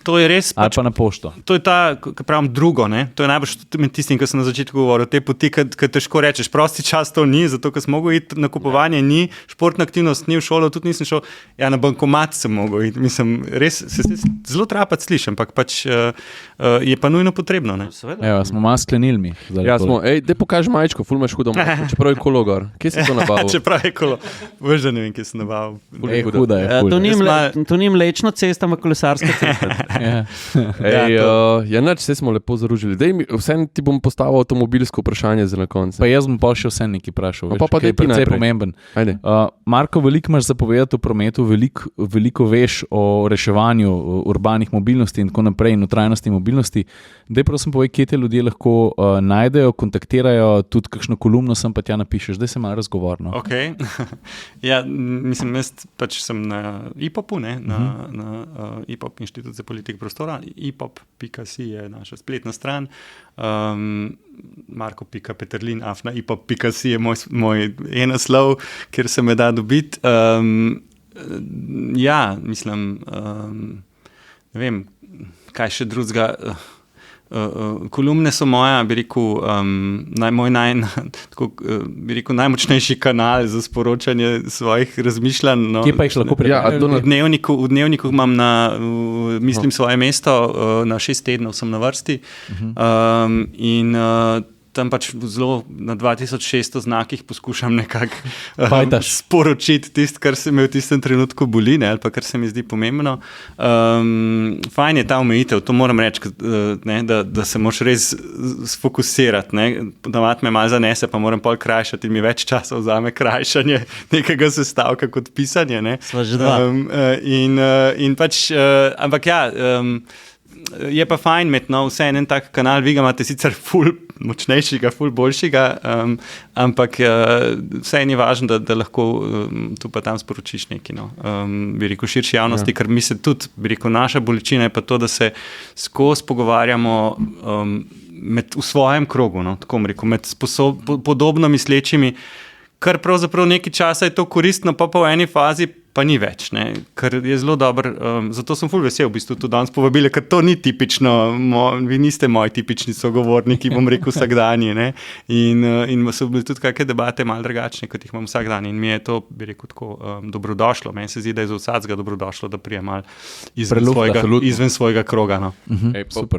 To je res. Ali pa na pošto. To je ta, ki pravim, drugo. Ne? To je najbolj med tistim, ki sem na začetku govoril. Te poti, ki težko rečeš, prosti čas to ni, zato ker sem mogel iti na kupovanje, ni, športna aktivnost ni v šolo, tudi nisem šel, ja, na bankomat sem mogel iti. Mislim, res se zelo trapat slišim, ampak pač je pa nujno potrebno. Ne? Evo, smo malo sklenili mi. Ja, smo, daj pokaži majčko, ful imaš hudo majčko, čeprav je kolo gor. Kje si to nabavil? Čeprav je kolo, veš, da ne vem, kje sem nabavil. Huda je. To ni mlečna cesta, ampak kolesarska cesta. Nač, vse smo lepo zaružili. Vsem ti bom postavil avtomobilsko vprašanje za na koncu. Pa jaz bom pa še vse nekaj vprašal, ki je precej pomemben. Marko, veliko imaš za povedati o prometu, veliko veš o reševanju urbanih mobilnosti in tako naprej in o trajnosti mobilnosti. Daj prosim povej, kje te ljudje lahko najdejo, kontaktirajo, tudi kakšno kolumno sem pa tja napišeš. Zdaj se malo razgovorno. Okay. Ja, mislim, jaz pač sem na IPOP-u, na IPOP, Inštitut za politiko prostora. IPOP.si je naša spletna stran. Marko.Peterlin, @ipop.si je moj naslov, kjer se me da dobiti. Ja, mislim, ne vem, kaj še drugega. Kolumne so moja, bi rekel, najmočnejši kanal za sporočanje svojih razmišljanj. No. Kje pa jih lahko prebereš? V dnevniku imam mislim svoje mesto, na 6 tednov sem na vrsti in tam pač zelo na 2600 znakih poskušam nekako sporočiti tisto, kar se me v tistem trenutku boli, ali pa kar se mi zdi pomembno. Fajn je ta omejitev, to moram reči, da se moraš res sfokusirati. Navad me malo zanese, pa moram pol krajšati in mi več časa vzame krajšanje nekega sestavka kot pisanje. Sva že dva. In pač, ampak ja, je pa fajn imeti vse en tak kanal, vi ga imate sicer ful močnejšega, ful boljšega, ampak vse je važno, da lahko tu pa tam sporočiš nekaj, bi rekel, širši javnosti, ker mi se tudi, bi rekel, naša bolečina je pa to, da se skozi pogovarjamo v svojem krogu, tako bom rekel, med podobno mislečimi, kar pravzaprav nekaj časa je to koristno, pa v eni fazi pa ni več, kar je zelo dobro, zato sem ful vesel v bistvu tudi danes povabili, ker to ni tipično, vi niste moji tipični sogovorniki, bom rekel vsakdanji, in so bili tudi kakšne debate malo drugačne, kot jih imam vsak dan in mi je to, bi rekel, tako dobrodošlo, meni se zdi, da je za vsakega dobrodošlo, da prije malo izven svojega kroga.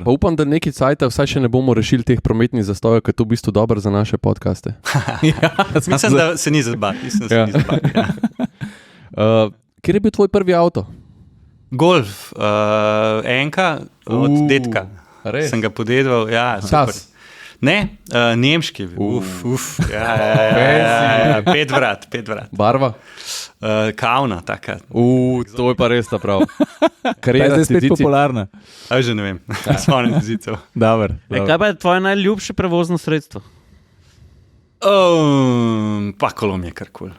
Pa upam, da neki cajta vsaj še ne bomo rešili teh prometnih zastojev, ker je to v bistvu dobro za naše podcaste. Mislim, da se ni zabati. Kjer je bil tvoj prvi avto? Golf, enka od dedka. Res? Sem ga podedval, ja, super. Ne, nemški, ja, 5 vrat. Barva? Kavna, taka. To je pa res ta prav. Kar je zdaj spet popularna. A že ne vem, spomnim zicev. Kaj pa je tvoje najljubše prevozno sredstvo? Pa kolo mi je karkoli.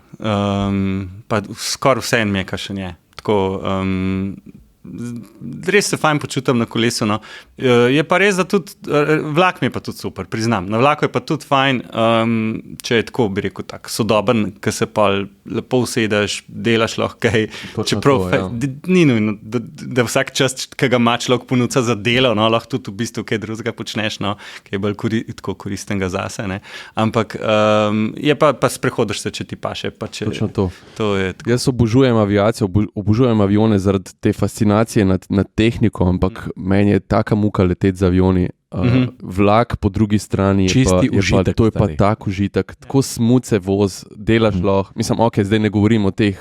Pa skoraj vse en mi je, kar še nje. Tako, res se fajn počutim na kolesu. No. Je pa res, da tudi vlak mi je pa tudi super, priznam. Na vlaku je pa tudi fajn, če je tako, bi rekel, tak sodoben, ki se pa lepo usedeš, delaš lahko kaj. Čeprav ni nujno, da vsak čas, ki ga ima človek ponuca za delo, no, lahko tudi v bistvu kaj drugega počneš, no, ki je bolj koristnega zase. Ne. Ampak je pa sprehodiš se, če ti paše. Pa če, Točno to. To je tako. Jaz obožujem aviacijo, obožujem avione zaradi te fascinacije nad tehniko, ampak meni je taka muka leteti z avioni. Vlak po drugi strani Čisti užitek, to je pa stari. tak užitek, tako smuce voz, delaš lahko. Mislim, zdaj ne govorim o teh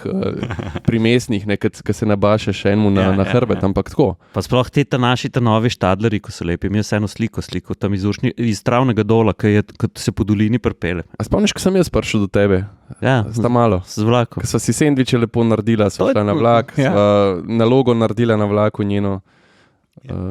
primesnih, ki se nabašeš enemu na hrbet, ampak tako. Pa sploh te naši novi štadleri, ko so lepi. Mi je eno sliko tam iz Travnega dola, ki se po dolini prepele. A spomniš, ko sem jaz prišel do tebe? Ja, Sta malo. z vlakom. Ko sva si sendviče lepo naredila, sva To je šla na cool. vlak, Ja. sva nalogo naredila na vlaku njeno.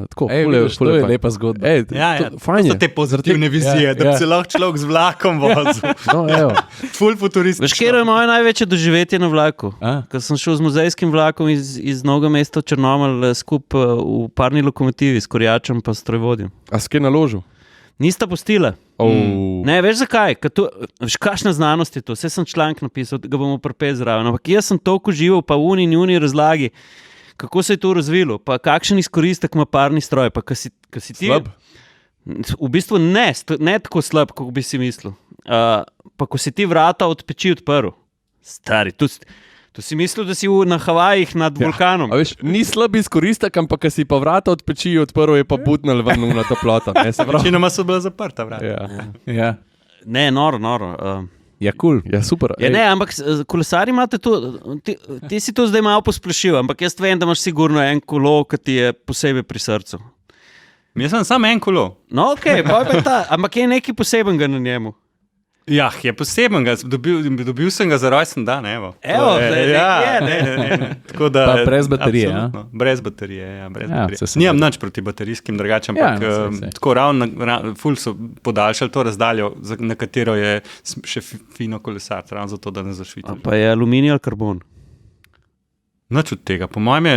Tako, Vidiš, to je lepa zgodba. To so te pozitivne vizije, da bi se lahko človek z vlakom vozil. No, evo. Ful futuristično. Veš, kje je moje največje doživetje na vlaku? Ko sem šel z muzejskim vlakom iz Novega mesta v Črnomelj skupaj v parni lokomotivi s korjačem pa strojvodjem. A s kje naložil? Nista pustila. Ne, veš zakaj? Veš, kakšna znanost je to? Vse sem članek napisal, ga bomo prepeli zraven. Ampak jaz sem toliko užival, pa v uni razlagi, kako se je to razvilo, pa kakšen izkoristek ima parni stroj. Pa ka si ti, Slab? v bistvu ne tako slab, kot bi si mislil. Pa ko si ti vrata od peči odprl. Stari, tu si mislil, da si na Havajih nad vulkanom. A veš, ni slab izkoristek, ampak ko si pa vrata od peči odprl, je pa butnil ven na toplota. Večinoma so bila zaprta vrata. Ja. Ne, noro. Ja, kul. Ja, super. Ja, ne, ampak kolesari imate to, ti si to zdaj malo posplošil, ampak jaz vem, da imaš sigurno en kolo, ki ti je posebej pri srcu. Jaz sem samo en kolo. No, ok, pa je ta, ampak je nekaj posebenega na njemu. Ja, je poseben, dobil sem ga za rojsten dan, evo. Tako da, Pa brez baterije, absolutno. Brez baterije, ja, brez baterije. saj sem Nimam nič proti baterijskim drugačem, Ja, ampak saj. tako ravno, ful so podaljšali to razdaljo, na katero je še fino kolesar, ravno zato, da ne zašviti. Pa je aluminij ali karbon? Nič od tega, po mojem je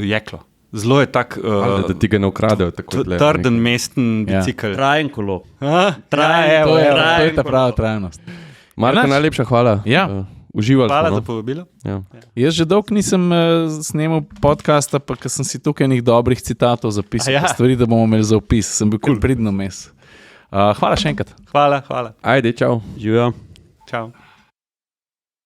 jeklo. Zelo je tak Da ti ga ne ukradejo tako tle. trden mesten Ja. bicikl. Trajen kolo. Trajen, To je trajen ta prava kolo. trajnost. Marko, Nič. najlepša hvala. Ja. Uživali Hvala smo. za povabilo. Ja. Jaz že dolgo nisem snemal podcasta, pa ker sem si tukaj nekaj dobrih citatov zapisal, Ja. stvari, da bomo imeli za opis. Sem bil kul pridno mes. Hvala še enkrat. Hvala. Ajde, čau. Živijo. Čau.